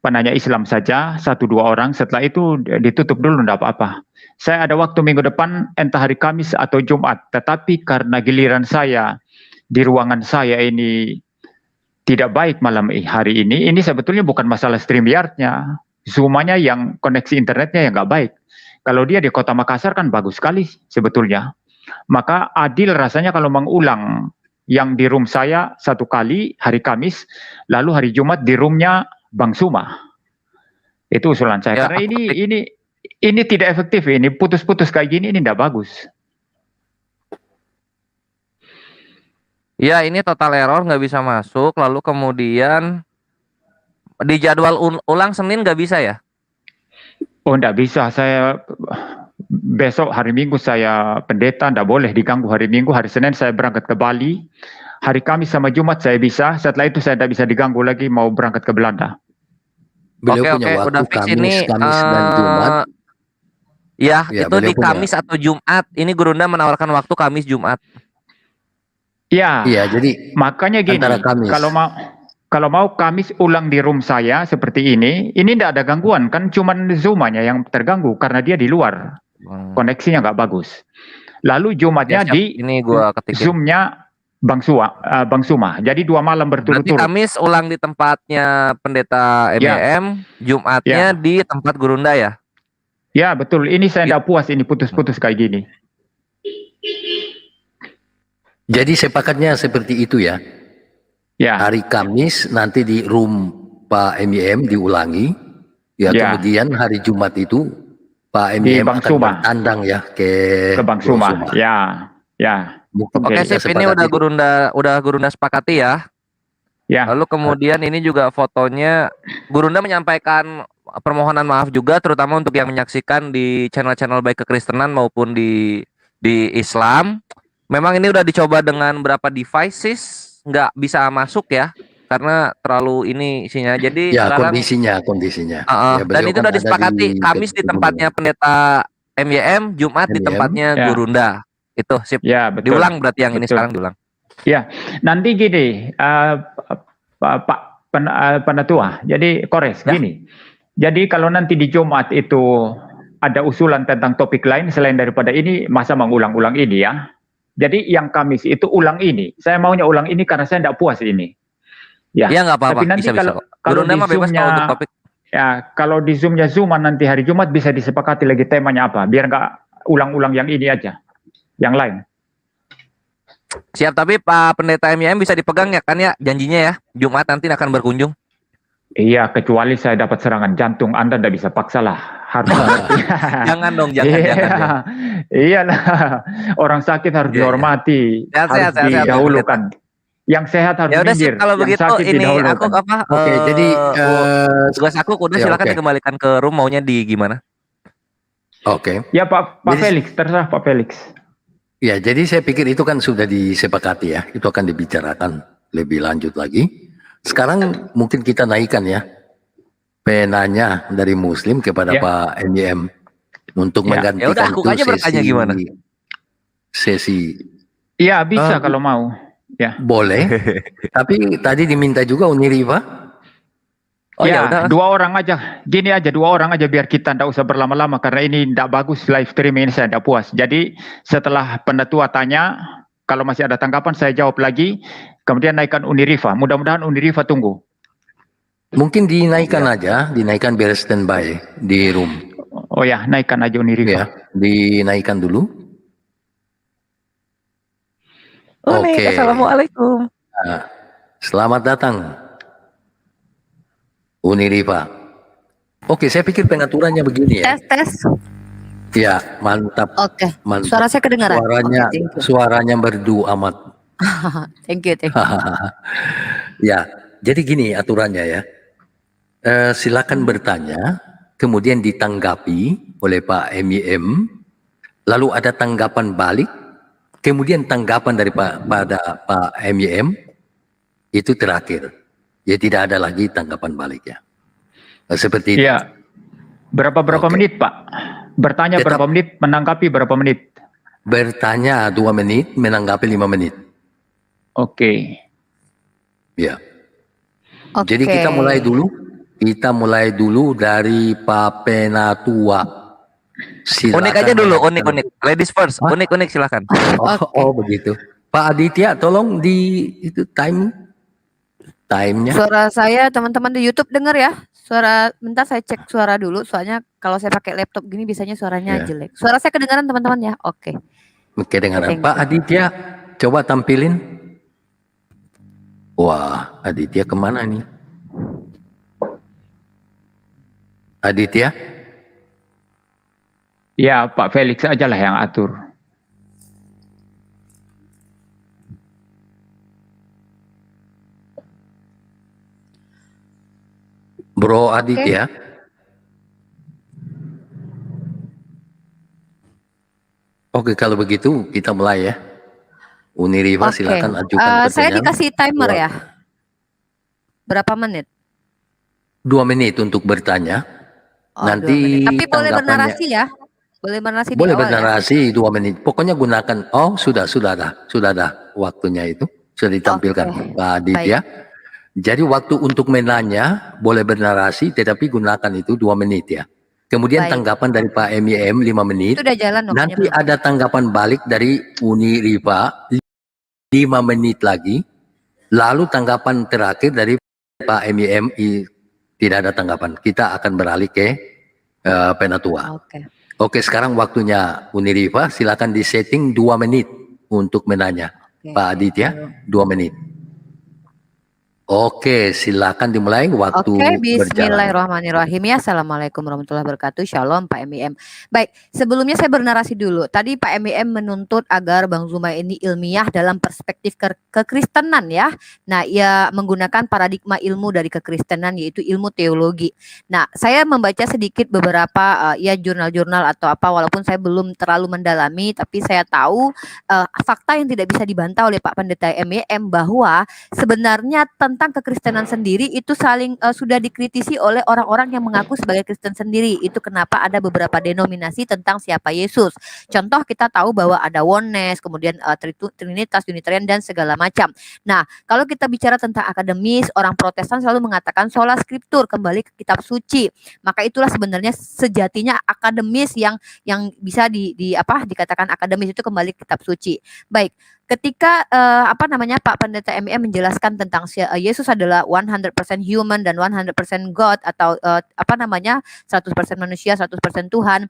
penanya Islam saja, 1-2 orang, setelah itu ditutup dulu, nggak apa-apa. Saya ada waktu minggu depan, entah hari Kamis atau Jumat, tetapi karena giliran saya di ruangan saya ini tidak baik malam hari ini sebetulnya bukan masalah StreamYard-nya, Zoom-nya yang koneksi internetnya yang nggak baik. Kalau dia di kota Makassar kan bagus sekali sebetulnya. Maka adil rasanya kalau mengulang yang di room saya 1 kali hari Kamis, lalu hari Jumat di roomnya Bang Suma. Itu usulan saya. Ya, Karena ini tidak efektif, ini putus-putus kayak gini, ini tidak bagus. Ya, ini total error nggak bisa masuk. Lalu kemudian di jadwal ulang Senin nggak bisa ya? Oh, tidak bisa. Saya besok hari Minggu saya pendeta, tidak boleh diganggu hari Minggu. Hari Senin saya berangkat ke Bali. Hari Kamis sama Jumat saya bisa. Setelah itu saya tidak bisa diganggu lagi mau berangkat ke Belanda. Beliau punya waktu udah fix Kamis ini. dan Jumat. Ya, Ya, itu di beliau punya. Kamis atau Jumat. Ini Gurunda menawarkan waktu Kamis Jumat. Ya, Iya, jadi makanya gini. antara Kamis. Kalau mau Kamis ulang di room saya seperti ini tidak ada gangguan, kan cuman Zoom-nya yang terganggu karena dia di luar, koneksinya nggak bagus. Lalu Jumatnya Ya, siap. di Ini gua ketikin. Zoom-nya Bang Suma. Jadi 2 malam Berarti berturut-turut. Kamis ulang di tempatnya pendeta MYM, Jumatnya di tempat Gurunda ya? Ya betul, ini saya tidak puas ini putus-putus kayak gini. Jadi sepakatnya seperti itu ya. Ya, Hari Kamis nanti di room Pak MYM diulangi. Ya, Ya. kemudian hari Jumat itu Pak Di MYM Bang akan Suma. bertandang ya ke Bang Bro Suma. Suma. Ya. Mungkin Oke, kita sip. Ini sepakat itu. udah Gurunda sepakati ya. Ya. Lalu kemudian ini juga fotonya Gurunda menyampaikan permohonan maaf juga terutama untuk yang menyaksikan di channel-channel baik kekristenan maupun di Islam. Memang ini udah dicoba dengan berapa devices, nggak bisa masuk ya karena terlalu ini isinya. Jadi Ya, sekarang kondisinya. Ya, dan beliau itu kan udah ada disepakati Kamis di tempatnya pendeta MYM, Jumat di MYM. tempatnya Ya. Gurunda. Itu sip. Ya, betul. Diulang berarti yang ini Betul. sekarang diulang. Ya, nanti gini, Pak Penatua, jadi Kores, Ya. gini. Jadi kalau nanti di Jumat itu ada usulan tentang topik lain selain daripada ini, masa mengulang-ulang ini ya. Jadi yang Kamis itu ulang ini. Saya maunya ulang ini karena saya tidak puas ini. Ya, Iya nggak apa-apa, tapi nanti bisa kalau kok. kalau Gerunda di mah bebas kalau untuk topik. ya kalau di Zoom-nya Zooman nanti hari Jumat bisa disepakati lagi temanya apa, biar nggak ulang-ulang yang ini aja, yang lain. Siap, tapi Pak Pendeta MIM bisa dipegang ya kan ya janjinya ya, Jumat nanti akan berkunjung. Iya, kecuali saya dapat serangan jantung, Anda tidak bisa paksa lah. Harus Jangan dong, jangan. Iya lah, orang sakit harus Iya, iya. dihormati, Sehat, harus sehat, didahulukan. Yang sehat harus Ya udah minggir, sip, kalau yang begitu sakit ini aku didahulukan. apa? Oke, jadi tugas aku udah ya, silakan oke. dikembalikan ke room, maunya di gimana? Ya Pak Jadi- Felix, terserah Pak Felix. ya, jadi saya pikir itu kan sudah disepakati ya, itu akan dibicarakan lebih lanjut lagi. Sekarang mungkin kita naikkan ya penanya dari Muslim kepada Ya. Pak MIM untuk Ya. menggantikan Ya udah, aku itu aja bertanya gimana? Sesi Iya bisa Ah, kalau mau. Ya. boleh, tapi tadi diminta juga Uniriva. Oh ya Ya, udah. 2 orang aja. Gini aja, 2 orang aja biar kita ndak usah berlama-lama karena ini ndak bagus live streaming ini, saya ndak puas. Jadi setelah pendatua tanya, kalau masih ada tanggapan saya jawab lagi. Kemudian naikkan Uniriva. Mudah-mudahan Uniriva tunggu. Mungkin dinaikkan aja, dinaikkan biar standby di room. Oh ya, naikkan aja Ya, Uniriva. dinaikkan dulu. Oke, Oke. assalamualaikum. Nah, selamat datang, Uniriva. Oke, saya pikir pengaturannya begini ya. Tes. Ya, mantap. Oke. Mantap. Suara saya kedengaran. Suaranya, Oke, thank you. suaranya merdu amat. Thank you. Ya, jadi gini aturannya ya. Silakan bertanya, kemudian ditanggapi oleh Pak MIM, lalu ada tanggapan balik, kemudian tanggapan dari Pak MIM, itu terakhir. Ya tidak ada lagi tanggapan balik ya. Seperti itu. Iya. Berapa Oke. menit, Pak? Bertanya Tetap- berapa menit, menanggapi berapa menit? Bertanya 2 menit, menanggapi 5 menit. Oke. Ya. Oke. Jadi kita mulai dulu. Kita mulai dulu dari Pak Penatua. Silakan. Unik aja dulu, unik. Ladies first, Hah? unik silakan. Oh, begitu. Pak Aditya, tolong di itu time-nya. Suara saya teman-teman di YouTube dengar ya. Suara bentar saya cek suara dulu. Soalnya kalau saya pakai laptop gini biasanya suaranya Ya. jelek. Suara saya kedengaran teman-teman ya. Oke. Kedengaran. Thank Pak you. Aditya, coba tampilin. Wah, Aditya kemana nih? Aditya? Ya, Pak Felix aja lah yang atur. Bro Aditya? Oke, kalau begitu kita mulai ya. Uniriva Oke. silakan ajukan pertanyaan. Saya dikasih timer Dua- ya. Berapa menit? 2 menit untuk bertanya. Oh, Nanti 2 menit. Tapi boleh tanggapannya- bernarasi ya. Boleh bernarasi di Boleh awal ya. bernarasi 2 menit. Pokoknya gunakan. Oh, sudah dah waktunya itu. Sudah ditampilkan Oke. Pak Aditya. Jadi waktu untuk menanya boleh bernarasi tetapi gunakan itu 2 menit ya. Kemudian Baik. tanggapan dari Pak MIM 5 menit. Itu udah jalan waktunya Nanti belum? ada tanggapan balik dari Uniriva 5 menit lagi. Lalu tanggapan terakhir dari Pak MIM tidak ada tanggapan. Kita akan beralih ke Penatua. Oke. Oke, sekarang waktunya Uniriva. Silakan disetting 2 menit untuk menanya. Oke. Pak Aditya, 2 menit. Oke, silakan dimulai waktu Oke, berjalan. bismillahirrahmanirrahim ya. Assalamualaikum warahmatullahi wabarakatuh. Shalom Pak MIM. Baik, sebelumnya saya bernarasi dulu. Tadi Pak MIM menuntut agar Bang Zuma ini ilmiah dalam perspektif kekristenan ya. Nah, ia menggunakan paradigma ilmu dari kekristenan yaitu ilmu teologi. Nah, saya membaca sedikit beberapa ya jurnal-jurnal atau apa walaupun saya belum terlalu mendalami tapi saya tahu fakta yang tidak bisa dibantah oleh Pak Pendeta MIM bahwa sebenarnya tentang tentang kekristenan sendiri itu saling sudah dikritisi oleh orang-orang yang mengaku sebagai Kristen sendiri. Itu kenapa ada beberapa denominasi tentang siapa Yesus. Contoh kita tahu bahwa ada oneness, kemudian Trinitas, Unitarian dan segala macam. Nah, kalau kita bicara tentang akademis, orang Protestan selalu mengatakan sola scriptur, kembali ke kitab suci. Maka itulah sebenarnya sejatinya akademis yang bisa dikatakan akademis itu kembali ke kitab suci. Baik, ketika Pak Pendeta MEM menjelaskan tentang Yesus adalah 100% human dan 100% God atau 100% manusia, 100% Tuhan.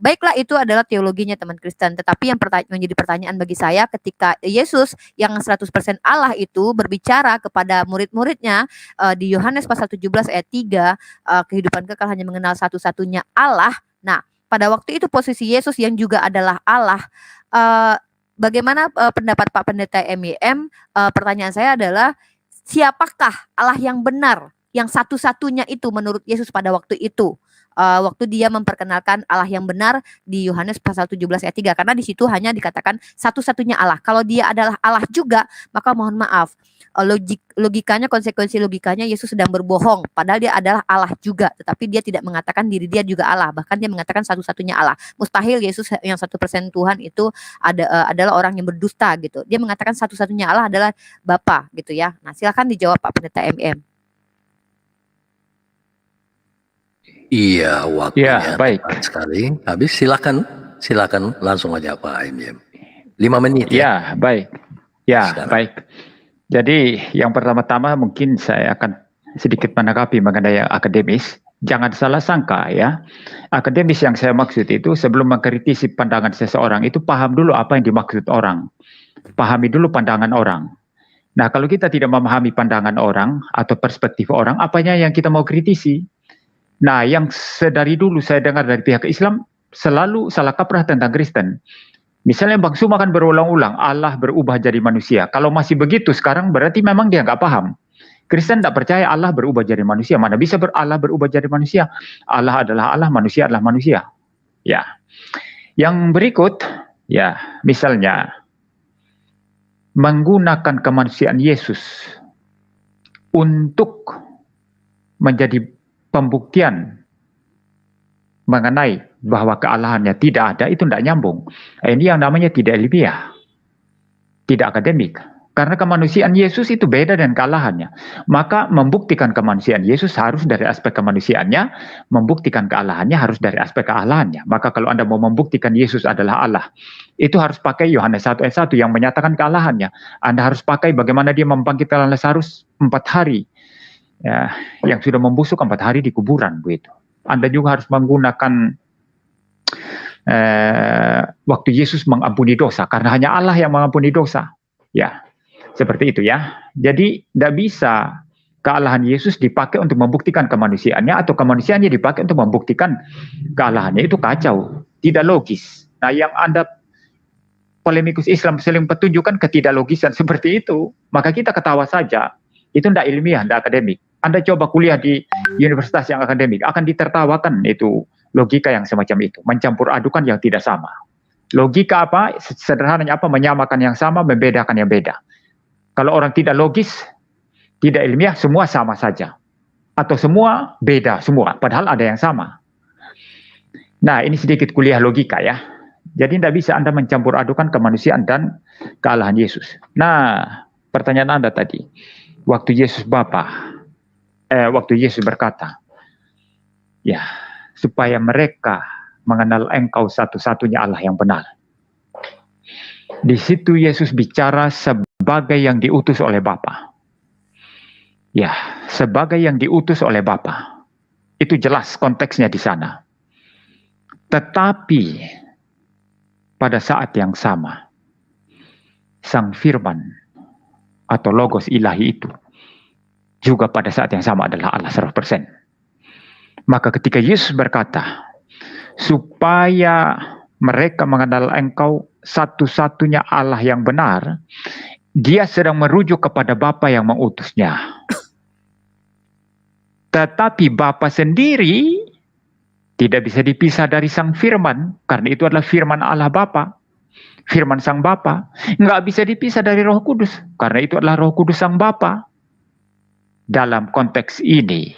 Baiklah, itu adalah teologinya teman Kristen. Tetapi yang menjadi pertanyaan bagi saya, ketika Yesus yang 100% Allah itu berbicara kepada murid-muridnya di Yohanes pasal 17 ayat 3, kehidupan kekal hanya mengenal satu-satunya Allah. Nah, pada waktu itu posisi Yesus yang juga adalah Allah. Bagaimana pendapat Pak Pendeta MEM? Pertanyaan saya adalah, siapakah Allah yang benar, yang satu-satunya itu menurut Yesus pada waktu itu? Waktu dia memperkenalkan Allah yang benar di Yohanes pasal 17 ayat 3, karena di situ hanya dikatakan satu-satunya Allah. Kalau dia adalah Allah juga, maka mohon maaf, logikanya, konsekuensi logikanya Yesus sedang berbohong, padahal dia adalah Allah juga, tetapi dia tidak mengatakan diri dia juga Allah, bahkan dia mengatakan satu-satunya Allah. Mustahil Yesus yang 100% Tuhan itu adalah orang yang berdusta gitu. Dia mengatakan satu-satunya Allah adalah Bapa gitu ya. Nah, silakan dijawab Pak Pendeta MM. Iya, waktunya Ya, baik. tepat sekali. Habis silakan langsung aja Pak MM. 5 menit ya. Ya, baik. Ya, Sekarang. baik. Jadi yang pertama-tama mungkin saya akan sedikit menanggapi mengenai yang akademis. Jangan salah sangka ya. Akademis yang saya maksud itu sebelum mengkritisi pandangan seseorang itu paham dulu apa yang dimaksud orang. Pahami dulu pandangan orang. Nah, kalau kita tidak memahami pandangan orang atau perspektif orang, apanya yang kita mau kritisi? Nah, yang sedari dulu saya dengar dari pihak Islam selalu salah kaprah tentang Kristen. Misalnya Bang Suma kan berulang-ulang, Allah berubah jadi manusia. Kalau masih begitu sekarang berarti memang dia nggak paham. Kristen tidak percaya Allah berubah jadi manusia. Mana bisa Allah berubah jadi manusia? Allah adalah Allah, manusia adalah manusia. Ya. Yang berikut, ya, misalnya menggunakan kemanusiaan Yesus untuk menjadi pembuktian mengenai bahwa kealahannya tidak ada, itu tidak nyambung. Ini yang namanya tidak ilmiah, tidak akademik. Karena kemanusiaan Yesus itu beda dengan kealahannya. Maka membuktikan kemanusiaan Yesus harus dari aspek kemanusiaannya, membuktikan kealahannya harus dari aspek kealahannya. Maka kalau Anda mau membuktikan Yesus adalah Allah, itu harus pakai Yohanes 1 ayat 1 yang menyatakan kealahannya. Anda harus pakai bagaimana dia membangkitkan Lazarus 4 hari. Ya, yang sudah membusuk 4 hari di kuburan begitu. Anda juga harus menggunakan waktu Yesus mengampuni dosa, karena hanya Allah yang mengampuni dosa. Ya, seperti itu ya. Jadi tidak bisa kealahan Yesus dipakai untuk membuktikan kemanusiaannya atau kemanusiaannya dipakai untuk membuktikan kealahannya. Itu kacau, tidak logis. Nah, yang Anda polemikus Islam sering petunjukkan ketidaklogisan seperti itu, maka kita ketawa saja. Itu tidak ilmiah, tidak akademik. Anda coba kuliah di universitas yang akademik, akan ditertawakan itu logika yang semacam itu, mencampur adukan yang tidak sama. Logika apa? Sederhananya apa? Menyamakan yang sama, membedakan yang beda. Kalau orang tidak logis, tidak ilmiah, semua sama saja. Atau semua beda semua, padahal ada yang sama. Nah, ini sedikit kuliah logika ya. Jadi tidak bisa Anda mencampur adukan kemanusiaan dan kealahan Yesus. Nah, pertanyaan Anda tadi, waktu Yesus waktu Yesus berkata, ya, supaya mereka mengenal Engkau satu-satunya Allah yang benar. Di situ Yesus bicara sebagai yang diutus oleh Bapa. Ya, sebagai yang diutus oleh Bapa. Itu jelas konteksnya di sana. Tetapi pada saat yang sama, Sang Firman atau Logos Ilahi itu juga pada saat yang sama adalah Allah 100%. Maka ketika Yesus berkata, supaya mereka mengenal Engkau satu-satunya Allah yang benar, dia sedang merujuk kepada Bapa yang mengutusnya. Tetapi Bapa sendiri tidak bisa dipisah dari Sang Firman, karena itu adalah firman Allah Bapa, firman Sang Bapa. Nggak bisa dipisah dari Roh Kudus, karena itu adalah Roh Kudus Sang Bapa. dalam konteks ini.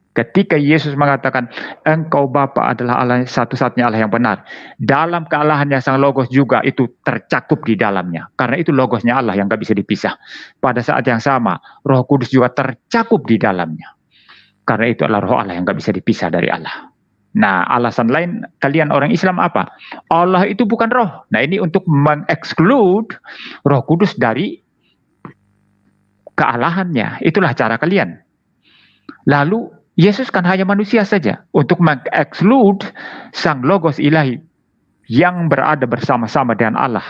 Ketika Yesus mengatakan, engkau Bapa adalah Allah satu-satunya Allah yang benar. Dalam kealahannya sang Logos juga itu tercakup di dalamnya. Karena itu Logosnya Allah yang gak bisa dipisah. Pada saat yang sama, Roh Kudus juga tercakup di dalamnya. Karena itu adalah Roh Allah yang gak bisa dipisah dari Allah. Nah, alasan lain kalian orang Islam apa? Allah itu bukan roh. Nah, ini untuk mengeksklude Roh Kudus dari kealahannya. Itulah cara kalian. Lalu Yesus kan hanya manusia saja. Untuk mengeksklude sang Logos ilahi yang berada bersama-sama dengan Allah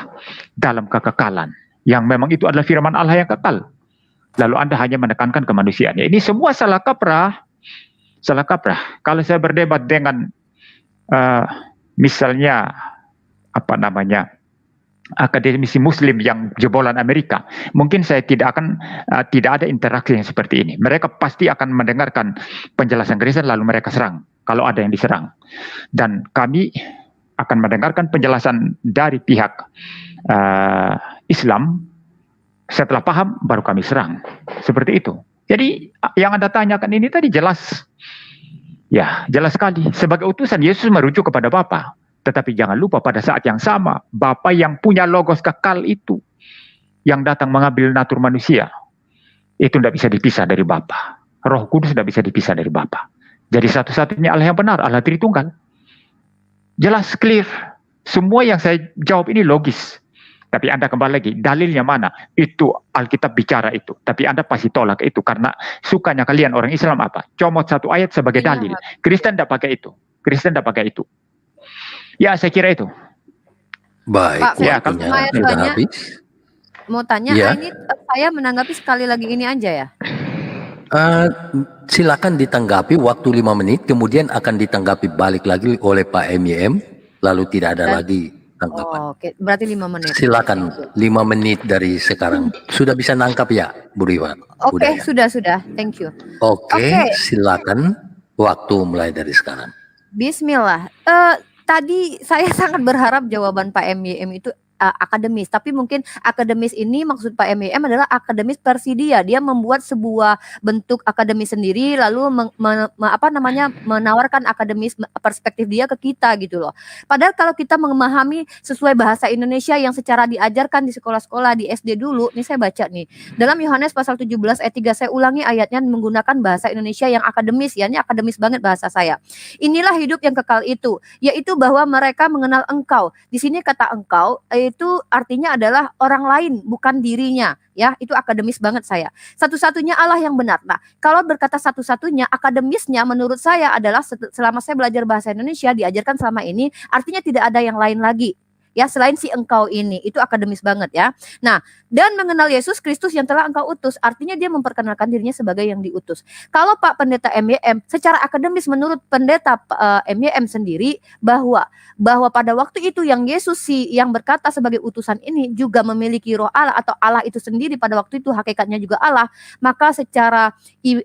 dalam kekekalan. Yang memang itu adalah firman Allah yang kekal. Lalu Anda hanya menekankan kemanusiaannya. Ini semua salah kaprah. Salah kaprah. Kalau saya berdebat dengan misalnya akademisi Muslim yang jebolan Amerika, mungkin saya tidak ada interaksi yang seperti ini. Mereka pasti akan mendengarkan penjelasan Kristen lalu mereka serang kalau ada yang diserang. Dan kami akan mendengarkan penjelasan dari pihak Islam. Setelah paham baru kami serang. Seperti itu. Jadi yang Anda tanyakan ini tadi jelas. Ya, jelas sekali. Sebagai utusan Yesus merujuk kepada Bapa. Tetapi jangan lupa pada saat yang sama, Bapa yang punya Logos kekal itu, yang datang mengambil natur manusia, itu tidak bisa dipisah dari Bapa. Roh Kudus tidak bisa dipisah dari Bapa. Jadi satu-satunya Allah yang benar, Allah Tritunggal. Jelas, clear. Semua yang saya jawab ini logis. Tapi Anda kembali lagi, dalilnya mana? Itu Alkitab bicara itu. Tapi Anda pasti tolak itu, karena sukanya kalian orang Islam apa? Comot satu ayat sebagai dalil. Kristen tidak pakai itu. Kristen tidak pakai itu. Ya, saya kira itu. Baik, Pak, Ya, waktunya saya sudah tanya, habis. mau tanya, Ya. ini saya menanggapi sekali lagi ini aja ya. Silakan ditanggapi waktu 5 menit, kemudian akan ditanggapi balik lagi oleh Pak MYM, lalu tidak ada Dan- lagi tanggapan. Oh, oke, berarti 5 menit. Silakan 5 menit dari sekarang. Sudah bisa nangkap ya, Bu Riva? Oke, Udah ya? sudah. Thank you. Oke, Oke. silakan. Waktu mulai dari sekarang. Bismillah. Tadi saya sangat berharap jawaban Pak MYM itu akademis, tapi mungkin akademis ini maksud Pak MYM adalah akademis Persidia. Dia membuat sebuah bentuk akademis sendiri lalu menawarkan akademis perspektif dia ke kita gitu loh. Padahal kalau kita memahami sesuai bahasa Indonesia yang secara diajarkan di sekolah-sekolah di SD dulu, nih saya baca nih. Dalam Yohanes pasal 17 ayat 3, saya ulangi ayatnya menggunakan bahasa Indonesia yang akademis ya, ini akademis banget bahasa saya. Inilah hidup yang kekal itu, yaitu bahwa mereka mengenal Engkau. Di sini kata Engkau itu artinya adalah orang lain, bukan dirinya. Ya, itu akademis banget saya. Satu-satunya Allah yang benar. Nah, kalau berkata satu-satunya, akademisnya menurut saya adalah selama saya belajar bahasa Indonesia diajarkan selama ini, artinya tidak ada yang lain lagi. Ya, selain si Engkau ini, itu akademis banget ya. Nah, dan mengenal Yesus Kristus yang telah Engkau utus, artinya dia memperkenalkan dirinya sebagai yang diutus. Kalau Pak Pendeta MYM, secara akademis menurut Pendeta MYM sendiri bahwa pada waktu itu yang Yesus yang berkata sebagai utusan ini juga memiliki roh Allah atau Allah itu sendiri pada waktu itu hakikatnya juga Allah, maka secara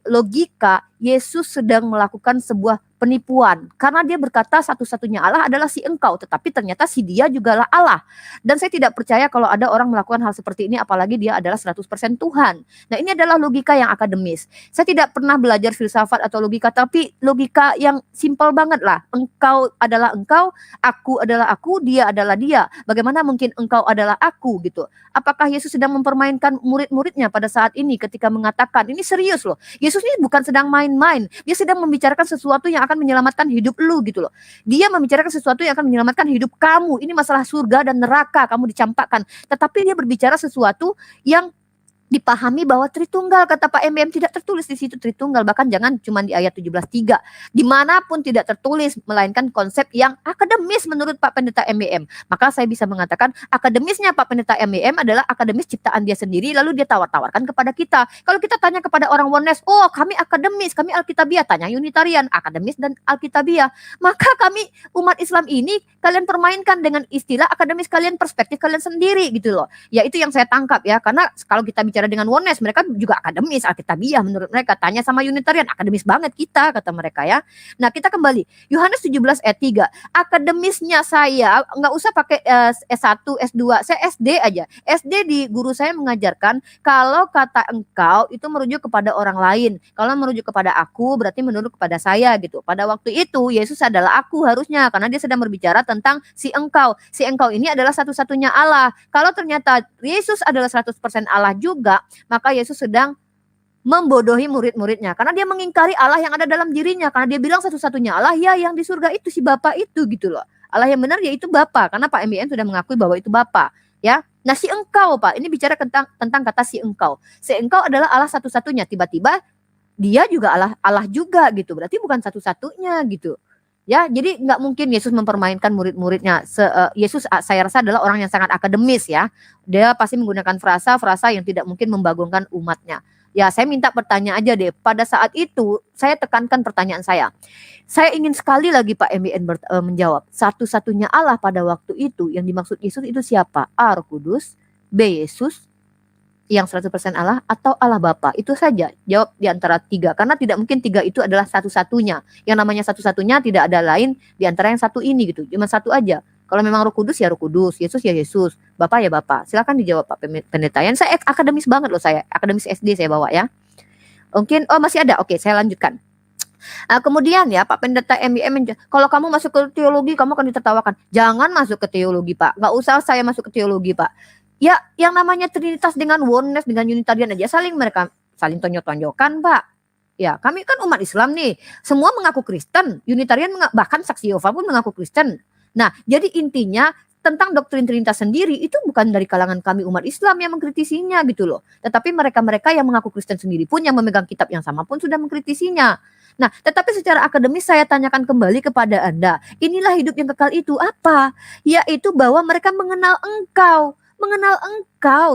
logika Yesus sedang melakukan sebuah penipuan karena dia berkata satu-satunya Allah adalah si Engkau, tetapi ternyata si dia jugalah Allah. Dan saya tidak percaya kalau ada orang melakukan hal seperti ini apalagi dia adalah 100% Tuhan. Nah, ini adalah logika yang akademis. Saya tidak pernah belajar filsafat atau logika, tapi logika yang simpel banget lah. Engkau adalah Engkau, aku adalah aku, dia adalah dia. Bagaimana mungkin Engkau adalah aku gitu? Apakah Yesus sedang mempermainkan murid-muridnya pada saat ini ketika mengatakan, ini serius loh. Yesus ini bukan sedang main-main. Dia sedang membicarakan sesuatu yang akan menyelamatkan hidup lu gitu loh. Dia membicarakan sesuatu yang akan menyelamatkan hidup kamu. Ini masalah surga dan neraka, kamu dicampakkan. Tetapi dia berbicara sesuatu yang dipahami bahwa Tritunggal, kata Pak MYM, tidak tertulis di situ Tritunggal, bahkan jangan cuma di ayat 17:3, dimanapun tidak tertulis, melainkan konsep yang akademis menurut Pak Pendeta MYM. Maka saya bisa mengatakan akademisnya Pak Pendeta MYM adalah akademis ciptaan dia sendiri, lalu dia tawar-tawarkan kepada kita. Kalau kita tanya kepada orang Oneness, oh kami akademis, kami Alkitabiah, tanya Unitarian, akademis dan Alkitabiah. Maka kami umat Islam ini kalian permainkan dengan istilah akademis kalian, perspektif kalian sendiri gitu loh. Ya itu yang saya tangkap ya, karena kalau kita bicara berbicara dengan oneness, mereka juga akademis, alkitabiah menurut mereka. Tanya sama Unitarian, akademis banget kita, kata mereka ya. Nah, kita kembali. Yohanes 17 ayat 3. Akademisnya saya, nggak usah pakai S1, S2, saya SD aja. SD di guru saya mengajarkan, kalau kata engkau itu merujuk kepada orang lain. Kalau merujuk kepada aku, berarti merujuk kepada saya gitu. Pada waktu itu, Yesus adalah aku harusnya, karena dia sedang berbicara tentang si engkau. Si engkau ini adalah satu-satunya Allah. Kalau ternyata Yesus adalah 100% Allah juga, maka Yesus sedang membodohi murid-muridnya. Karena dia mengingkari Allah yang ada dalam dirinya. Karena dia bilang satu-satunya Allah ya yang di surga itu si Bapa itu gitu loh. Allah yang benar yaitu Bapa. Karena Pak MBN sudah mengakui bahwa itu Bapa. Ya. Nah si engkau Pak, ini bicara tentang kata si engkau. Si engkau adalah Allah satu-satunya. Tiba-tiba dia juga Allah juga gitu. Berarti bukan satu-satunya gitu. Ya, jadi nggak mungkin Yesus mempermainkan murid-muridnya. Yesus saya rasa adalah orang yang sangat akademis ya. Dia pasti menggunakan frasa-frasa yang tidak mungkin membagongkan umatnya. Ya, saya minta bertanya aja deh. Pada saat itu, saya tekankan pertanyaan saya. Saya ingin sekali lagi Pak MBN menjawab. Satu-satunya Allah pada waktu itu, yang dimaksud Yesus itu siapa? A. Roh Kudus, B. Yesus, yang 100% Allah, atau Allah Bapa. Itu saja. Jawab di antara tiga. Karena tidak mungkin tiga itu adalah satu-satunya. Yang namanya satu-satunya tidak ada lain di antara yang satu ini gitu. Cuma satu aja. Kalau memang Roh Kudus ya Roh Kudus, Yesus ya Yesus, Bapa ya Bapa. Silakan dijawab Pak Pendeta. Yang saya akademis banget loh saya. Akademis SD saya bawa ya. Mungkin masih ada. Oke, saya lanjutkan. Kemudian ya Pak Pendeta MBM, kalau kamu masuk ke teologi kamu akan ditertawakan. Jangan masuk ke teologi Pak. Nggak usah saya masuk ke teologi Pak. Ya, yang namanya Trinitas dengan oneness dengan Unitarian aja mereka saling tonjok-tonjokan, Pak. Ya, kami kan umat Islam nih. Semua mengaku Kristen, Unitarian bahkan Saksi Yehova pun mengaku Kristen. Nah, jadi intinya tentang doktrin Trinitas sendiri itu bukan dari kalangan kami umat Islam yang mengkritisinya gitu loh. Tetapi mereka-mereka yang mengaku Kristen sendiri pun yang memegang kitab yang sama pun sudah mengkritisinya. Nah, tetapi secara akademis saya tanyakan kembali kepada Anda. Inilah hidup yang kekal itu apa? Yaitu bahwa mereka mengenal engkau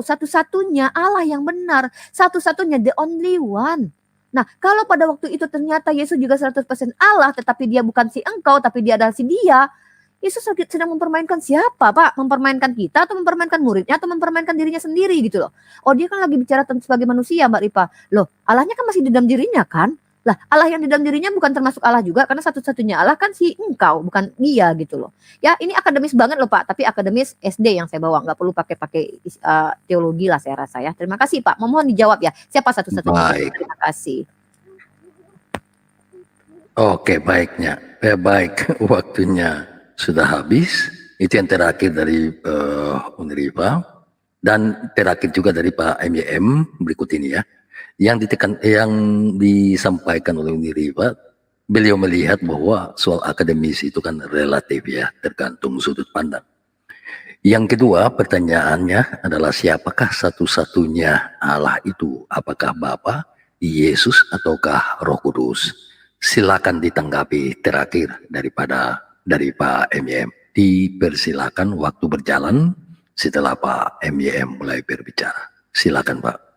satu-satunya Allah yang benar, satu-satunya the only one. Nah, kalau pada waktu itu ternyata Yesus juga 100% Allah, tetapi dia bukan si engkau, tapi dia adalah si dia, Yesus sedang mempermainkan siapa, Pak? Mempermainkan kita atau mempermainkan muridnya atau mempermainkan dirinya sendiri gitu loh. Oh, dia kan lagi bicara sebagai manusia, Mbak Ripa. Loh, Allahnya kan masih di dalam dirinya kan? Lah, Allah yang di dalam dirinya bukan termasuk Allah juga, karena satu-satunya Allah kan si engkau, bukan dia gitu loh. Ya, ini akademis banget loh Pak, tapi akademis SD yang saya bawa, nggak perlu pakai teologi lah saya rasa ya. Terima kasih Pak, mohon dijawab ya, siapa satu-satunya? Baik. Terima kasih. Oke, baiknya. Baik, waktunya sudah habis. Itu yang terakhir dari Unriva dan terakhir juga dari Pak MYM berikut ini ya. Yang disampaikan oleh Unriva, beliau melihat bahwa soal akademis itu kan relatif ya, tergantung sudut pandang. Yang kedua, pertanyaannya adalah siapakah satu-satunya Allah itu? Apakah Bapa, Yesus, ataukah Roh Kudus? Silakan ditanggapi terakhir dari Pak MYM. Dipersilakan waktu berjalan setelah Pak MYM mulai berbicara. Silakan Pak.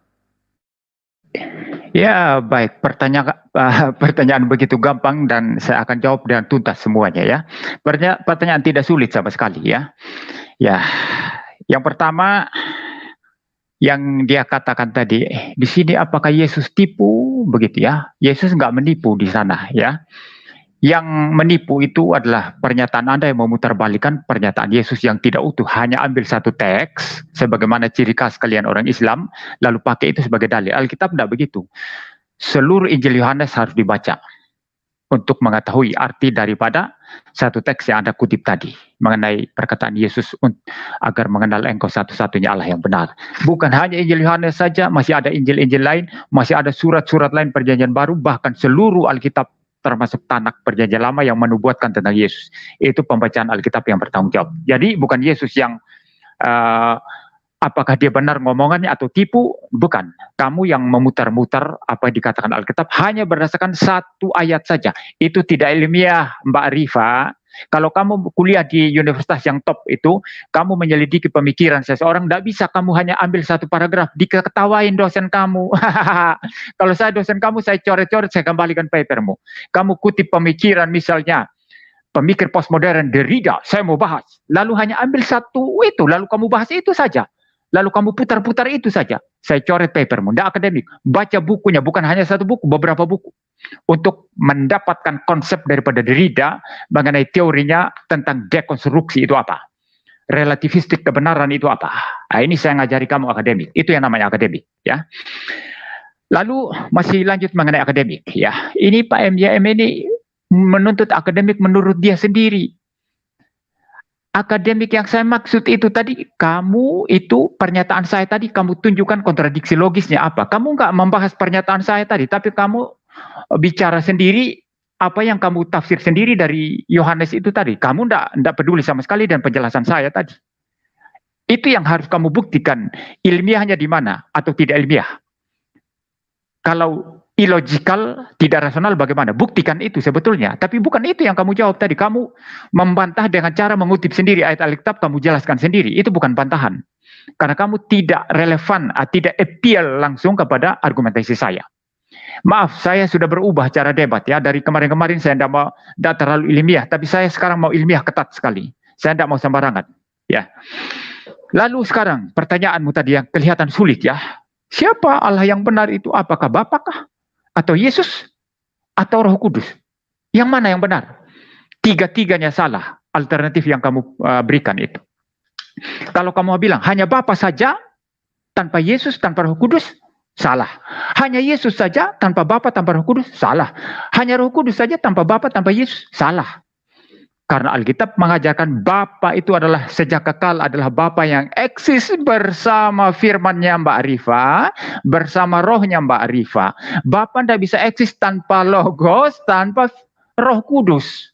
Ya, baik. Pertanyaan begitu gampang dan saya akan jawab dengan tuntas semuanya ya. Pertanyaan tidak sulit sama sekali ya. Ya, yang pertama yang dia katakan tadi, di sini apakah Yesus tipu begitu ya? Yesus nggak menipu di sana ya. Yang menipu itu adalah pernyataan Anda yang memutarbalikkan pernyataan Yesus yang tidak utuh. Hanya ambil satu teks, sebagaimana ciri khas kalian orang Islam, lalu pakai itu sebagai dalil. Alkitab tidak begitu. Seluruh Injil Yohanes harus dibaca untuk mengetahui arti daripada satu teks yang Anda kutip tadi, mengenai perkataan Yesus agar mengenal engkau satu-satunya Allah yang benar. Bukan hanya Injil Yohanes saja, masih ada Injil-Injil lain, masih ada surat-surat lain perjanjian baru, bahkan seluruh Alkitab termasuk Tanak perjanjian lama yang menubuatkan tentang Yesus. Itu pembacaan Alkitab yang bertanggung jawab. Jadi bukan Yesus yang apakah dia benar ngomongannya atau tipu, bukan. Kamu yang memutar-mutar apa yang dikatakan Alkitab hanya berdasarkan satu ayat saja. Itu tidak ilmiah, Mbak Rifa. Kalau kamu kuliah di universitas yang top itu, kamu menyelidiki pemikiran seseorang, tidak bisa kamu hanya ambil satu paragraf, diketawain dosen kamu. Kalau saya dosen kamu, saya coret-coret, saya kembalikan papermu. Kamu kutip pemikiran misalnya, pemikir postmodern Derrida, saya mau bahas. Lalu hanya ambil satu itu, lalu kamu bahas itu saja. Lalu kamu putar-putar itu saja. saya coret papermu, tidak akademik. Baca bukunya, bukan hanya satu buku, beberapa buku. Untuk mendapatkan konsep daripada Derrida mengenai teorinya tentang dekonstruksi itu apa. Relativistik kebenaran itu apa. Nah, ini saya ngajari kamu akademik. Itu yang namanya akademik. Ya. Lalu masih lanjut mengenai akademik. Ya. Ini Pak MYM ini menuntut akademik menurut dia sendiri. Akademik yang saya maksud itu tadi, kamu itu pernyataan saya tadi, kamu tunjukkan kontradiksi logisnya apa. Kamu nggak membahas pernyataan saya tadi, tapi kamu bicara sendiri apa yang kamu tafsir sendiri dari Yohanes itu tadi. Kamu nggak peduli sama sekali dan penjelasan saya tadi. Itu yang harus kamu buktikan, ilmiahnya di mana atau tidak ilmiah. Kalau illogical, tidak rasional bagaimana? Buktikan itu sebetulnya. Tapi bukan itu yang kamu jawab tadi. Kamu membantah dengan cara mengutip sendiri ayat Alkitab, kamu jelaskan sendiri. Itu bukan bantahan. Karena kamu tidak relevan, tidak appeal langsung kepada argumentasi saya. Maaf, saya sudah berubah cara debat ya. Dari kemarin-kemarin saya tidak terlalu ilmiah. Tapi saya sekarang mau ilmiah ketat sekali. Saya tidak mau sembarangan. Ya. Lalu sekarang pertanyaanmu tadi yang kelihatan sulit ya. Siapa Allah yang benar itu? Apakah Bapa kah? Atau Yesus? Atau Roh Kudus? Yang mana yang benar? Tiga-tiganya salah. Alternatif yang kamu berikan itu. Kalau kamu bilang hanya Bapa saja, tanpa Yesus, tanpa Roh Kudus, salah. Hanya Yesus saja, tanpa Bapa, tanpa Roh Kudus, salah. Hanya Roh Kudus saja, tanpa Bapa, tanpa Yesus, salah. Karena Alkitab mengajarkan Bapa itu adalah sejak kekal, adalah Bapa yang eksis bersama firman-Nya Mbak Arifa, bersama rohnya Mbak Arifa. Bapa tidak bisa eksis tanpa logos, tanpa Roh Kudus.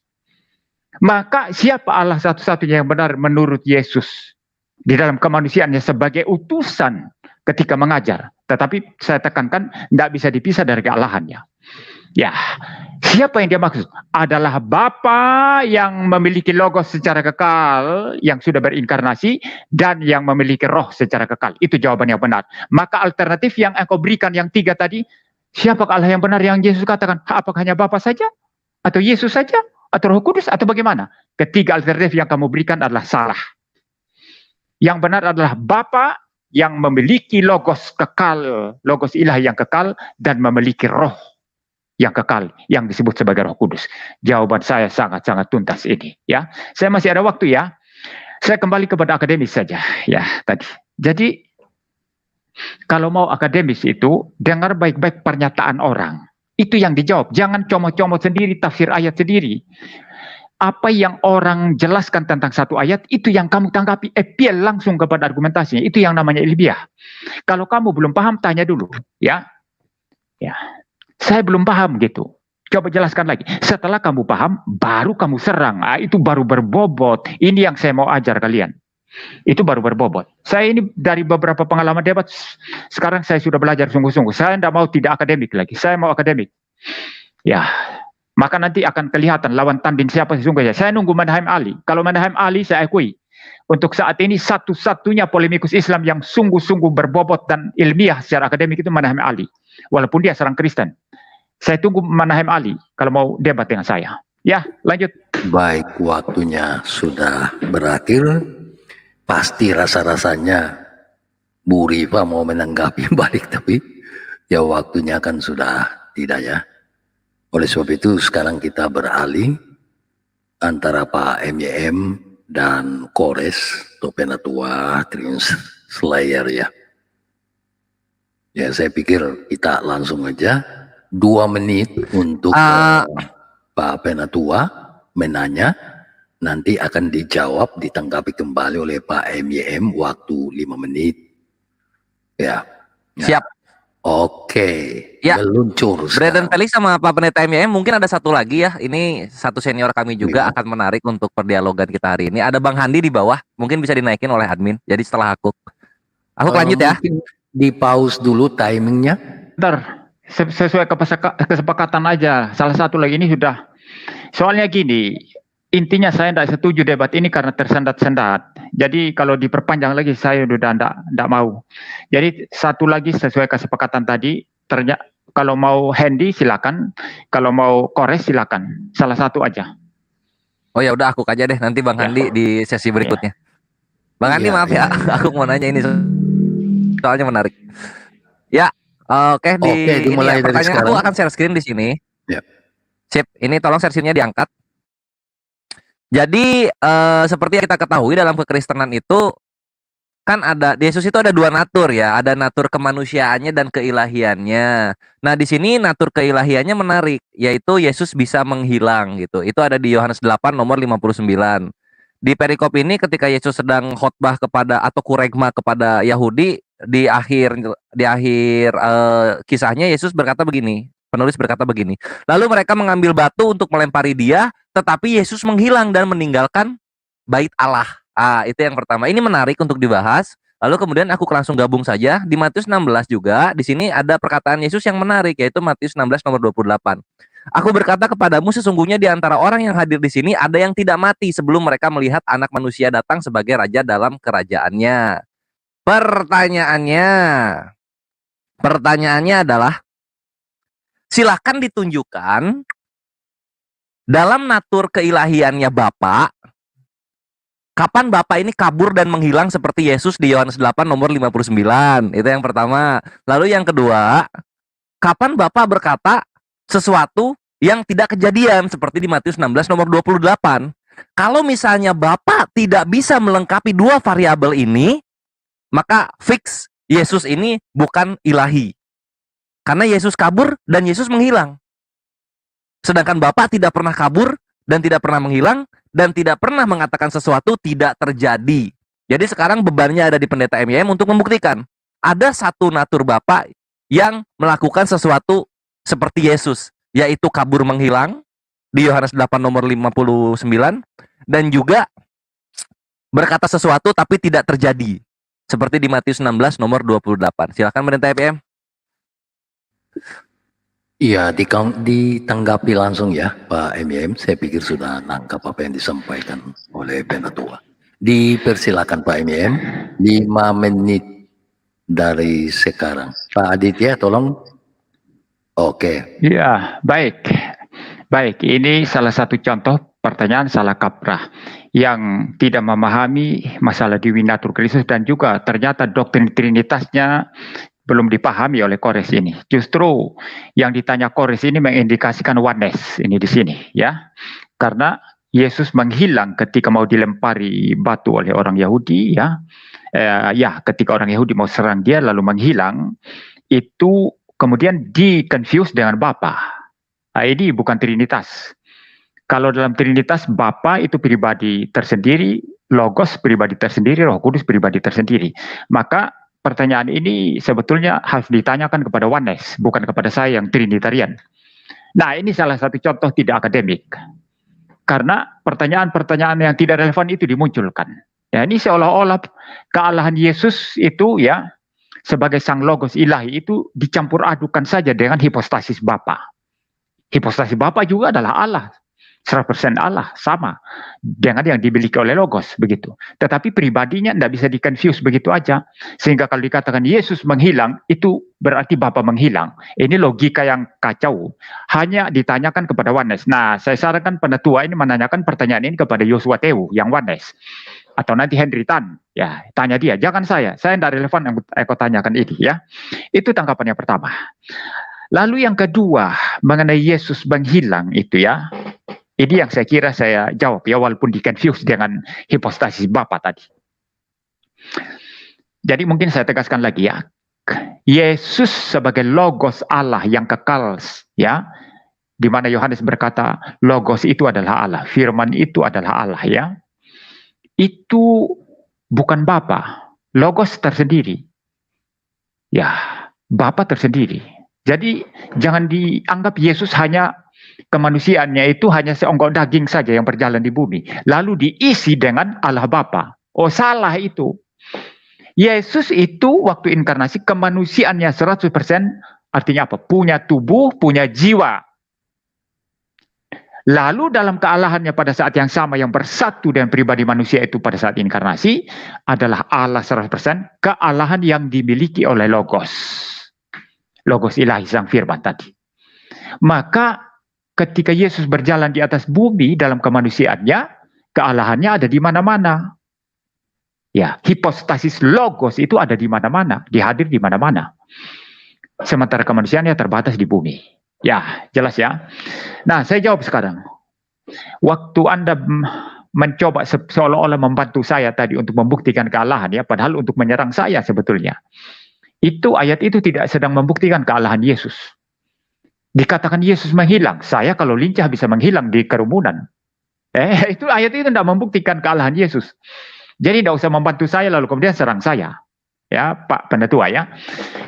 Maka siapa Allah satu-satunya yang benar menurut Yesus? Di dalam kemanusiaannya sebagai utusan ketika mengajar. Tetapi saya tekankan tidak bisa dipisah dari kealahannya. Ya, siapa yang dia maksud? Adalah Bapa yang memiliki logos secara kekal, yang sudah berinkarnasi, dan yang memiliki roh secara kekal. Itu jawaban yang benar. Maka alternatif yang engkau berikan yang tiga tadi, siapakah Allah yang benar yang Yesus katakan? Apakah hanya Bapa saja? Atau Yesus saja? Atau Roh Kudus? Atau bagaimana? Ketiga alternatif yang kamu berikan adalah salah. Yang benar adalah Bapa yang memiliki logos kekal, logos ilahi yang kekal, dan memiliki roh yang kekal, yang disebut sebagai Roh Kudus. Jawaban saya sangat-sangat tuntas ini. Ya, saya masih ada waktu ya. Saya kembali kepada akademis saja. Ya, tadi. Jadi, kalau mau akademis itu, dengar baik-baik pernyataan orang. Itu yang dijawab. Jangan comot-comot sendiri, tafsir ayat sendiri. Apa yang orang jelaskan tentang satu ayat, itu yang kamu tanggapi, appeal langsung kepada argumentasinya. Itu yang namanya ilmiah. Kalau kamu belum paham, tanya dulu. Ya, ya. Saya belum paham gitu. Coba jelaskan lagi. Setelah kamu paham, baru kamu serang. Itu baru berbobot. Ini yang saya mau ajar kalian. Itu baru berbobot. Saya ini dari beberapa pengalaman debat, sekarang saya sudah belajar sungguh-sungguh. Saya tidak mau tidak akademik lagi. Saya mau akademik. Ya, maka nanti akan kelihatan lawan tanding siapa sesungguhnya. Saya nunggu Manahem Ali. Kalau Manahem Ali saya akui. Untuk saat ini satu-satunya polemikus Islam yang sungguh-sungguh berbobot dan ilmiah secara akademik itu Manahem Ali. Walaupun dia seorang Kristen. Saya tunggu Manahem Ali kalau mau debat dengan saya. Ya, lanjut. Baik, waktunya sudah berakhir. Pasti rasa-rasanya Bu Rifa mau menanggapi balik, tapi ya waktunya kan sudah tidak ya. Oleh sebab itu sekarang kita beralih antara Pak MYM dan Kores atau Penatua Triumph Slayer ya. Ya, saya pikir kita langsung aja 2 menit untuk Pak Penatua menanya, nanti akan dijawab, ditanggapi kembali oleh Pak MYM waktu 5 menit. Ya. Siap. Oke. Ya. Meluncur. Brandon Felix sama Pak Pendeta MYM mungkin ada satu lagi ya. Ini satu senior kami juga akan menarik untuk perdialogan kita hari ini. Ada Bang Handi di bawah, mungkin bisa dinaikin oleh admin. Jadi setelah aku lanjut ya. Di pause dulu timingnya. Bentar, sesuai kesepakatan aja. Salah satu lagi ini sudah. Soalnya gini, intinya saya tidak setuju debat ini karena tersendat-sendat. Jadi kalau diperpanjang lagi saya sudah tidak mau. Jadi satu lagi sesuai kesepakatan tadi, kalau mau Handy silakan, kalau mau Kores silakan. Salah satu aja. Oh ya udah aku aja deh, nanti Bang Handi di sesi berikutnya. Bang Handi maaf ya, aku mau nanya ini soalnya menarik. Ya, oke Oke, ini dimulai ya dari pertanyaan aku sekarang. akan share screen di sini. Ya. Sip, ini tolong share screen-nya diangkat. Jadi seperti yang kita ketahui dalam kekristenan itu kan ada di Yesus itu ada dua natur ya, ada natur kemanusiaannya dan keilahiannya. Nah, di sini natur keilahiannya menarik, yaitu Yesus bisa menghilang gitu. Itu ada di Yohanes 8 nomor 59. Di perikop ini ketika Yesus sedang khotbah kepada atau kuregma kepada Yahudi di akhir kisahnya Yesus berkata begini. Penulis berkata begini. Lalu mereka mengambil batu untuk melempari dia, tetapi Yesus menghilang dan meninggalkan bait Allah. Itu yang pertama. Ini menarik untuk dibahas. Lalu kemudian aku langsung gabung saja di Matius 16 juga. Di sini ada perkataan Yesus yang menarik, yaitu Matius 16 nomor 28. Aku berkata kepadamu, sesungguhnya di antara orang yang hadir di sini ada yang tidak mati sebelum mereka melihat Anak Manusia datang sebagai raja dalam kerajaannya. Pertanyaannya adalah, silakan ditunjukkan dalam natur keilahiannya Bapa, kapan Bapa ini kabur dan menghilang seperti Yesus di Yohanes 8 nomor 59. Itu yang pertama. Lalu yang kedua, kapan Bapa berkata sesuatu yang tidak kejadian seperti di Matius 16 nomor 28. Kalau misalnya Bapa tidak bisa melengkapi dua variabel ini, maka fix Yesus ini bukan ilahi. Karena Yesus kabur dan Yesus menghilang. Sedangkan Bapa tidak pernah kabur dan tidak pernah menghilang dan tidak pernah mengatakan sesuatu tidak terjadi. Jadi sekarang bebannya ada di pendeta MYM untuk membuktikan ada satu natur Bapa yang melakukan sesuatu seperti Yesus, yaitu kabur menghilang di Yohanes 8 nomor 59 dan juga berkata sesuatu tapi tidak terjadi seperti di Matius 16 nomor 28. Silakan pendeta MYM. Iya, ditanggapi langsung ya Pak MYM. Saya pikir sudah nangkap apa yang disampaikan oleh Penatua. Dipersilakan Pak MYM, 5 menit dari sekarang. Pak Aditya, tolong. Oke. Ya, baik. Baik, ini salah satu contoh pertanyaan salah kaprah yang tidak memahami masalah Dewi Natur Kristus dan juga ternyata doktrin Trinitasnya belum dipahami oleh Kores ini. Justru yang ditanya Kores ini mengindikasikan oneness ini di sini ya. Karena Yesus menghilang ketika mau dilempari batu oleh orang Yahudi ya. Ketika orang Yahudi mau serang dia lalu menghilang, itu kemudian di-confuse dengan Bapa. Ini bukan Trinitas. Kalau dalam Trinitas Bapa itu pribadi tersendiri, Logos pribadi tersendiri, Roh Kudus pribadi tersendiri. Maka pertanyaan ini sebetulnya harus ditanyakan kepada oneness, bukan kepada saya yang Trinitarian. Nah, ini salah satu contoh tidak akademik. Karena pertanyaan-pertanyaan yang tidak relevan itu dimunculkan. Ya, ini seolah-olah kealahan Yesus itu ya sebagai sang Logos ilahi itu dicampur adukan saja dengan hipostasis Bapa. Hipostasis Bapa juga adalah Allah. 100% Allah, sama dengan yang dimiliki oleh Logos, begitu. Tetapi pribadinya tidak bisa di-confuse begitu aja. Sehingga kalau dikatakan Yesus menghilang, itu berarti Bapa menghilang. Ini logika yang kacau. Hanya ditanyakan kepada oneness. Nah, saya sarankan penatua ini menanyakan pertanyaan ini kepada Yosua Tewu, yang oneness. Atau nanti Henry Tan, ya tanya dia. Jangan saya tidak relevan yang aku tanyakan ini, ya. Itu tanggapan yang pertama. Lalu yang kedua, mengenai Yesus menghilang itu ya. Ini yang saya kira saya jawab ya, walaupun di-confuse dengan hipostasis Bapa tadi. Jadi mungkin saya tegaskan lagi ya. Yesus sebagai Logos Allah yang kekal ya. Di mana Yohanes berkata Logos itu adalah Allah, firman itu adalah Allah ya. Itu bukan Bapa, Logos tersendiri. Ya, Bapa tersendiri. Jadi jangan dianggap Yesus hanya kemanusiaannya itu hanya seonggok daging saja yang berjalan di bumi. Lalu diisi dengan Allah Bapa. Oh, salah itu. Yesus itu waktu inkarnasi kemanusiaannya 100%, artinya apa? Punya tubuh, punya jiwa. Lalu dalam kealahannya pada saat yang sama yang bersatu dengan pribadi manusia itu pada saat inkarnasi adalah Allah 100%, kealahan yang dimiliki oleh Logos. Logos ilahi sang firman tadi. Maka ketika Yesus berjalan di atas bumi dalam kemanusiaannya, kealahannya ada di mana-mana. Ya, hipostasis Logos itu ada di mana-mana, dihadir di mana-mana. sementara kemanusiaannya terbatas di bumi. Ya, jelas ya. Nah, saya jawab sekarang. Waktu Anda mencoba seolah-olah membantu saya tadi untuk membuktikan kealahan ya, padahal untuk menyerang saya sebetulnya. Ayat itu tidak sedang membuktikan kealahan Yesus. Dikatakan Yesus menghilang. Saya kalau lincah bisa menghilang di kerumunan. Ayat itu tidak membuktikan kealahan Yesus. Jadi tidak usah membantu saya lalu kemudian serang saya. Ya, Pak Pendatua ya.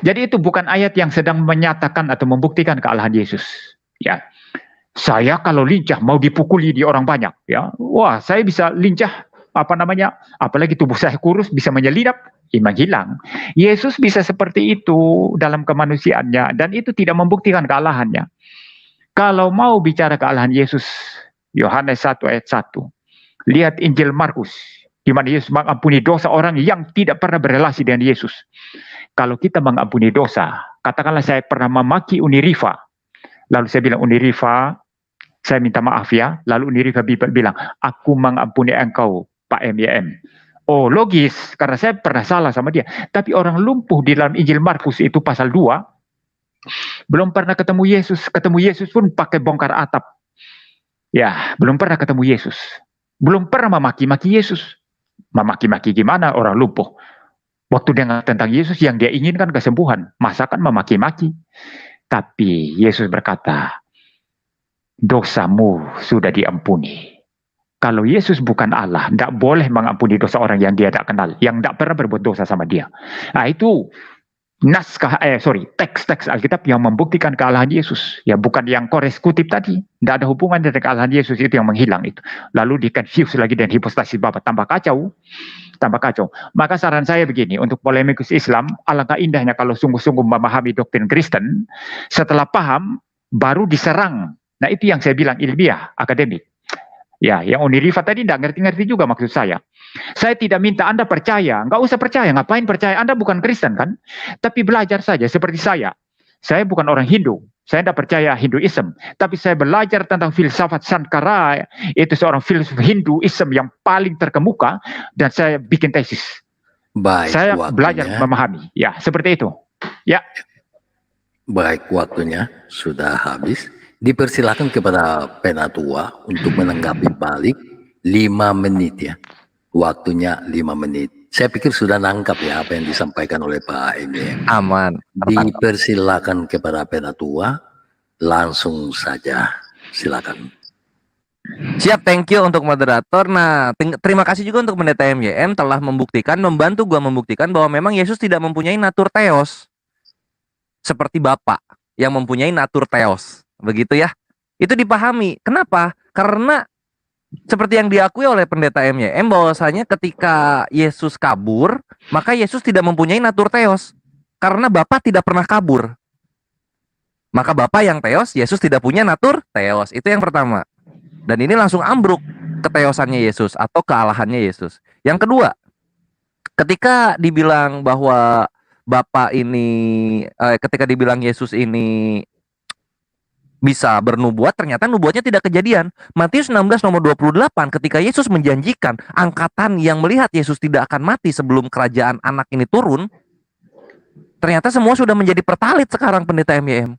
Jadi itu bukan ayat yang sedang menyatakan atau membuktikan kealahan Yesus. Ya. Saya kalau lincah mau dipukuli di orang banyak, ya. Wah, saya bisa lincah apalagi tubuh saya kurus bisa menyelinap, menghilang. Yesus bisa seperti itu dalam kemanusiaannya dan itu tidak membuktikan kealahannya. Kalau mau bicara kealahan Yesus, Yohanes 1 ayat 1. Lihat Injil Markus, di mana Yesus mengampuni dosa orang yang tidak pernah berelasi dengan Yesus. Kalau kita mengampuni dosa, katakanlah saya pernah memaki Uniriva. Lalu saya bilang, Uniriva, saya minta maaf ya. Lalu Uniriva bilang, aku mengampuni engkau, Pak MYM. Oh, logis, karena saya pernah salah sama dia. Tapi orang lumpuh di dalam Injil Markus itu pasal 2, belum pernah ketemu Yesus. Ketemu Yesus pun pakai bongkar atap. Ya, belum pernah ketemu Yesus. Belum pernah memaki-maki Yesus. Memaki-maki gimana orang lumpuh? Waktu dengar tentang Yesus yang dia inginkan kesembuhan. Masa kan memaki-maki? Tapi Yesus berkata, dosamu sudah diampuni. Kalau Yesus bukan Allah, tidak boleh mengampuni dosa orang yang dia tidak kenal, yang tidak pernah berbuat dosa sama dia. Nah itu teks-teks Alkitab yang membuktikan kealahan Yesus. Ya bukan yang Kores kutip tadi. Tidak ada hubungan dengan kealahan Yesus itu yang menghilang itu. Lalu di-confuse lagi dengan hipostasis Bapa, tambah kacau. Maka saran saya begini, untuk polemikus Islam, alangkah indahnya kalau sungguh-sungguh memahami doktrin Kristen, setelah paham, baru diserang. Nah itu yang saya bilang ilmiah, akademik. Ya, yang Uniriva tadi tidak ngerti-ngerti juga maksud saya. Saya tidak minta Anda percaya, nggak usah percaya, ngapain percaya? Anda bukan Kristen kan? Tapi belajar saja seperti saya. Saya bukan orang Hindu, saya tidak percaya Hinduism, tapi saya belajar tentang filsafat Sankara, itu seorang filsuf Hinduism yang paling terkemuka, dan saya bikin tesis. Baik, saya waktunya. Belajar memahami, ya seperti itu. Ya. Baik, waktunya sudah habis. Dipersilakan kepada Penatua untuk menanggapi balik 5 menit ya. Waktunya 5 menit. Saya pikir sudah nangkap ya apa yang disampaikan oleh Pak Emil. Aman. Dipersilakan kepada Penatua, langsung saja. Silakan. Siap, thank you untuk moderator. Nah, terima kasih juga untuk Pendeta MYM telah membantu gua membuktikan bahwa memang Yesus tidak mempunyai natur theos. Seperti Bapa yang mempunyai natur theos. Begitu ya. Itu dipahami. Kenapa? Karena seperti yang diakui oleh Pendeta MYM bahwasanya ketika Yesus kabur, maka Yesus tidak mempunyai natur theos. Karena Bapa tidak pernah kabur. Maka Bapa yang theos, Yesus tidak punya natur theos. Itu yang pertama. Dan ini langsung ambruk keteosannya Yesus atau kealahannya Yesus. Yang kedua, ketika dibilang bahwa Bapa ini, ketika dibilang Yesus ini bisa bernubuat, ternyata nubuatnya tidak kejadian. Matius 16 nomor 28, ketika Yesus menjanjikan angkatan yang melihat Yesus tidak akan mati sebelum kerajaan anak ini turun, ternyata semua sudah menjadi pertalit sekarang Pendeta MYM.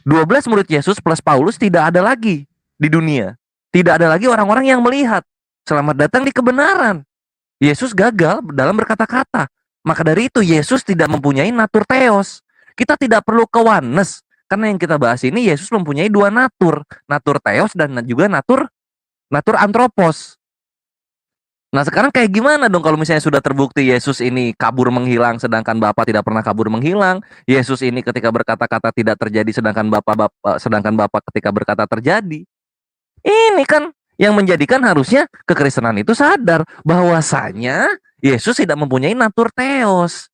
12 murid Yesus plus Paulus tidak ada lagi di dunia. Tidak ada lagi orang-orang yang melihat. Selamat datang di kebenaran. Yesus gagal dalam berkata-kata. Maka dari itu Yesus tidak mempunyai natur theos. Kita tidak perlu ke oneness. Karena yang kita bahas ini Yesus mempunyai 2 natur. Natur theos dan juga natur anthropos. Nah sekarang kayak gimana dong kalau misalnya sudah terbukti Yesus ini kabur menghilang sedangkan Bapa tidak pernah kabur menghilang. Yesus ini ketika berkata-kata tidak terjadi sedangkan Bapa ketika berkata terjadi. Ini kan yang menjadikan harusnya kekristenan itu sadar bahwasanya Yesus tidak mempunyai natur theos.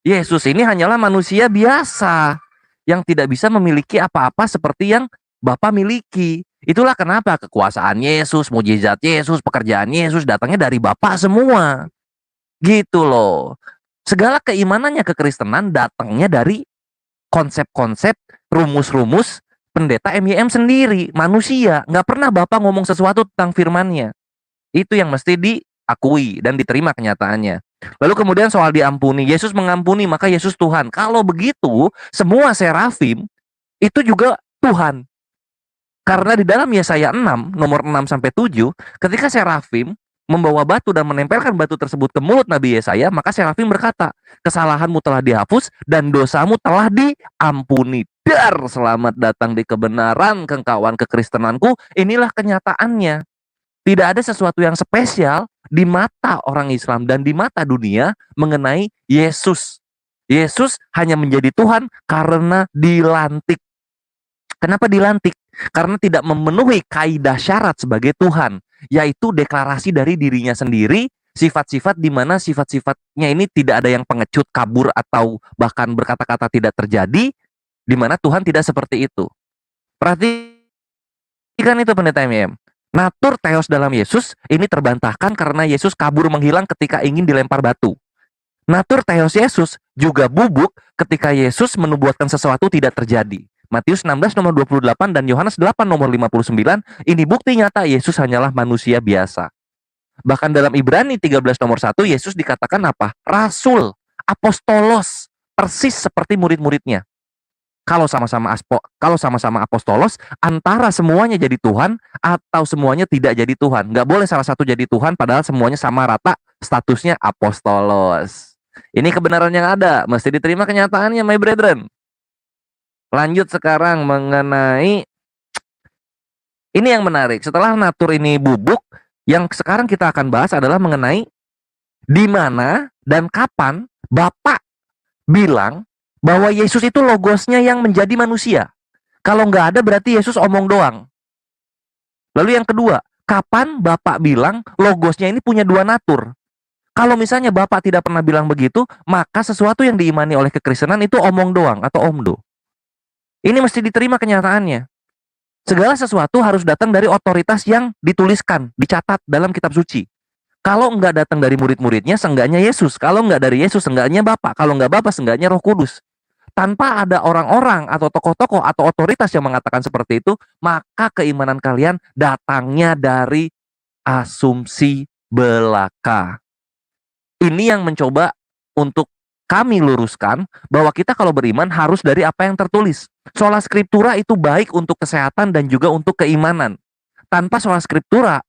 Yesus ini hanyalah manusia biasa yang tidak bisa memiliki apa-apa seperti yang Bapa miliki. Itulah kenapa kekuasaan Yesus, mujizat Yesus, pekerjaan Yesus datangnya dari Bapa semua. Gitu loh. Segala keimanannya kekristenan datangnya dari konsep-konsep, rumus-rumus Pendeta MYM sendiri, manusia. Nggak pernah Bapak ngomong sesuatu tentang firman-Nya. Itu yang mesti diakui dan diterima kenyataannya. Lalu kemudian soal diampuni, Yesus mengampuni maka Yesus Tuhan. Kalau begitu, semua serafim itu juga Tuhan. Karena di dalam Yesaya 6, nomor 6 sampai 7, ketika serafim membawa batu dan menempelkan batu tersebut ke mulut Nabi Yesaya, maka serafim berkata, kesalahanmu telah dihapus dan dosamu telah diampuni. Dar, selamat datang di kebenaran, kengkawan kekristenanku. Inilah kenyataannya. Tidak ada sesuatu yang spesial di mata orang Islam dan di mata dunia mengenai Yesus. Yesus hanya menjadi Tuhan karena dilantik. Kenapa dilantik? Karena tidak memenuhi kaidah syarat sebagai Tuhan, yaitu deklarasi dari dirinya sendiri, sifat-sifat di mana sifat-sifatnya ini tidak ada yang pengecut, kabur, atau bahkan berkata-kata tidak terjadi, di mana Tuhan tidak seperti itu. Perhatikan itu pendeta MM. Natur theos dalam Yesus ini terbantahkan karena Yesus kabur menghilang ketika ingin dilempar batu. Natur theos Yesus juga bubuk ketika Yesus menubuatkan sesuatu tidak terjadi. Matius 16 nomor 28 dan Yohanes 8 nomor 59, ini bukti nyata Yesus hanyalah manusia biasa. Bahkan dalam Ibrani 13 nomor 1, Yesus dikatakan apa? Rasul, apostolos, persis seperti murid-muridnya. Kalau sama-sama apostolos, antara semuanya jadi Tuhan atau semuanya tidak jadi Tuhan. Nggak boleh salah satu jadi Tuhan padahal semuanya sama rata statusnya apostolos. Ini kebenaran yang ada, mesti diterima kenyataannya, my brethren. Lanjut sekarang mengenai ini yang menarik. Setelah natur ini bubuk, yang sekarang kita akan bahas adalah mengenai di mana dan kapan Bapak bilang bahwa Yesus itu logosnya yang menjadi manusia. Kalau nggak ada berarti Yesus omong doang. Lalu yang kedua, kapan Bapak bilang logosnya ini punya dua natur? Kalau misalnya Bapak tidak pernah bilang begitu, maka sesuatu yang diimani oleh kekristenan itu omong doang atau omdo. Ini mesti diterima kenyataannya. Segala sesuatu harus datang dari otoritas yang dituliskan, dicatat dalam kitab suci. Kalau nggak datang dari murid-muridnya, seenggaknya Yesus. Kalau nggak dari Yesus, seenggaknya Bapak. Kalau nggak Bapak, seenggaknya Roh Kudus. Tanpa ada orang-orang atau tokoh-tokoh atau otoritas yang mengatakan seperti itu, maka keimanan kalian datangnya dari asumsi belaka. Ini yang mencoba untuk kami luruskan bahwa kita kalau beriman harus dari apa yang tertulis. Sola Scriptura itu baik untuk kesehatan dan juga untuk keimanan. Tanpa sola Scriptura,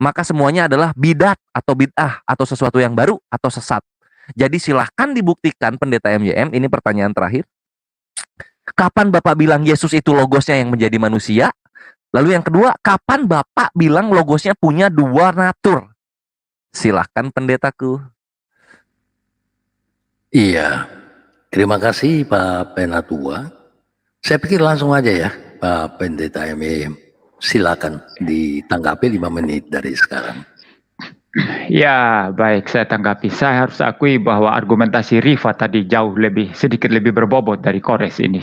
maka semuanya adalah bidat atau bid'ah atau sesuatu yang baru atau sesat. Jadi silahkan dibuktikan pendeta MYM, ini pertanyaan terakhir. Kapan Bapak bilang Yesus itu logosnya yang menjadi manusia? Lalu yang kedua, kapan Bapak bilang logosnya punya dua natur? Silahkan pendetaku. Iya, terima kasih Pak Penatua. Saya pikir langsung aja ya Pak Pendeta MM. Silakan ditanggapi 5 menit dari sekarang. Ya, baik, saya tanggapi. Saya harus akui bahwa argumentasi Rifa tadi sedikit lebih berbobot dari Kores ini.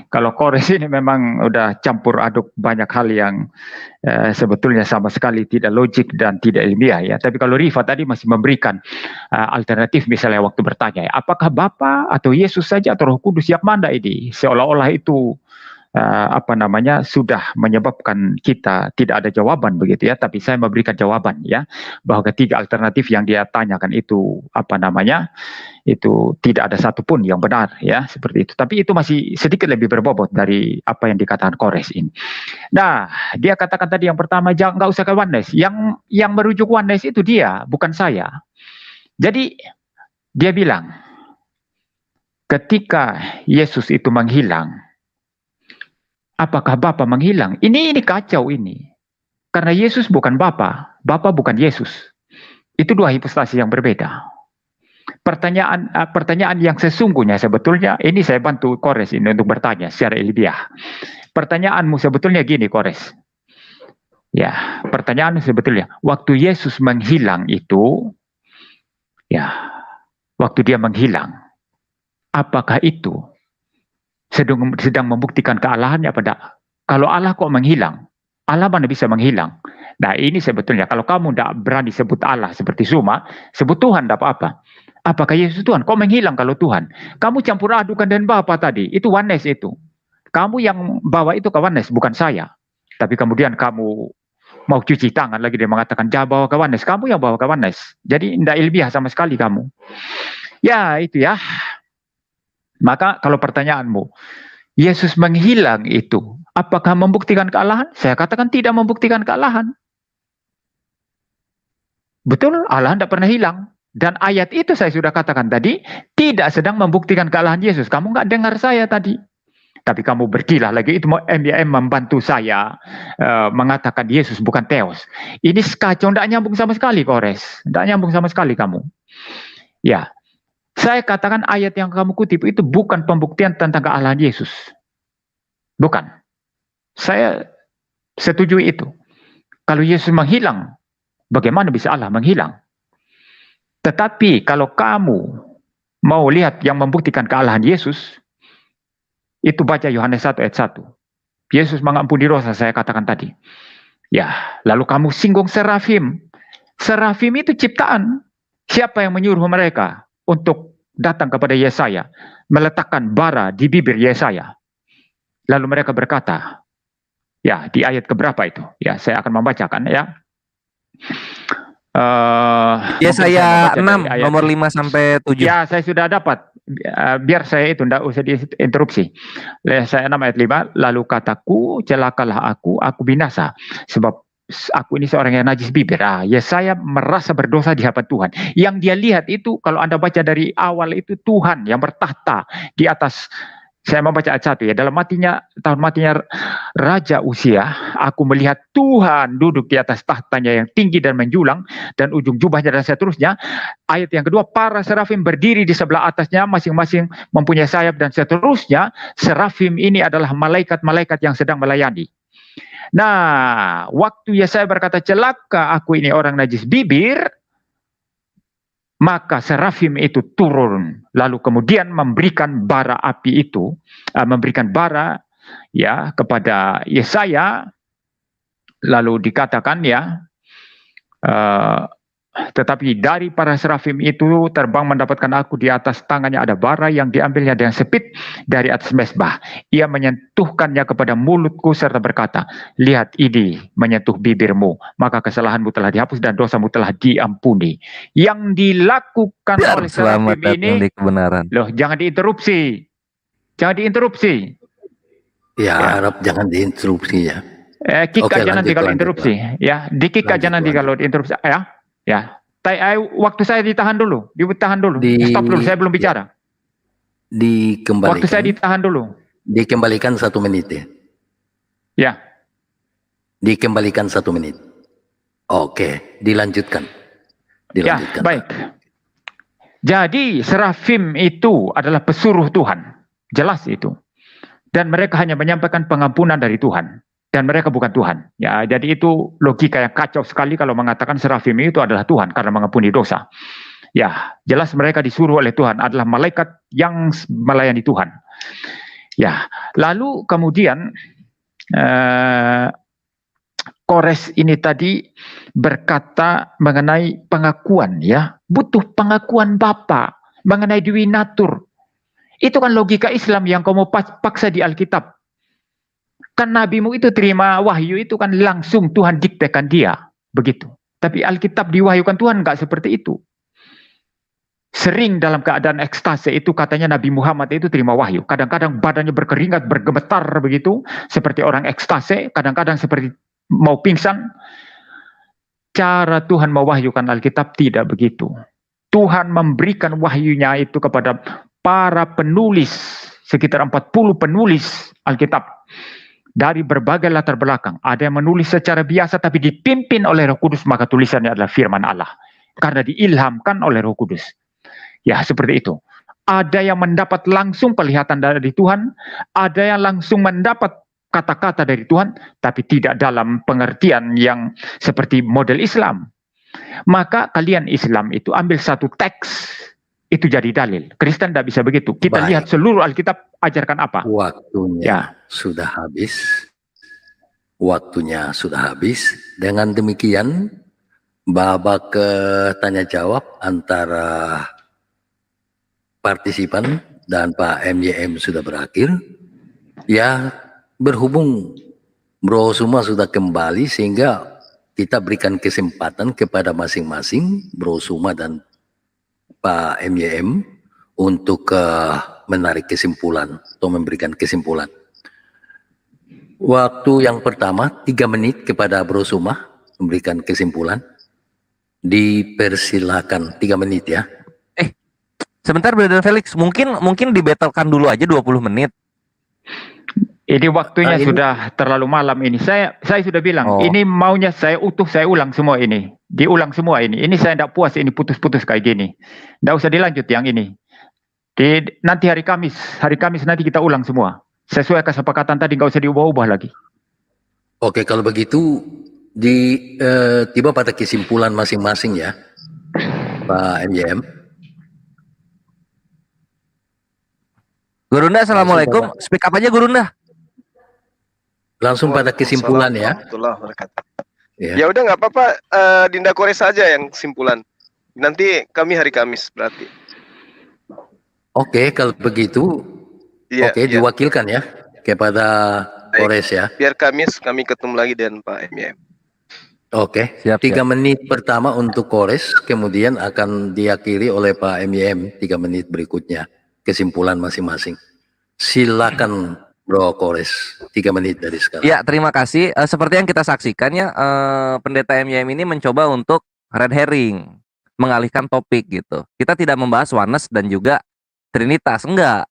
Kalau Kores ini memang udah campur aduk banyak hal yang sebetulnya sama sekali tidak logik dan tidak ilmiah ya. Tapi kalau Rifa tadi masih memberikan alternatif, misalnya waktu bertanya, apakah Bapa atau Yesus saja atau Roh Kudus, yang mana ini? Seolah-olah itu sudah menyebabkan kita tidak ada jawaban begitu ya, tapi saya memberikan jawaban ya, bahwa ketiga alternatif yang dia tanyakan itu itu tidak ada satupun yang benar ya, seperti itu. Tapi itu masih sedikit lebih berbobot dari apa yang dikatakan Kores ini. Nah, dia katakan tadi yang pertama, jangan, nggak usah ke oneness. Yang merujuk oneness itu dia, bukan saya. Jadi dia bilang ketika Yesus itu menghilang, apakah Bapa menghilang? Ini kacau ini. Karena Yesus bukan Bapa, Bapa bukan Yesus. Itu dua hipostasi yang berbeda. Pertanyaan yang sesungguhnya sebetulnya, ini saya bantu Kores ini untuk bertanya secara ilmiah. Pertanyaanmu sebetulnya gini, Kores. Ya, pertanyaan sebetulnya, waktu Yesus menghilang itu, ya, waktu dia menghilang, apakah itu sedang membuktikan kealahannya apa tidak? Kalau Allah kok menghilang? Allah mana bisa menghilang? Nah, ini sebetulnya kalau kamu tidak berani sebut Allah seperti Zuma, sebut Tuhan tidak apa-apa. Apakah Yesus Tuhan? Kok menghilang kalau Tuhan? Kamu campur adukan dengan Bapa tadi. Itu oneness itu. Kamu yang bawa itu ke oneness, bukan saya. Tapi kemudian kamu Mau cuci tangan lagi dia mengatakan, jangan bawa kawanes, kamu yang bawa kawanes. Jadi tidak ilmiah sama sekali kamu. Ya itu ya. Maka kalau pertanyaanmu, Yesus menghilang itu, apakah membuktikan kealahan? Saya katakan tidak membuktikan kealahan. Betul, Allah tidak pernah hilang. Dan ayat itu saya sudah katakan tadi, tidak sedang membuktikan kealahan Yesus. Kamu nggak dengar saya tadi. Tapi kamu berkilah lagi, itu MBM membantu saya mengatakan Yesus bukan Theos. Ini kacau, tidak nyambung sama sekali, Kores. Tidak nyambung sama sekali kamu. Ya, saya katakan ayat yang kamu kutip itu bukan pembuktian tentang kealahan Yesus. Bukan. Saya setuju itu. Kalau Yesus menghilang, bagaimana bisa Allah menghilang? Tetapi kalau kamu mau lihat yang membuktikan kealahan Yesus, itu baca Yohanes 1 ayat 1. Yesus mengampuni dosa, saya katakan tadi. Ya, lalu kamu singgung serafim. Serafim itu ciptaan. Siapa yang menyuruh mereka untuk datang kepada Yesaya, meletakkan bara di bibir Yesaya? Lalu mereka berkata, ya di ayat keberapa itu? Ya, saya akan membacakan ya. Yesaya 6 nomor 5 sampai 7. Ya, saya sudah dapat. Biar saya itu tidak usah diinterupsi. Yesaya 6 ayat 5, lalu kataku, celakalah aku binasa, sebab aku ini seorang yang najis bibir. Yesaya merasa berdosa di hadapan Tuhan. Yang dia lihat itu, kalau Anda baca dari awal itu, Tuhan yang bertahta di atas. Saya membaca ayat 1 ya. Dalam tahun matinya Raja Usia, aku melihat Tuhan duduk di atas tahtanya yang tinggi dan menjulang, dan ujung jubahnya dan seterusnya. Ayat yang kedua, para serafim berdiri di sebelah atasnya, masing-masing mempunyai sayap dan seterusnya. Serafim ini adalah malaikat-malaikat yang sedang melayani. Nah, waktu Yesaya berkata, celaka aku ini orang najis bibir, maka serafim itu turun, lalu kemudian memberikan bara api itu, memberikan bara ya kepada Yesaya, lalu dikatakan ya, tetapi dari para serafim itu terbang mendapatkan aku, di atas tangannya ada bara yang diambilnya dengan sepit dari atas mezbah. Ia menyentuhkannya kepada mulutku serta berkata, lihat ini menyentuh bibirmu, maka kesalahanmu telah dihapus dan dosamu telah diampuni. Yang dilakukan Biar oleh selamat serafim datang ini, di kebenaran. loh jangan diinterupsi. Jangan diinterupsi. Ya, harap jangan diinterupsi ya. Kick Oke, aja nanti lanjut, kalau lanjut, interupsi. Ya, di-kick aja nanti kalau diinterupsi. Ya. Waktu saya ditahan dulu. Ditahan dulu. Stop dulu, saya belum bicara. Dikembalikan. Waktu saya ditahan dulu. Dikembalikan 1 menit ya. Ya. Dikembalikan 1 menit. Oke, dilanjutkan. Ya, baik. Jadi serafim itu adalah pesuruh Tuhan. Jelas itu. Dan mereka hanya menyampaikan pengampunan dari Tuhan. Dan mereka bukan Tuhan. Ya, jadi itu logika yang kacau sekali kalau mengatakan serafim itu adalah Tuhan karena mengampuni dosa. Ya, jelas mereka disuruh oleh Tuhan, adalah malaikat yang melayani Tuhan. Ya, lalu kemudian Kores ini tadi berkata mengenai pengakuan ya, butuh pengakuan Bapa mengenai Dewi Natur. Itu kan logika Islam yang kamu paksa di Alkitab. Kan nabimu itu terima wahyu itu kan langsung Tuhan diktekan dia. Begitu. Tapi Alkitab diwahyukan Tuhan enggak seperti itu. Sering dalam keadaan ekstase itu katanya Nabi Muhammad itu terima wahyu. Kadang-kadang badannya berkeringat, bergemetar begitu. Seperti orang ekstase. Kadang-kadang seperti mau pingsan. Cara Tuhan mewahyukan Alkitab tidak begitu. Tuhan memberikan wahyunya itu kepada para penulis. Sekitar 40 penulis Alkitab. Dari berbagai latar belakang. Ada yang menulis secara biasa tapi dipimpin oleh Roh Kudus, maka tulisannya adalah firman Allah. Karena diilhamkan oleh Roh Kudus. Ya, seperti itu. Ada yang mendapat langsung penglihatan dari Tuhan, ada yang langsung mendapat kata-kata dari Tuhan, tapi tidak dalam pengertian yang seperti model Islam. Maka kalian Islam itu ambil satu teks, itu jadi dalil. Kristen tidak bisa begitu. Kita lihat seluruh Alkitab ajarkan apa. Waktunya sudah habis. Waktunya sudah habis. Dengan demikian, babak tanya jawab antara partisipan dan Pak MYM sudah berakhir. Ya, berhubung Bro Suma sudah kembali sehingga kita berikan kesempatan kepada masing-masing Bro Suma dan Pak MYM untuk menarik kesimpulan atau memberikan kesimpulan. Waktu yang pertama 3 menit kepada Bro Suma memberikan kesimpulan. Dipersilakan 3 menit ya. Sebentar Brother Felix, mungkin dibatalkan dulu aja 20 menit. Ini waktunya ini- sudah terlalu malam ini. Saya sudah bilang, Oh. ini maunya saya utuh, saya ulang semua ini. Diulang semua ini. Ini saya tidak puas ini putus-putus kayak gini. Tidak usah dilanjut yang ini. Nanti hari Kamis nanti kita ulang semua. Sesuai kesepakatan tadi, nggak usah diubah-ubah lagi. Oke, kalau begitu tiba pada kesimpulan masing-masing ya, Pak MYM. Gurunda, assalamualaikum. Speak up aja Gurunda. Langsung pada kesimpulan ya. Warahmatullahi wabarakatuh. Ya. Ya udah nggak apa-apa, Dinda Kores saja yang kesimpulan. Nanti kami hari Kamis berarti. Oke, kalau begitu, Iya, oke, iya. diwakilkan ya kepada Baik. Kores ya. Biar Kamis kami ketemu lagi dengan Pak MYM. Oke, Siap, 3 menit pertama untuk Kores, kemudian akan diakhiri oleh Pak MYM 3 menit berikutnya. Kesimpulan masing-masing. Silakan Bro Kores, 3 menit dari sekarang. Ya, terima kasih. Seperti yang kita saksikan ya, Pendeta MYM ini mencoba untuk red herring, mengalihkan topik gitu. Kita tidak membahas oneness dan juga trinitas, enggak.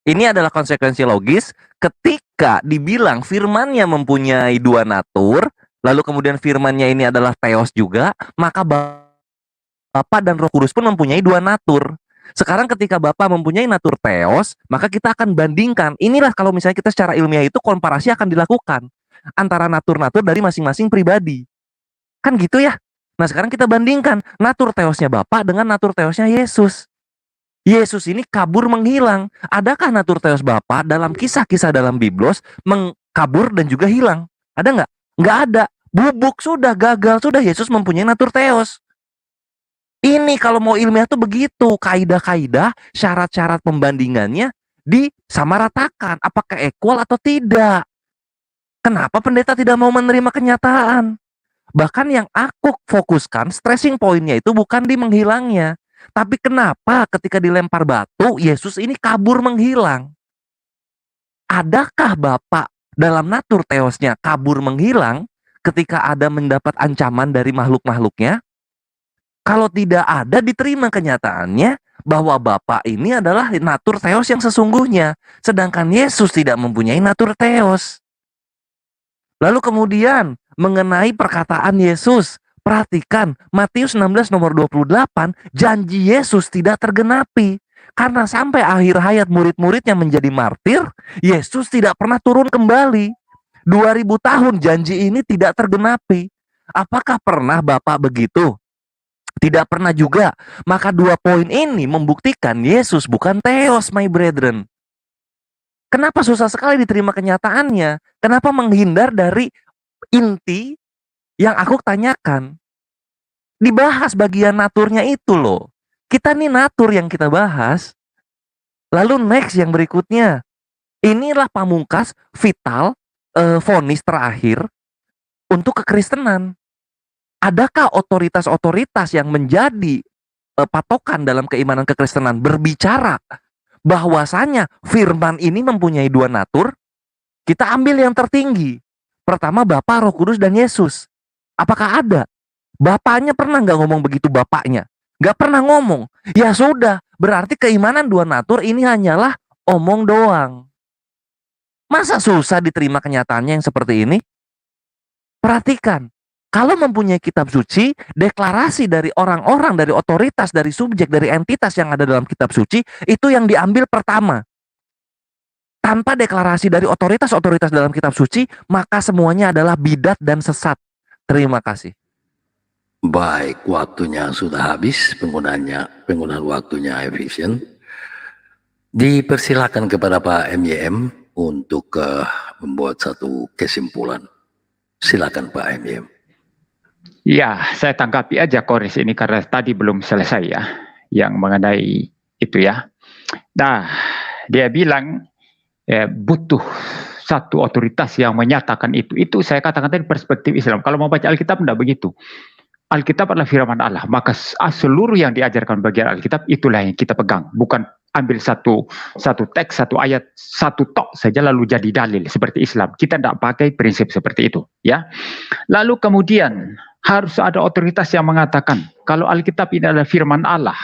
Ini adalah konsekuensi logis ketika dibilang firmannya mempunyai 2 natur, lalu kemudian firmannya ini adalah theos juga, maka Bapa dan Roh Kudus pun mempunyai 2 natur. Sekarang ketika Bapa mempunyai natur theos, maka kita akan bandingkan. Inilah kalau misalnya kita secara ilmiah itu komparasi akan dilakukan antara natur-natur dari masing-masing pribadi. Kan gitu ya? Nah, sekarang kita bandingkan natur theosnya Bapa dengan natur theosnya Yesus. Yesus ini kabur menghilang. Adakah natur theos Bapa dalam kisah-kisah dalam Biblos kabur dan juga hilang? Ada nggak? Nggak ada. Bubuk sudah, gagal sudah. Yesus mempunyai natur theos. Ini kalau mau ilmiah tuh begitu, kaidah-kaidah, syarat-syarat pembandingannya disamaratakan, apakah equal atau tidak. Kenapa pendeta tidak mau menerima kenyataan? Bahkan yang aku fokuskan, stressing pointnya itu bukan di menghilangnya, tapi kenapa ketika dilempar batu, Yesus ini kabur menghilang. Adakah Bapa dalam natur theosnya kabur menghilang ketika ada mendapat ancaman dari makhluk-makhluknya? Kalau tidak ada, diterima kenyataannya bahwa Bapa ini adalah natur theos yang sesungguhnya, sedangkan Yesus tidak mempunyai natur theos. Lalu kemudian mengenai perkataan Yesus, perhatikan Matius 16 nomor 28, janji Yesus tidak tergenapi. Karena sampai akhir hayat murid-muridnya menjadi martir, Yesus tidak pernah turun kembali. 2000 tahun janji ini tidak tergenapi. Apakah pernah Bapa begitu? Tidak pernah juga. Maka 2 poin ini membuktikan Yesus bukan theos, my brethren. Kenapa susah sekali diterima kenyataannya? Kenapa menghindar dari inti yang aku tanyakan? Dibahas bagian naturnya itu loh. Kita nih natur yang kita bahas. Lalu next yang berikutnya. Inilah pamungkas vital vonis terakhir untuk kekristenan. Adakah otoritas-otoritas yang menjadi patokan dalam keimanan kekristenan berbicara bahwasanya firman ini mempunyai 2 natur? Kita ambil yang tertinggi. Pertama Bapa, Roh Kudus, dan Yesus. Apakah ada? Bapaknya pernah nggak ngomong begitu bapaknya? Nggak pernah ngomong. Ya sudah, berarti keimanan 2 natur ini hanyalah omong doang. Masa susah diterima kenyataannya yang seperti ini? Perhatikan. Kalau mempunyai kitab suci, deklarasi dari orang-orang, dari otoritas, dari subjek, dari entitas yang ada dalam kitab suci, itu yang diambil pertama. Tanpa deklarasi dari otoritas-otoritas dalam kitab suci, maka semuanya adalah bidat dan sesat. Terima kasih. Baik, waktunya sudah habis, penggunaan waktunya efisien. Dipersilakan kepada Pak MYM untuk membuat satu kesimpulan. Silakan Pak MYM. Ya, saya tanggapi aja Kores ini karena tadi belum selesai ya, yang mengenai itu ya. Nah, dia bilang butuh satu otoritas yang menyatakan itu saya katakan tadi perspektif Islam. Kalau mau baca Alkitab tidak begitu. Alkitab adalah firman Allah, maka seluruh yang diajarkan bagian Alkitab itulah yang kita pegang, bukan ambil satu teks, satu ayat, satu tok saja lalu jadi dalil seperti Islam. Kita tidak pakai prinsip seperti itu, ya. Lalu kemudian harus ada otoritas yang mengatakan kalau Alkitab ini adalah firman Allah,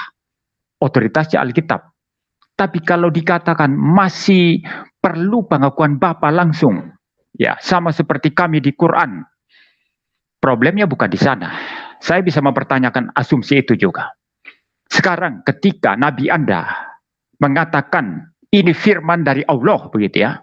otoritasnya Alkitab. Tapi kalau dikatakan masih perlu pengakuan Bapa langsung, ya sama seperti kami di Quran, problemnya bukan di sana. Saya bisa mempertanyakan asumsi itu juga. Sekarang ketika Nabi Anda mengatakan ini firman dari Allah begitu ya.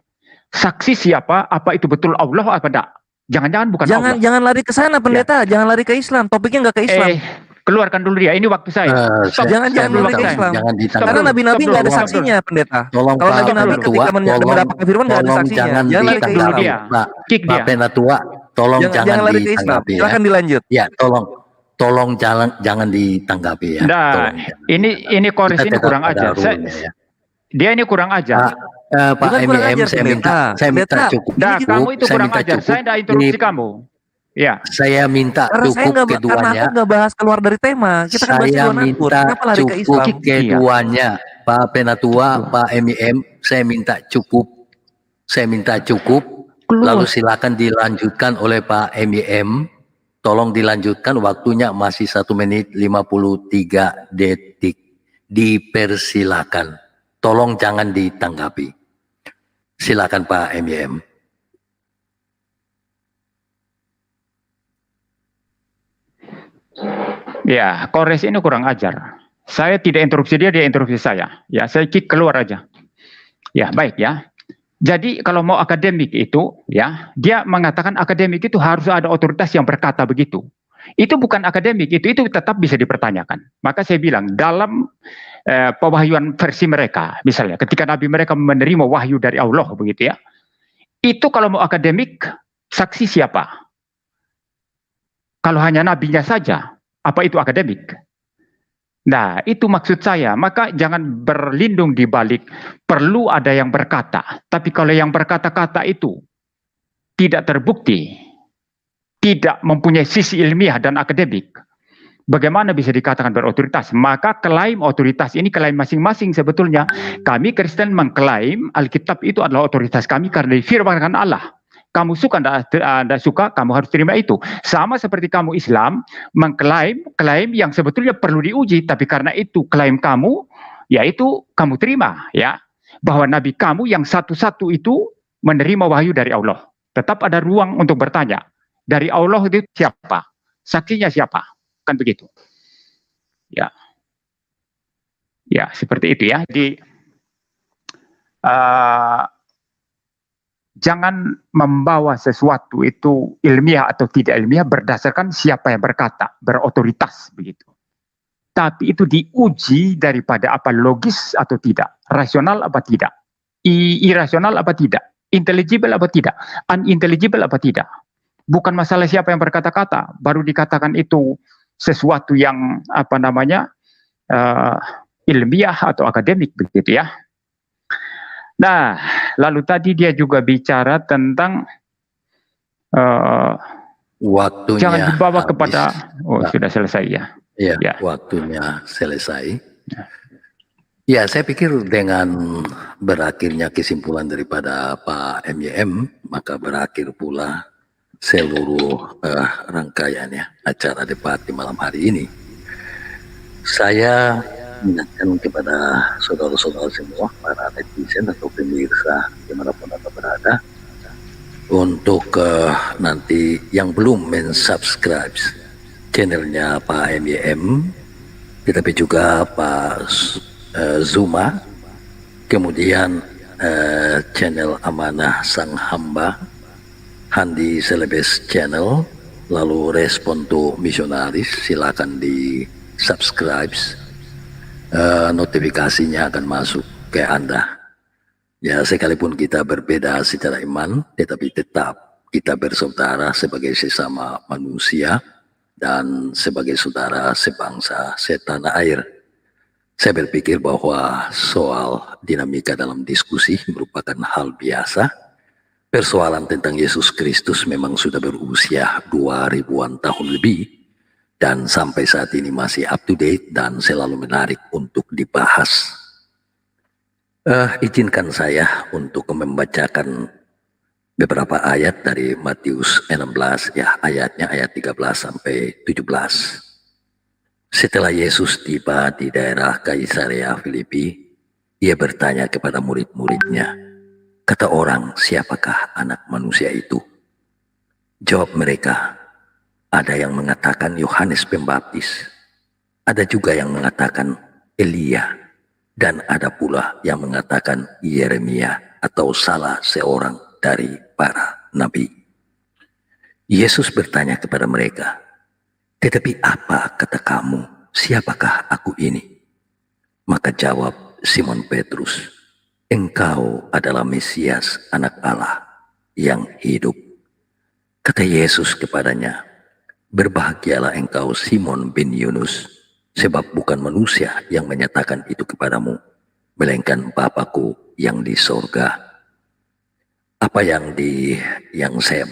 Saksi siapa? Apa itu betul Allah apa enggak? Jangan-jangan bukan Allah. Jangan lari ke sana pendeta, jangan lari ke Islam. Topiknya nggak ke Islam. Keluarkan dulu dia. Ini waktu saya. Jangan lari ke Islam. Karena nabi-nabi nggak ada saksinya pendeta. Tolong Kalau Pak nabi-nabi ketika Penatua, mendapatkan firman nggak ada saksinya. Jangan lari ke dulu Islam. dia. Pak, Kick Pak dia. Penatua, tolong jangan lari ke Islam. ditanggapi ya. Silakan dilanjut. Ya, tolong jangan ditanggapi ya. Nah, Tolong. ini Koris Kita ini tetap kurang ada ajar. rule-nya ya. Dia ini kurang ajar. Pak Bukan kurang MIM, ajar, saya pendeta. minta Pendeta. cukup. Nah, kamu itu Saya kurang minta ajar. cukup. Saya tidak interupsi Di- kamu. Ya. Saya minta Karena saya cukup karena keduanya. aku nggak bahas keluar dari tema. Kita kan bahas Saya Tuhan Anggur. minta Kenapa lari ke cukup Islam? keduanya, Pak Penatua, Pak MIM. Saya minta cukup. Saya minta cukup. Lalu silakan dilanjutkan oleh Pak MIM. Tolong dilanjutkan, waktunya masih 1 menit 53 detik. Dipersilakan. Tolong jangan ditanggapi. Silakan Pak MIM. Ya, Kores ini kurang ajar. Saya tidak interupsi dia, dia interupsi saya. Ya, saya kick keluar aja. Ya, baik ya. Jadi kalau mau akademik itu, ya, dia mengatakan akademik itu harus ada otoritas yang berkata begitu. Itu bukan akademik, itu tetap bisa dipertanyakan. Maka saya bilang dalam pewahyuan versi mereka, misalnya ketika Nabi mereka menerima wahyu dari Allah begitu ya, itu kalau mau akademik, saksi siapa? Kalau hanya nabinya saja, apa itu akademik? Nah, itu maksud saya. Maka jangan berlindung di balik perlu ada yang berkata. Tapi kalau yang berkata-kata itu tidak terbukti, tidak mempunyai sisi ilmiah dan akademik, bagaimana bisa dikatakan berotoritas? Maka klaim otoritas ini klaim masing-masing sebetulnya. Kami Kristen mengklaim Alkitab itu adalah otoritas kami karena difirmankan Allah. Kamu suka tidak suka, kamu harus terima itu. Sama seperti kamu Islam mengklaim klaim yang sebetulnya perlu diuji, tapi karena itu klaim kamu, yaitu kamu terima, ya, bahwa Nabi kamu yang satu-satu itu menerima wahyu dari Allah. Tetap ada ruang untuk bertanya, dari Allah itu siapa? Saksinya siapa? Kan begitu. Ya, ya seperti itu ya. Jadi jangan membawa sesuatu itu ilmiah atau tidak ilmiah berdasarkan siapa yang berkata, berotoritas begitu. Tapi itu diuji daripada apa logis atau tidak, rasional apa tidak, irasional apa tidak, intelligible apa tidak, unintelligible apa tidak. Bukan masalah siapa yang berkata-kata, baru dikatakan itu sesuatu yang apa namanya ilmiah atau akademik begitu ya. Nah, lalu tadi dia juga bicara tentang Waktunya jangan dibawa habis. kepada sudah selesai ya. Ya, Ya. waktunya selesai. Ya, saya pikir dengan berakhirnya kesimpulan daripada Pak MYM, maka berakhir pula seluruh rangkaiannya acara debat di malam hari ini. Saya ingatkan kepada saudara-saudara semua, para netizen atau pemirsa dimanapun Anda berada, untuk nanti yang belum mensubscribe channelnya Pak MYM, tetapi juga Pak Zuma, kemudian channel Amanah Sang Hamba, Handi Celebes Channel, lalu Respon to Misionaris, silakan di subscribe. Notifikasinya akan masuk ke Anda. Ya, sekalipun kita berbeda secara iman, tetapi tetap kita bersaudara sebagai sesama manusia dan sebagai saudara sebangsa setanah air. Saya berpikir bahwa soal dinamika dalam diskusi merupakan hal biasa Persoalan tentang Yesus Kristus memang sudah berusia 2000-an tahun lebih dan sampai saat ini masih up to date dan selalu menarik untuk dibahas. Izinkan saya untuk membacakan beberapa ayat dari Matius 16 ya, ayatnya ayat 13 sampai 17. Setelah Yesus tiba di daerah Kaisarea Filipi, ia bertanya kepada murid-muridnya, kata orang, siapakah anak manusia itu? Jawab mereka, ada yang mengatakan Yohanes Pembaptis, ada juga yang mengatakan Elia, dan ada pula yang mengatakan Yeremia atau salah seorang dari para nabi. Yesus bertanya kepada mereka, tetapi apa kata kamu, siapakah aku ini? Maka jawab Simon Petrus, engkau adalah Mesias, anak Allah yang hidup. Kata Yesus kepadanya, berbahagialah engkau Simon bin Yunus, sebab bukan manusia yang menyatakan itu kepadamu, melainkan Bapakku yang di sorga. Apa yang saya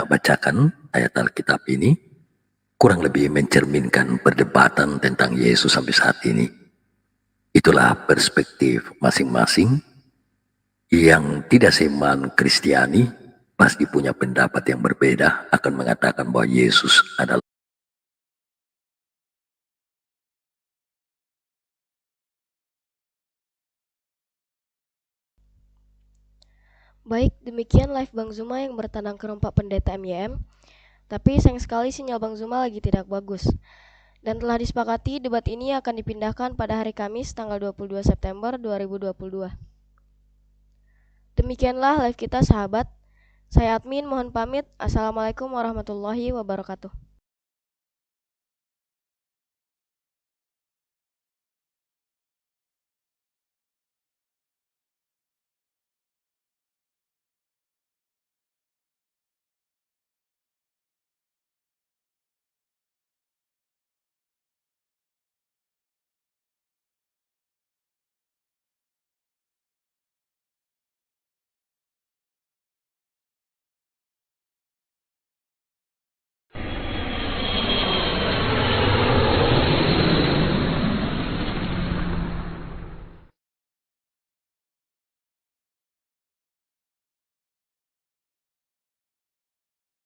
bacakan ayat Alkitab ini kurang lebih mencerminkan perdebatan tentang Yesus sampai saat ini. Itulah perspektif masing-masing. Yang tidak seiman Kristiani pasti punya pendapat yang berbeda, akan mengatakan bahwa Yesus adalah Baik, demikian live Bang Zuma yang bertandang ke rumah pendeta MYM. Tapi sayang sekali sinyal Bang Zuma lagi tidak bagus. Dan telah disepakati debat ini akan dipindahkan pada hari Kamis tanggal 22 September 2022. Demikianlah live kita sahabat. Saya admin mohon pamit. Assalamualaikum warahmatullahi wabarakatuh.